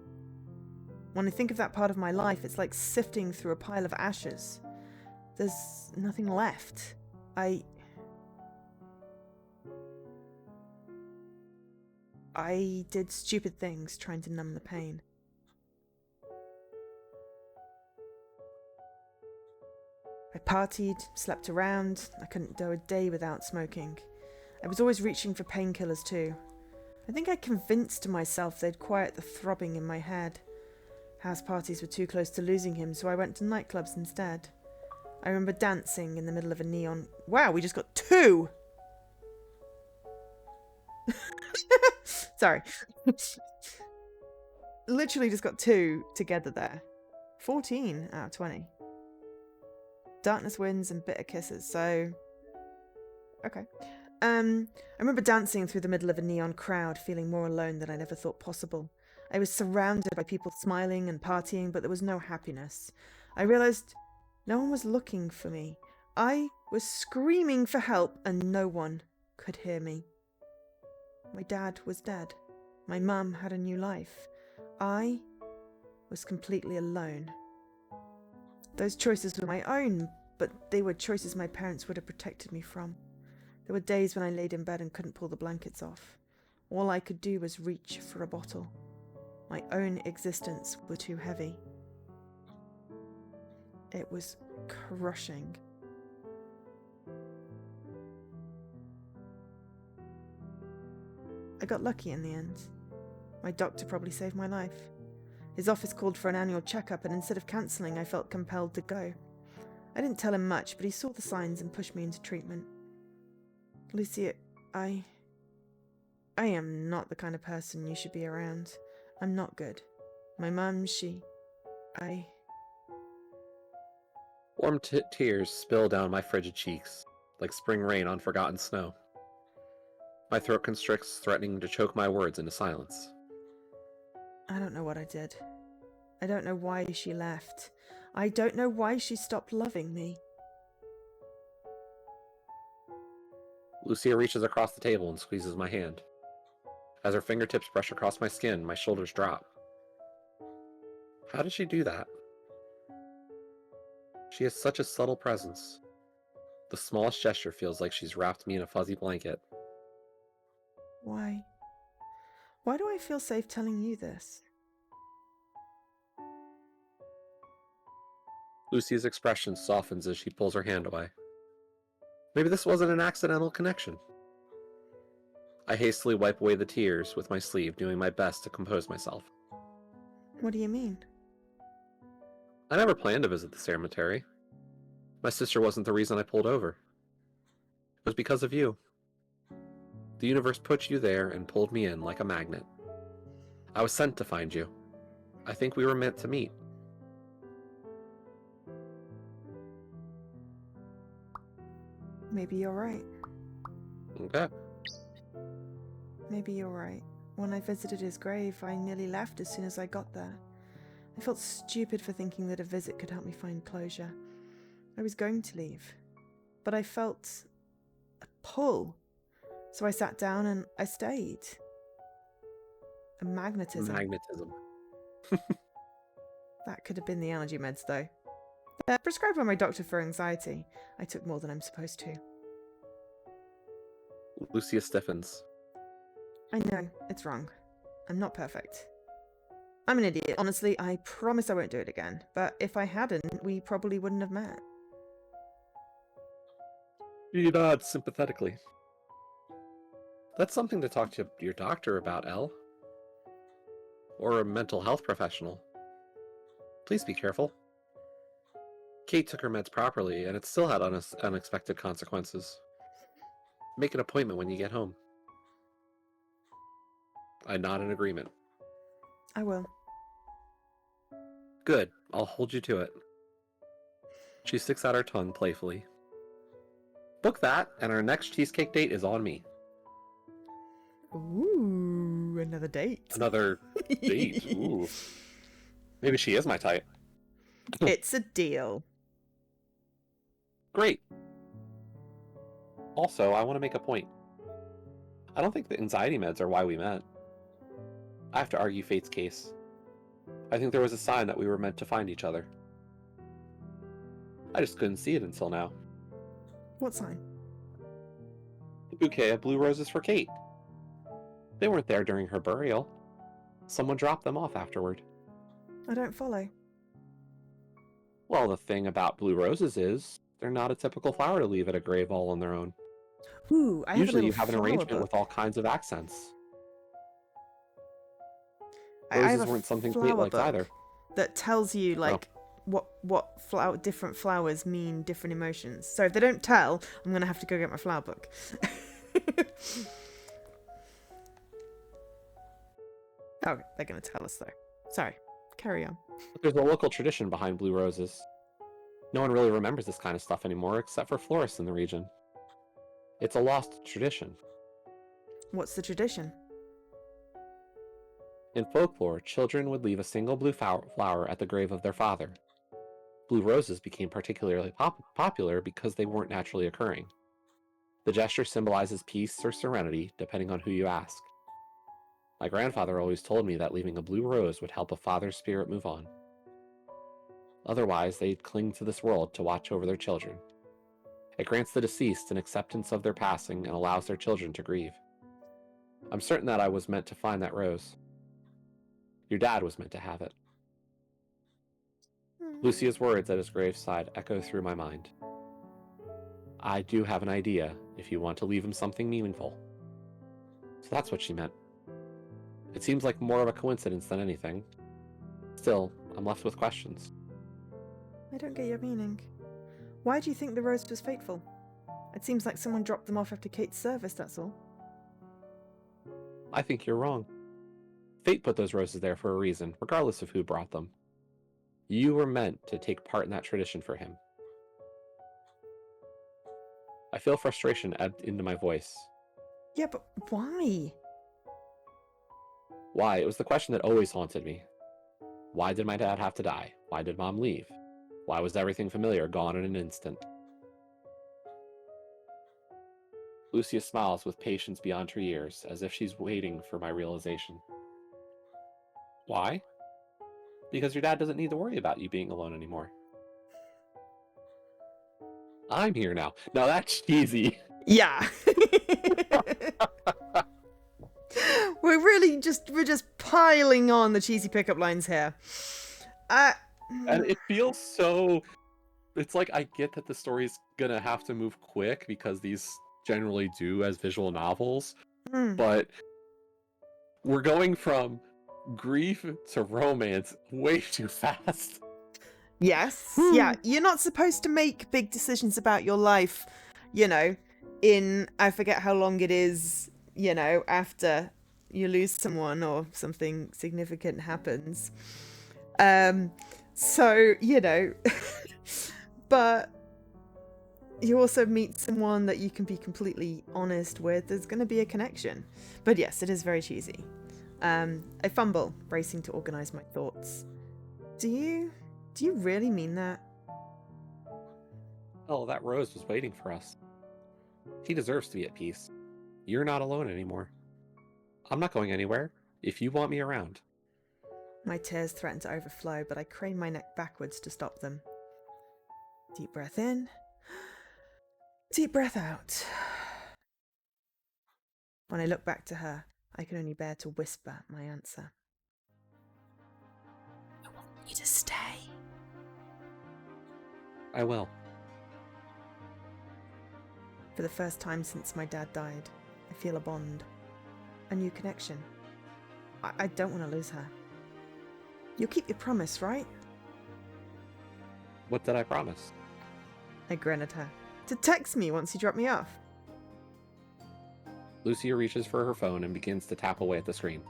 When I think of that part of my life, it's like sifting through a pile of ashes. There's nothing left. I did stupid things trying to numb the pain. I partied, slept around. I couldn't go a day without smoking. I was always reaching for painkillers too. I think I convinced myself they'd quiet the throbbing in my head. House parties were too close to losing him, so I went to nightclubs instead. I remember dancing in the middle of a neon... Wow, we just got 2! Sorry. Literally just got 2 together there. 14 out of 20. Darkness wins and bitter kisses, so... Okay. I remember dancing through the middle of a neon crowd, feeling more alone than I never thought possible. I was surrounded by people smiling and partying, but there was no happiness. I realized no one was looking for me. I was screaming for help and no one could hear me. My dad was dead. My mum had a new life. I was completely alone. Those choices were my own, but they were choices my parents would have protected me from. There were days when I laid in bed and couldn't pull the blankets off. All I could do was reach for a bottle. My own existence was too heavy. It was crushing. I got lucky in the end. My doctor probably saved my life. His office called for an annual checkup, and instead of cancelling, I felt compelled to go. I didn't tell him much, but he saw the signs and pushed me into treatment. Lucy, I am not the kind of person you should be around. I'm not good. My mum, Warm tears spill down my frigid cheeks, like spring rain on forgotten snow. My throat constricts, threatening to choke my words into silence. I don't know what I did. I don't know why she left. I don't know why she stopped loving me. Lucia reaches across the table and squeezes my hand. As her fingertips brush across my skin, my shoulders drop. How did she do that? She has such a subtle presence. The smallest gesture feels like she's wrapped me in a fuzzy blanket. Why? Why do I feel safe telling you this? Lucia's expression softens as she pulls her hand away. Maybe this wasn't an accidental connection. I hastily wipe away the tears with my sleeve, doing my best to compose myself. What do you mean? I never planned to visit the cemetery. My sister wasn't the reason I pulled over. It was because of you. The universe put you there and pulled me in like a magnet. I was sent to find you. I think we were meant to meet. Maybe you're right. Okay. Maybe you're right. When I visited his grave, I nearly left as soon as I got there. I felt stupid for thinking that a visit could help me find closure. I was going to leave, but I felt a pull. So I sat down and I stayed. A magnetism. Magnetism. That could have been the allergy meds, though. Prescribed by my doctor for anxiety. I took more than I'm supposed to. Lucia stiffens. I know, it's wrong. I'm not perfect. I'm an idiot. Honestly, I promise I won't do it again. But if I hadn't, we probably wouldn't have met. You nod sympathetically. That's something to talk to your doctor about, Elle. Or a mental health professional. Please be careful. Kate took her meds properly, and it still had unexpected consequences. Make an appointment when you get home. I nod in agreement. I will. Good. I'll hold you to it. She sticks out her tongue playfully. Book that, and our next cheesecake date is on me. Ooh, another date. Another date? Ooh. Maybe she is my type. It's a deal. Great. Also, I want to make a point. I don't think the anxiety meds are why we met. I have to argue Fate's case. I think there was a sign that we were meant to find each other. I just couldn't see it until now. What sign? The bouquet of blue roses for Kate. They weren't there during her burial. Someone dropped them off afterward. I don't follow. Well, the thing about blue roses is, they're not a typical flower to leave at a grave all on their own. Ooh, I have Usually a you little have an flower arrangement book. with all kinds of accents. I have Roses a weren't something Kate flower liked book either. that tells you like what different flowers mean different emotions. So if they don't tell, I'm gonna have to go get my flower book. Oh, they're gonna tell us though. Sorry, carry on. But there's a local tradition behind blue roses. No one really remembers this kind of stuff anymore except for florists in the region. It's a lost tradition. What's the tradition? In folklore, children would leave a single blue flower at the grave of their father. Blue roses became particularly popular because they weren't naturally occurring. The gesture symbolizes peace or serenity, depending on who you ask. My grandfather always told me that leaving a blue rose would help a father's spirit move on. Otherwise, they'd cling to this world to watch over their children. It grants the deceased an acceptance of their passing and allows their children to grieve. I'm certain that I was meant to find that rose. Your dad was meant to have it. Lucia's words at his graveside echo through my mind. I do have an idea if you want to leave him something meaningful. So that's what she meant. It seems like more of a coincidence than anything. Still, I'm left with questions. I don't get your meaning. Why do you think the rose was fateful? It seems like someone dropped them off after Kate's service, that's all. I think you're wrong. Fate put those roses there for a reason, regardless of who brought them. You were meant to take part in that tradition for him. I feel frustration ebb into my voice. Yeah, but why? Why? It was the question that always haunted me. Why did my dad have to die? Why did Mom leave? Why was everything familiar gone in an instant? Lucia smiles with patience beyond her years, as if she's waiting for my realization. Why? Because your dad doesn't need to worry about you being alone anymore. I'm here now. Now that's cheesy. Yeah. we're just piling on the cheesy pickup lines here. And it feels so... It's like I get that the story's gonna have to move quick because these generally do as visual novels, but we're going from grief to romance way too fast. Yes. Yeah, you're not supposed to make big decisions about your life, in I forget how long it is, after you lose someone or something significant happens. So, but you also meet someone that you can be completely honest with. There's going to be a connection. But yes, it is very cheesy. I fumble, racing to organize my thoughts. Do you really mean that? Oh, that rose was waiting for us. He deserves to be at peace. You're not alone anymore. I'm not going anywhere, if you want me around. My tears threaten to overflow, but I crane my neck backwards to stop them. Deep breath in. Deep breath out. When I look back to her, I can only bear to whisper my answer. I want you to stay. I will. For the first time since my dad died, I feel a bond. A new connection. I don't want to lose her. You'll keep your promise, right? What did I promise? I grin at her. To text me once you drop me off. Lucia reaches for her phone and begins to tap away at the screen.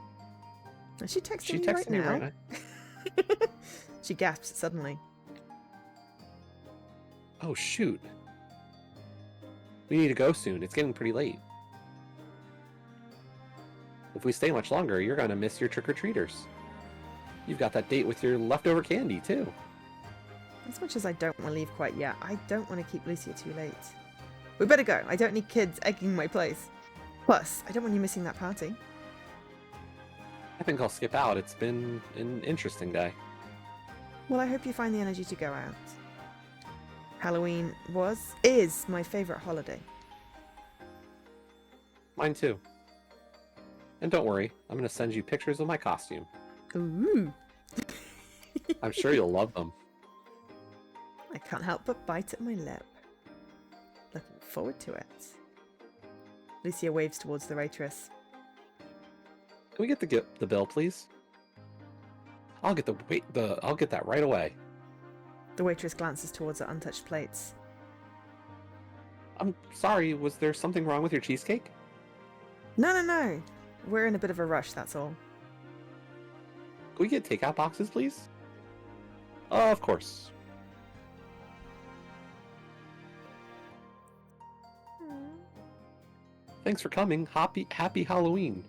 Is she texting She me texted right me now? right now. She gasps suddenly. Oh, shoot. We need to go soon. It's getting pretty late. If we stay much longer, you're going to miss your trick-or-treaters. You've got that date with your leftover candy, too. As much as I don't want to leave quite yet, I don't want to keep Lucia too late. We better go. I don't need kids egging my place. Plus, I don't want you missing that party. I think I'll skip out. It's been an interesting day. Well, I hope you find the energy to go out. Halloween is my favourite holiday. Mine, too. And don't worry, I'm going to send you pictures of my costume. Ooh. I'm sure you'll love them. I can't help but bite at my lip. Looking forward to it. Lucia waves towards the waitress. Can we get the bill, please? I'll get I'll get that right away. The waitress glances towards her untouched plates. I'm sorry, was there something wrong with your cheesecake? No. We're in a bit of a rush, that's all. Can we get takeout boxes, please? Of course. Thanks for coming. Happy Halloween.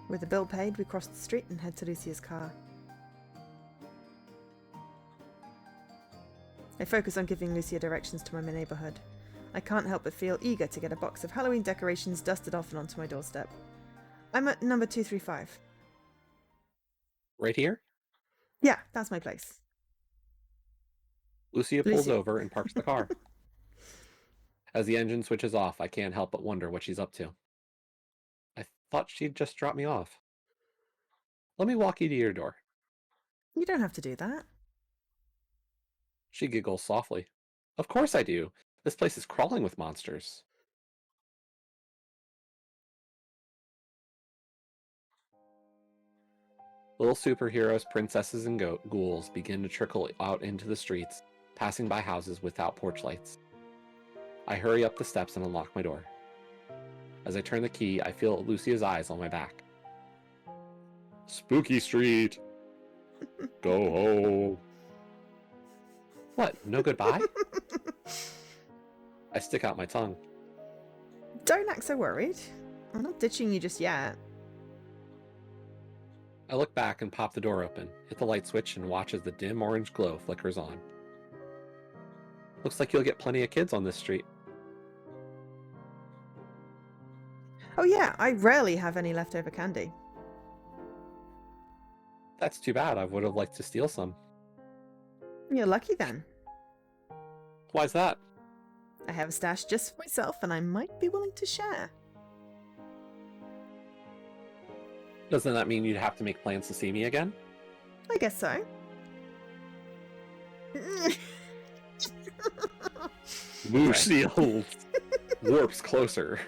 With the bill paid, we cross the street and head to Lucia's car. I focus on giving Lucia directions to my neighbourhood. I can't help but feel eager to get a box of Halloween decorations dusted off and onto my doorstep. I'm at number 235. Right here? Yeah, that's my place. Lucia pulls over and parks the car. As the engine switches off, I can't help but wonder what she's up to. I thought she'd just drop me off. Let me walk you to your door. You don't have to do that. She giggles softly. Of course I do. This place is crawling with monsters. Little superheroes, princesses, and ghouls begin to trickle out into the streets, passing by houses without porch lights. I hurry up the steps and unlock my door. As I turn the key, I feel Lucia's eyes on my back. Spooky Street! Go home! What, no goodbye? I stick out my tongue. Don't act so worried. I'm not ditching you just yet. I look back and pop the door open, hit the light switch, and watch as the dim orange glow flickers on. Looks like you'll get plenty of kids on this street. Oh yeah, I rarely have any leftover candy. That's too bad. I would have liked to steal some. You're lucky then. Why's that? I have a stash just for myself and I might be willing to share. Doesn't that mean you'd have to make plans to see me again? I guess so. Lucille warps closer.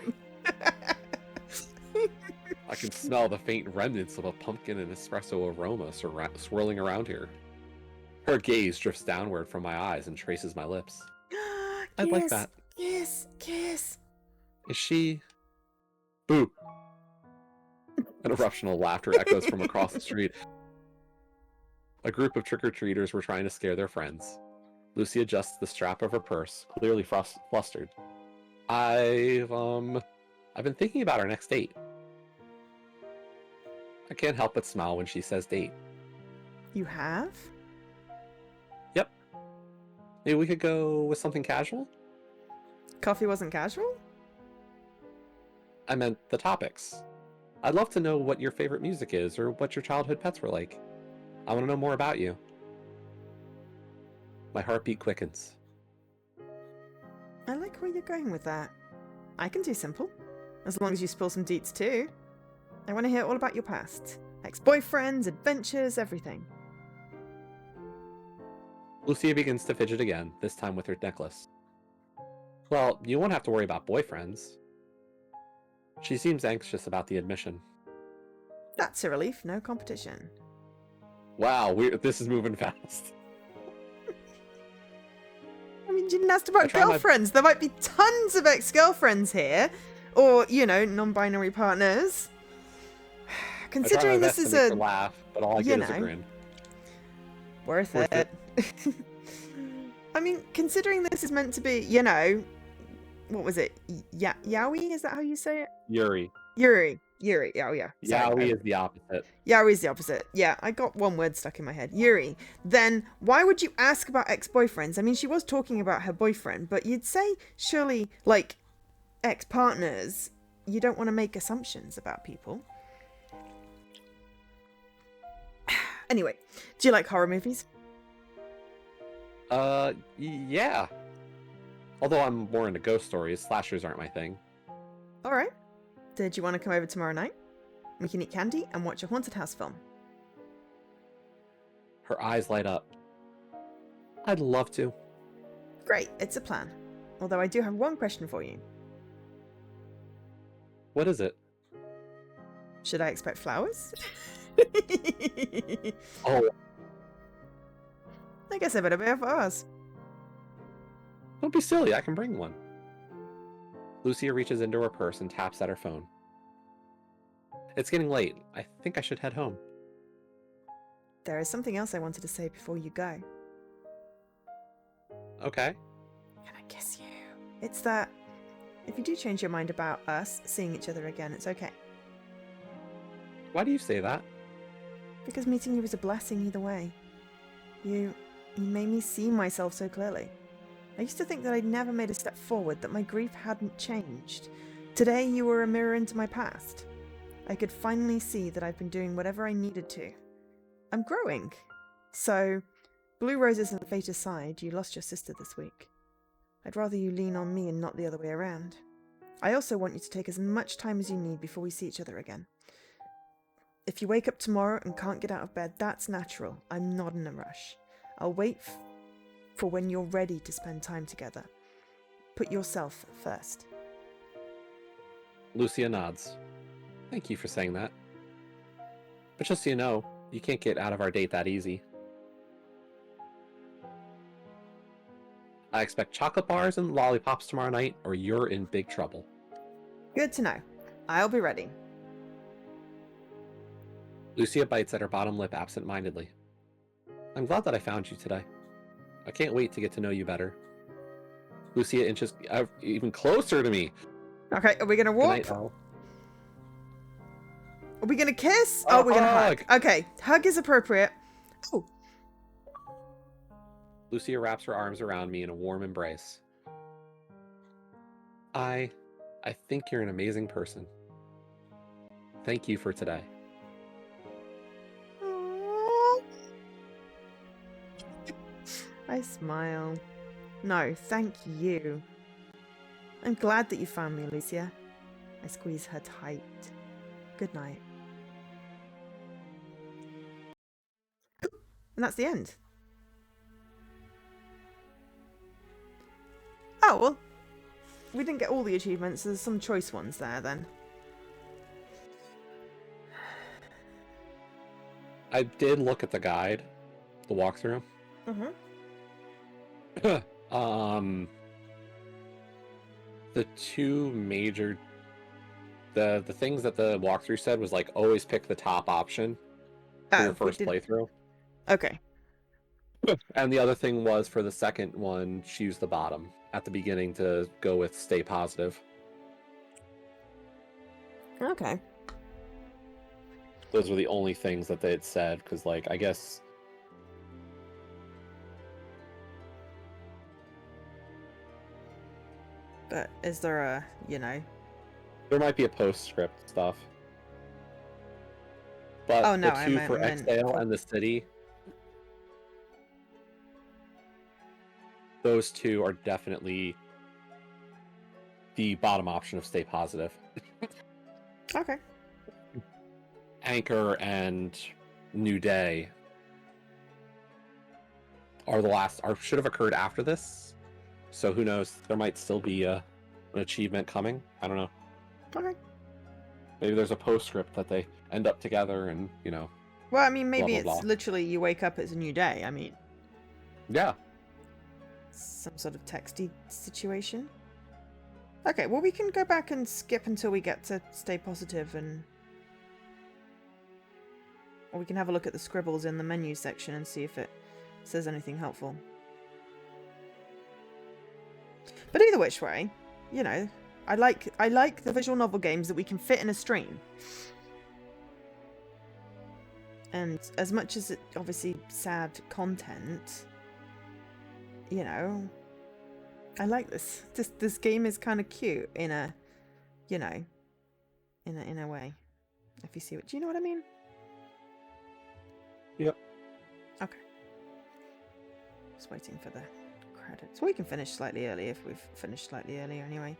I can smell the faint remnants of a pumpkin and espresso aroma swirling around here. Her gaze drifts downward from my eyes and traces my lips. I'd like that. Kiss. Is she... Boo! An eruption of laughter echoes from across the street. A group of trick-or-treaters were trying to scare their friends. Lucy adjusts the strap of her purse, clearly flustered. I've been thinking about our next date. I can't help but smile when she says date. You have? Yep. Maybe we could go with something casual? Coffee wasn't casual? I meant the topics. I'd love to know what your favorite music is or what your childhood pets were like. I want to know more about you. My heartbeat quickens. I like where you're going with that. I can do simple. As long as you spill some deets too. I want to hear all about your past. Ex-boyfriends, adventures, everything. Lucia begins to fidget again, this time with her necklace. Well, you won't have to worry about boyfriends. She seems anxious about the admission. That's a relief, no competition. Wow, this is moving fast. I mean, you didn't ask about try my- girlfriends. There might be tons of ex-girlfriends here. Or, you know, non-binary partners. Considering this is a... laugh, but all I get is a grin. Worth it. I mean, considering this is meant to be, you know... What was it? Yaoi? Is that how you say it? Yuri. Oh, yeah. Yaoi is the opposite. Yaoi is the opposite. Yeah, I got one word stuck in my head. Yuri. Then why would you ask about ex-boyfriends? I mean, she was talking about her boyfriend, but you'd say, surely, like, ex-partners, you don't want to make assumptions about people. Anyway, do you like horror movies? Yeah. Although I'm more into ghost stories, slashers aren't my thing. All right. Did you want to come over tomorrow night? We can eat candy and watch a haunted house film. Her eyes light up. I'd love to. Great, it's a plan. Although I do have one question for you. What is it? Should I expect flowers? Oh, I guess I better be off ours. don't be silly, I can bring one. Lucia reaches into her purse and taps at her phone. It's getting late. I think I should head home. There is something else I wanted to say before you go. Okay. Can I kiss you? It's that if you do change your mind about us seeing each other again, it's okay. Why do you say that? Because meeting you was a blessing either way. You made me see myself so clearly. I used to think that I'd never made a step forward, that my grief hadn't changed. Today you were a mirror into my past. I could finally see that I've been doing whatever I needed to. I'm growing. So, blue roses and fate aside, you lost your sister this week. I'd rather you lean on me and not the other way around. I also want you to take as much time as you need before we see each other again. If you wake up tomorrow and can't get out of bed, that's natural. I'm not in a rush. I'll wait for when you're ready to spend time together. Put yourself first. Lucia nods. Thank you for saying that. But just so you know, you can't get out of our date that easy. I expect chocolate bars and lollipops tomorrow night, or you're in big trouble. Good to know. I'll be ready. Lucia bites at her bottom lip absent-mindedly. I'm glad that I found you today. I can't wait to get to know you better. Lucia inches even closer to me. Okay, are we gonna walk? Good night, Elle. Are we gonna kiss? Oh, we're gonna hug. Okay, hug is appropriate. Oh. Lucia wraps her arms around me in a warm embrace. I think you're an amazing person. Thank you for today. I smile. No, thank you. I'm glad that you found me, Lucia. I squeeze her tight. Good night. And that's the end. Oh, well, we didn't get all the achievements. There's some choice ones there, then. I did look at the guide, the walkthrough. Mm-hmm. The two major... The things that the walkthrough said was, like, always pick the top option for your first playthrough. Okay. And the other thing was, for the second one, choose the bottom at the beginning to go with stay positive. Okay. Those were the only things that they had said, because, like, I guess... But is there a, you know... There might be a postscript stuff. But Oh, no, the two for Exhale and the City... Those two are definitely the bottom option of stay positive. Okay. Anchor and New Day are the last, or should have occurred after this. so who knows? There might still be an achievement coming. I don't know. Okay. Maybe there's a postscript that they end up together, and Well, I mean, maybe blah, it's blah. literally you wake up, it's a new day. I mean, Yeah. some sort of texty situation. Okay, well, we can go back and skip until we get to stay positive, or we can have a look at the scribbles in the menu section and see if it says anything helpful. But either which way, I like the visual novel games that we can fit in a stream. And as much as it obviously sad content, I like this. This game is kind of cute in a, in a way. If you see what, do you know what I mean? Yep. Okay. Just waiting for the credits. We can finish slightly early if we've finished slightly earlier anyway.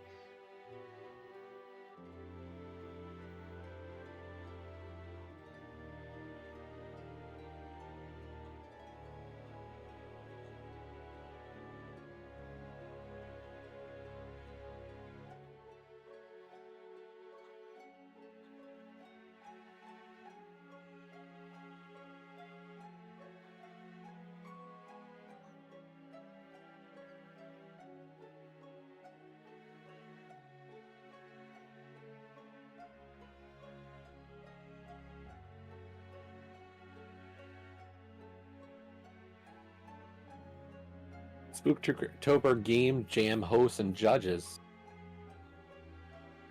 Spooktober game jam hosts and judges.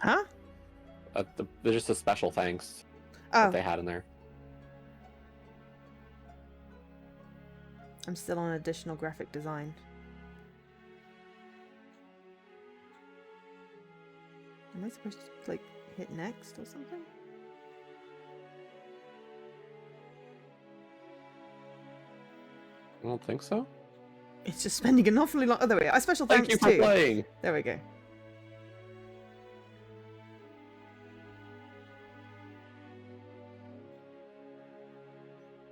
Huh? There's just a special thanks Oh, that they had in there. I'm still on additional graphic design. Am I supposed to, hit next or something? I don't think so. It's just spending an awfully long... Oh, there we go. A special Thank thanks you for too. playing. There we go.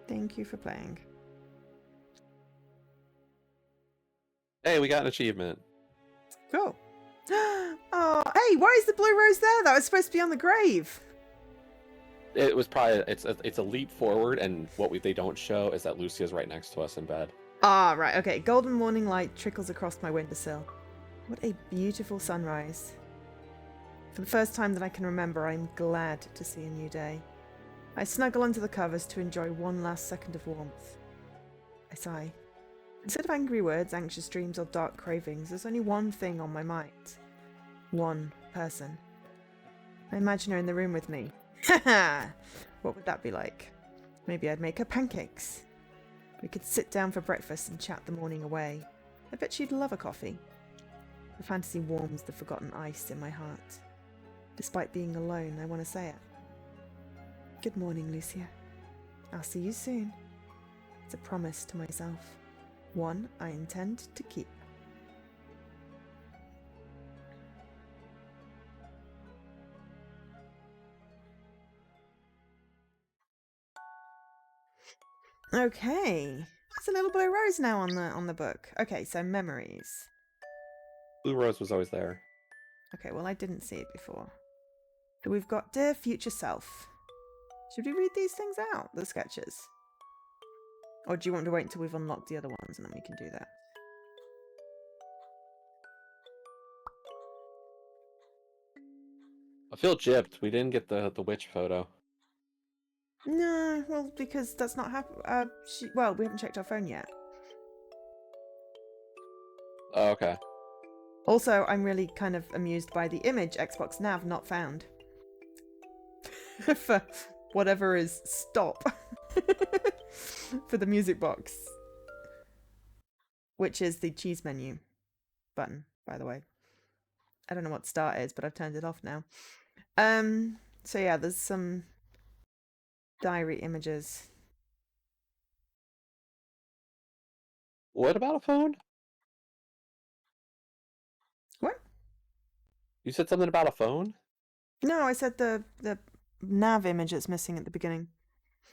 Thank you for playing. Hey, we got an achievement. Cool. Oh, hey, why is the blue rose there? That was supposed to be on the grave. It was probably it's a leap forward, and what they don't show is that Lucia's right next to us in bed. Ah, right, okay. Golden morning light trickles across my windowsill. What a beautiful sunrise. For the first time that I can remember, I'm glad to see a new day. I snuggle under the covers to enjoy one last second of warmth. I sigh. Instead of angry words, anxious dreams, or dark cravings, there's only one thing on my mind. One person. I imagine her in the room with me. Haha! What would that be like? Maybe I'd make her pancakes. We could sit down for breakfast and chat the morning away. I bet she'd love a coffee. The fantasy warms the forgotten ice in my heart. Despite being alone, I want to say it. Good morning, Lucia. I'll see you soon. It's a promise to myself. One I intend to keep. Okay. There's a little blue rose now on the book. Okay, so memories. Blue Rose was always there. Okay, well I didn't see it before. So we've got Dear Future Self. Should we read these things out, the sketches? Or do you want to wait until we've unlocked the other ones and then we can do that? I feel gypped. We didn't get the witch photo. No, well, because that's not happening. Well, we haven't checked our phone yet. Oh, okay. Also, I'm really kind of amused by the image Xbox Nav not found. For whatever is stop. For the music box. Which is the cheese menu button, by the way. I don't know what start is, but I've turned it off now. So yeah, there's some diary images. What about a phone? What? You said something about a phone? No, I said the nav image that's missing at the beginning.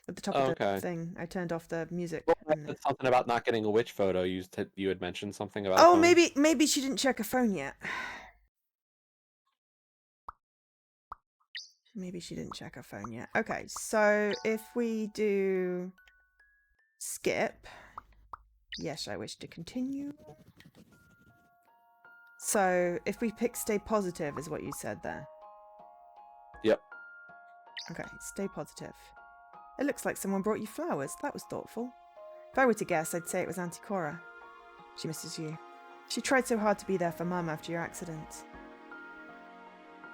At the top of the thing. I turned off the music. And It's something about not getting a witch photo. You had mentioned something about a oh, phone. maybe she didn't check her phone yet. Maybe she didn't check her phone yet. Okay, so if we do skip, yes, I wish to continue. So if we pick stay positive is what you said there. Yep. Okay, stay positive. It looks like someone brought you flowers. That was thoughtful. If I were to guess, I'd say it was Auntie Cora. She misses you. She tried so hard to be there for Mum after your accident.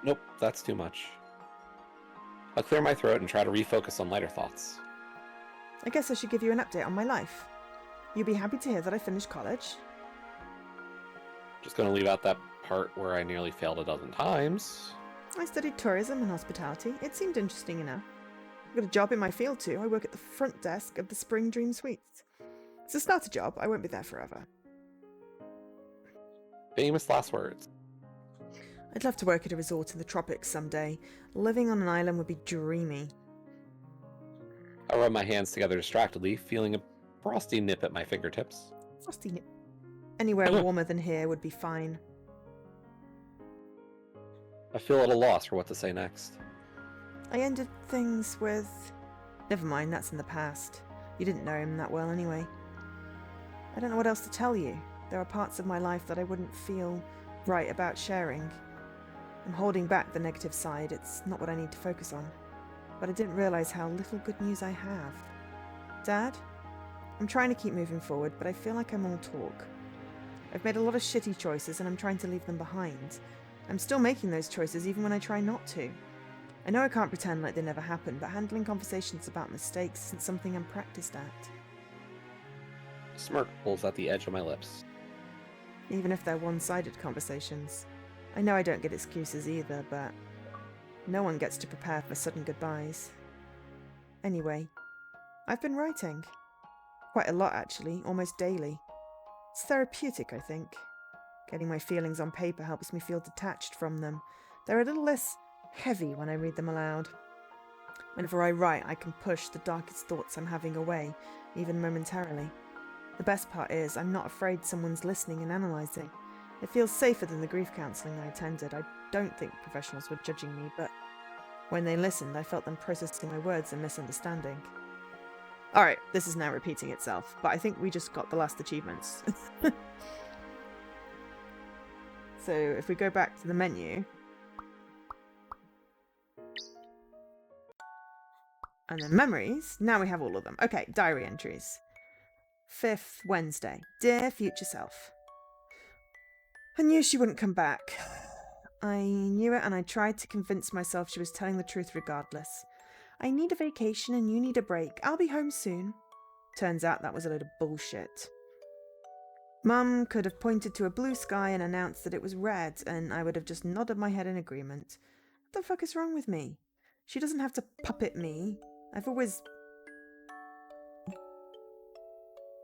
Nope, that's too much. I'll clear my throat and try to refocus on lighter thoughts. I guess I should give you an update on my life. You'll be happy to hear that I finished college. Just gonna leave out that part where I nearly failed a dozen times. I studied tourism and hospitality. It seemed interesting enough. I've got a job in my field too. I work at the front desk of the Spring Dream Suites. It's a starter job. I won't be there forever. Famous last words. I'd love to work at a resort in the tropics someday. Living on an island would be dreamy. I rub my hands together distractedly, feeling a frosty nip at my fingertips. Frosty nip. Anywhere warmer than here would be fine. I feel at a loss for what to say next. I ended things with... Never mind, that's in the past. You didn't know him that well anyway. I don't know what else to tell you. There are parts of my life that I wouldn't feel right about sharing. I'm holding back the negative side. It's not what I need to focus on. But I didn't realize how little good news I have. Dad? I'm trying to keep moving forward, but I feel like I'm all talk. I've made a lot of shitty choices and I'm trying to leave them behind. I'm still making those choices even when I try not to. I know I can't pretend like they never happened, but handling conversations about mistakes isn't something I'm practiced at. A smirk pulls at the edge of my lips. Even if they're one-sided conversations. I know I don't get excuses either, but no one gets to prepare for sudden goodbyes. Anyway, I've been writing. Quite a lot actually, almost daily. It's therapeutic, I think. Getting my feelings on paper helps me feel detached from them. They're a little less heavy when I read them aloud. Whenever I write, I can push the darkest thoughts I'm having away, even momentarily. The best part is, I'm not afraid someone's listening and analysing. It feels safer than the grief counselling I attended. I don't think professionals were judging me, but when they listened, I felt them processing my words and misunderstanding. Alright, this is now repeating itself, but I think we just got the last achievements. So if we go back to the menu, and then memories, now we have all of them. Okay, diary entries. 5th Wednesday. Dear future self. I knew she wouldn't come back. I knew it and I tried to convince myself she was telling the truth regardless. I need a vacation and you need a break. I'll be home soon. Turns out that was a load of bullshit. Mum could have pointed to a blue sky and announced that it was red, and I would have just nodded my head in agreement. What the fuck is wrong with me? She doesn't have to puppet me. I've always...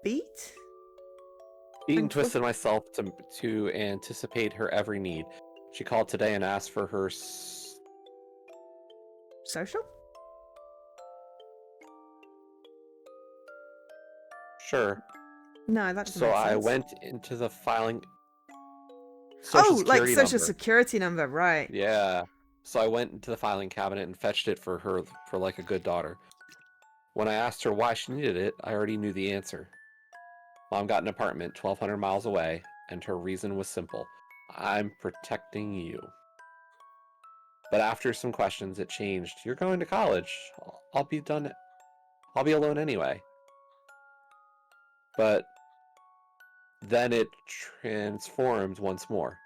Beat? Beaten twisted myself to anticipate her every need. She called today and asked for her Social? Sure. No, that doesn't So make I sense. went into the filing... Like social number. security number, right. Yeah. So I went into the filing cabinet and fetched it for her for like a good daughter. When I asked her why she needed it, I already knew the answer. Mom got an apartment 1,200 miles away, and her reason was simple. I'm protecting you. But after some questions, it changed. You're going to college. I'll be done. I'll be alone anyway. But then it transformed once more.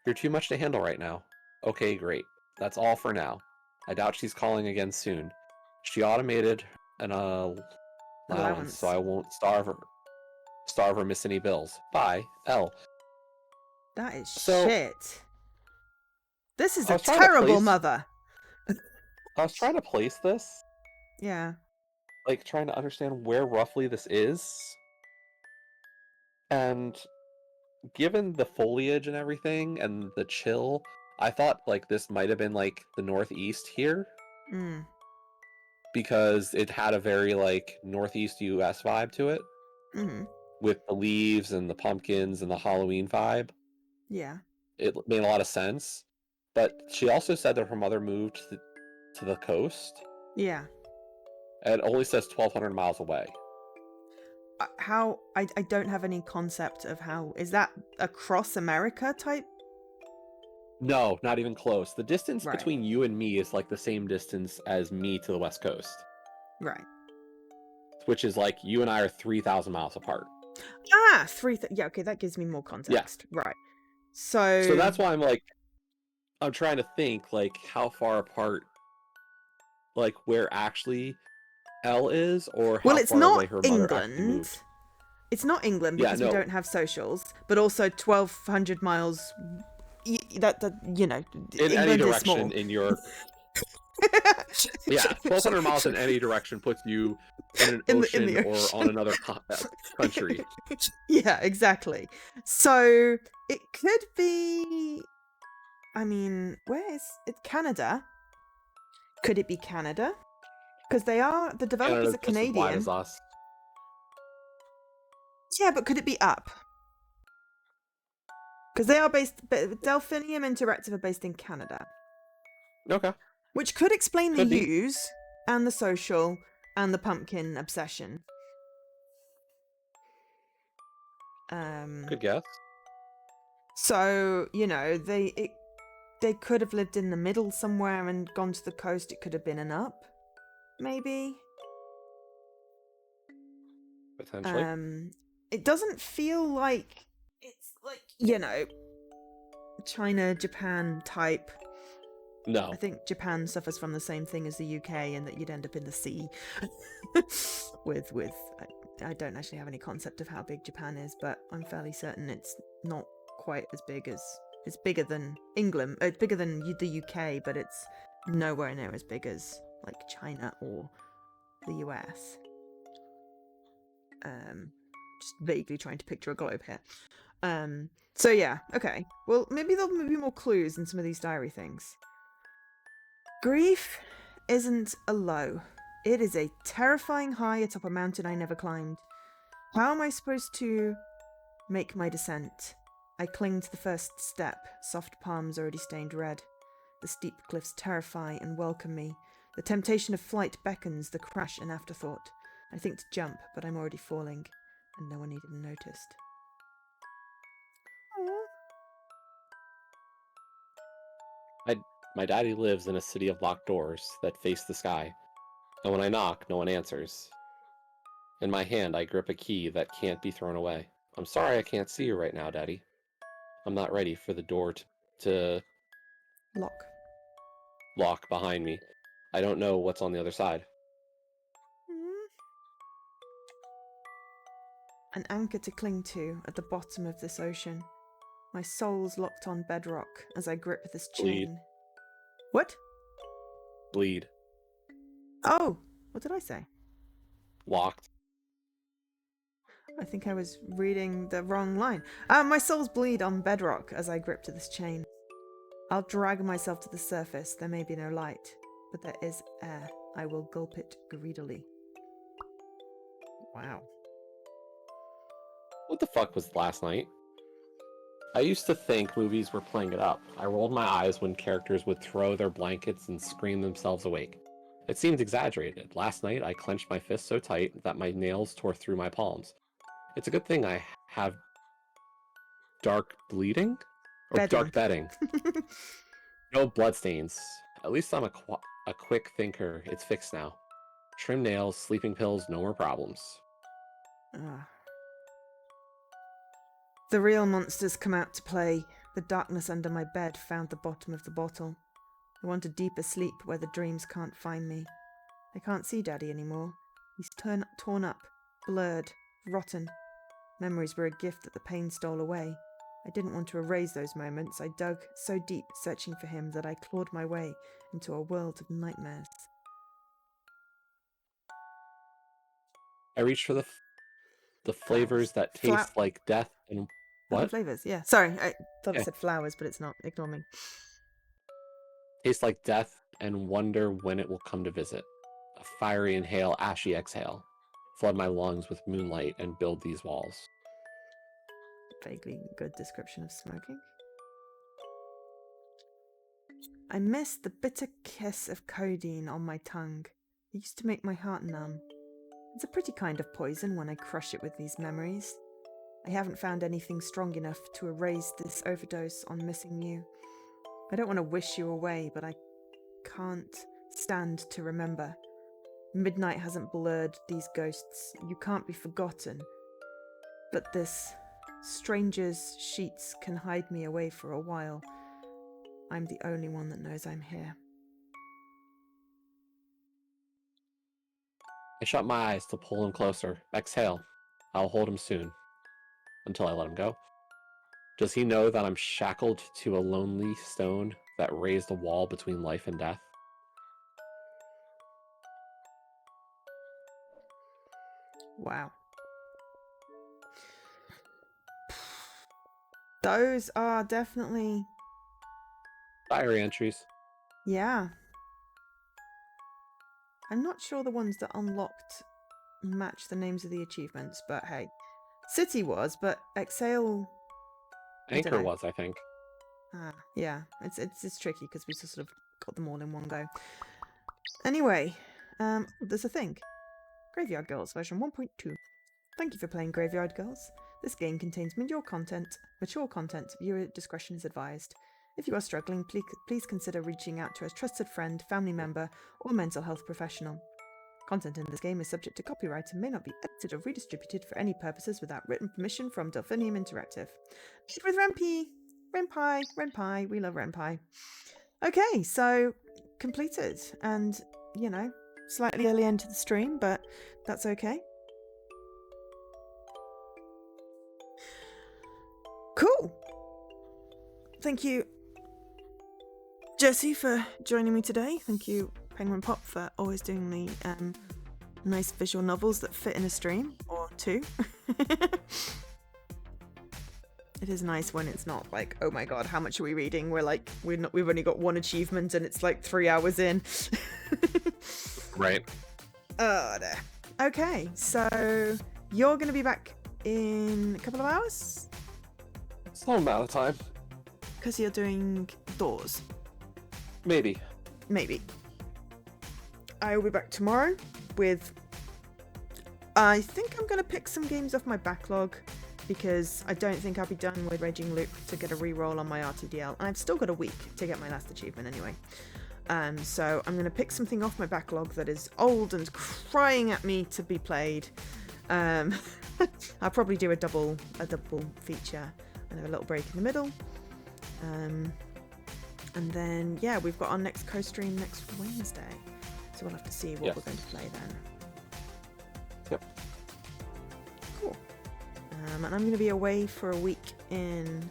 You're too much to handle right now. Okay, great. That's all for now. I doubt she's calling again soon. She automated an allowance, so I won't starve or miss any bills. Bye, L. That is So, shit. This is a terrible mother. I was trying to place this. Yeah. Like, trying to understand where roughly this is. And given the foliage and everything and the chill, I thought, like, this might have been, like, the northeast here. Mm. because it had a very like Northeast US vibe to it, Mm-hmm. with the leaves and the pumpkins and the Halloween vibe. Yeah. It made a lot of sense. But she also said that her mother moved to the coast, Yeah. and it only says 1,200 miles away. How I don't have any concept of how is that across America type? No, not even close. The distance Right. between you and me is like the same distance as me to the West Coast, Right. which is like you and I are 3,000 miles apart. Ah, yeah, okay, that gives me more Yeah. context. Right. So So that's why I'm trying to think like how far apart, like where actually L is, or well, how it's far away not her mother actually England. moved. It's not England Yeah, because we no, don't have socials, but also 1,200 miles. That in any England is small. direction in your yeah, 1,200 miles in any direction puts you in an in ocean the or on ocean. another country. Yeah, exactly. So it could be. I mean, where is it? Canada? Could it be Canada? Because the developers Canada's are just as wide as Canadian. us. Yeah, but could it be up? Because they are based. Delphinium Interactive are based in Canada, Okay, which could explain the could be. use and the social and the pumpkin obsession. Good guess. So they could have lived in the middle somewhere and gone to the coast. It could have been an up, maybe. Potentially. It doesn't feel like it's like China, Japan type. No. I think Japan suffers from the same thing as the UK, and that you'd end up in the sea. with I don't actually have any concept of how big Japan is, but I'm fairly certain it's not quite as big as it's bigger than England. It's bigger than the UK, but it's nowhere near as big as like China or the US. Just vaguely trying to picture a globe here. So yeah, okay. Well, maybe there'll be more clues in some of these diary things. Grief isn't a low. It is a terrifying high atop a mountain I never climbed. How am I supposed to make my descent? I cling to the first step, soft palms already stained red. The steep cliffs terrify and welcome me. The temptation of flight beckons, the crash an afterthought. I think to jump, but I'm already falling, and no one even noticed. My daddy lives in a city of locked doors that face the sky, and when I knock, no one answers. In my hand, I grip a key that can't be thrown away. I'm sorry I can't see you right now, Daddy. I'm not ready for the door to Lock. lock behind me. I don't know what's on the other side. An anchor to cling to at the bottom of this ocean. My soul's locked on bedrock as I grip this chain. Bleed. What? Bleed. Oh, what did I say? Locked. I think I was reading the wrong line. My soul's bleed on bedrock as I grip to this chain. I'll drag myself to the surface. There may be no light, but there is air. I will gulp it greedily. Wow. What the fuck was last night? I used to think movies were playing it up. I rolled my eyes when characters would throw their blankets and scream themselves awake. It seemed exaggerated. Last night, I clenched my fist so tight that my nails tore through my palms. It's a good thing I have dark bleeding? Or Bedding. dark bedding. No bloodstains. At least I'm a quick thinker. It's fixed now. Trim nails, sleeping pills, no more problems. The real monsters come out to play. The darkness under my bed found the bottom of the bottle. I want a deeper sleep where the dreams can't find me. I can't see Daddy anymore. He's torn up, blurred, rotten. Memories were a gift that the pain stole away. I didn't want to erase those moments. I dug so deep, searching for him, that I clawed my way into a world of nightmares. I reached for the flavors that taste like death and what? Flavors, yeah. Sorry, I thought Yeah. it said flowers, but it's not. Ignore me. Taste like death and wonder when it will come to visit. a fiery inhale, ashy exhale, flood my lungs with moonlight and build these walls. Vaguely good description of smoking. I miss the bitter kiss of codeine on my tongue. It used to make my heart numb. It's a pretty kind of poison when I crush it with these memories. I haven't found anything strong enough to erase this overdose on missing you. I don't want to wish you away, but I can't stand to remember. Midnight hasn't blurred these ghosts. You can't be forgotten. But this stranger's sheets can hide me away for a while. I'm the only one that knows I'm here. I shut my eyes to pull him closer. Exhale. I'll hold him soon. Until I let him go. Does he know that I'm shackled to a lonely stone that raised a wall between life and death? Wow. Those are definitely... Diary entries. Yeah. I'm not sure the ones that unlocked match the names of the achievements, but hey. City was, but Exhale... Anchor was, I think. Yeah. It's tricky because we sort of got them all in one go. Anyway, there's a thing. Graveyard Girls version 1.2. Thank you for playing Graveyard Girls. This game contains mature content. Viewer discretion is advised. If you are struggling, please consider reaching out to a trusted friend, family member, or mental health professional. Content in this game is subject to copyright and may not be edited or redistributed for any purposes without written permission from Delphinium Interactive. Made with Renpie. We love Renpie. Okay, so completed. And, you know, slightly early end to the stream, but that's okay. Cool. Thank you, Jesse, for joining me today. Thank you, Penguin Pop, for always doing the nice visual novels that fit in a stream or two. It is nice when it's not like, oh my god, how much are we reading? We're like, we've only got one achievement and it's like 3 hours in. Right. Oh, there. Okay, so you're going to be back in a couple of hours? Some amount of time. Because you're doing doors. Maybe. I will be back tomorrow with... I think I'm going to pick some games off my backlog because I don't think I'll be done with Raging Loop to get a reroll on my RTDL. And I've still got a week to get my last achievement anyway. So I'm going to pick something off my backlog that is old and crying at me to be played. I'll probably do a double feature and have a little break in the middle. And then, yeah, we've got our next co-stream next Wednesday. So we'll have to see what we're going to play then. Yep. Cool. And I'm going to be away for a week in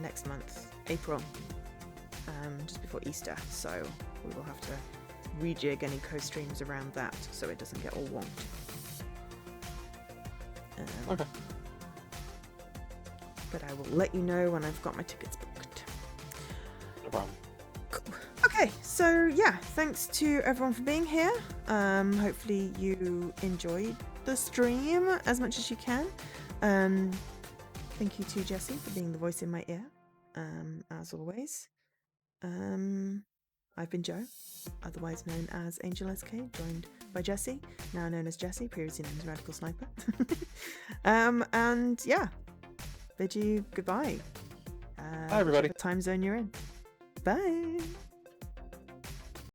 next month, April, just before Easter. So we will have to rejig any co-streams around that so it doesn't get all wonked. Okay. But I will let you know when I've got my tickets booked. No problem. Cool. Okay, so yeah, thanks to everyone for being here. Hopefully you enjoyed the stream as much as you can. Thank you to Jessie for being the voice in my ear, as always. I've been Jo, otherwise known as Angel SK, joined by Jessie, now known as Jessie, previously known as Radical Sniper. And yeah, bid you goodbye. Bye, everybody. Whichever time zone you're in. Bye.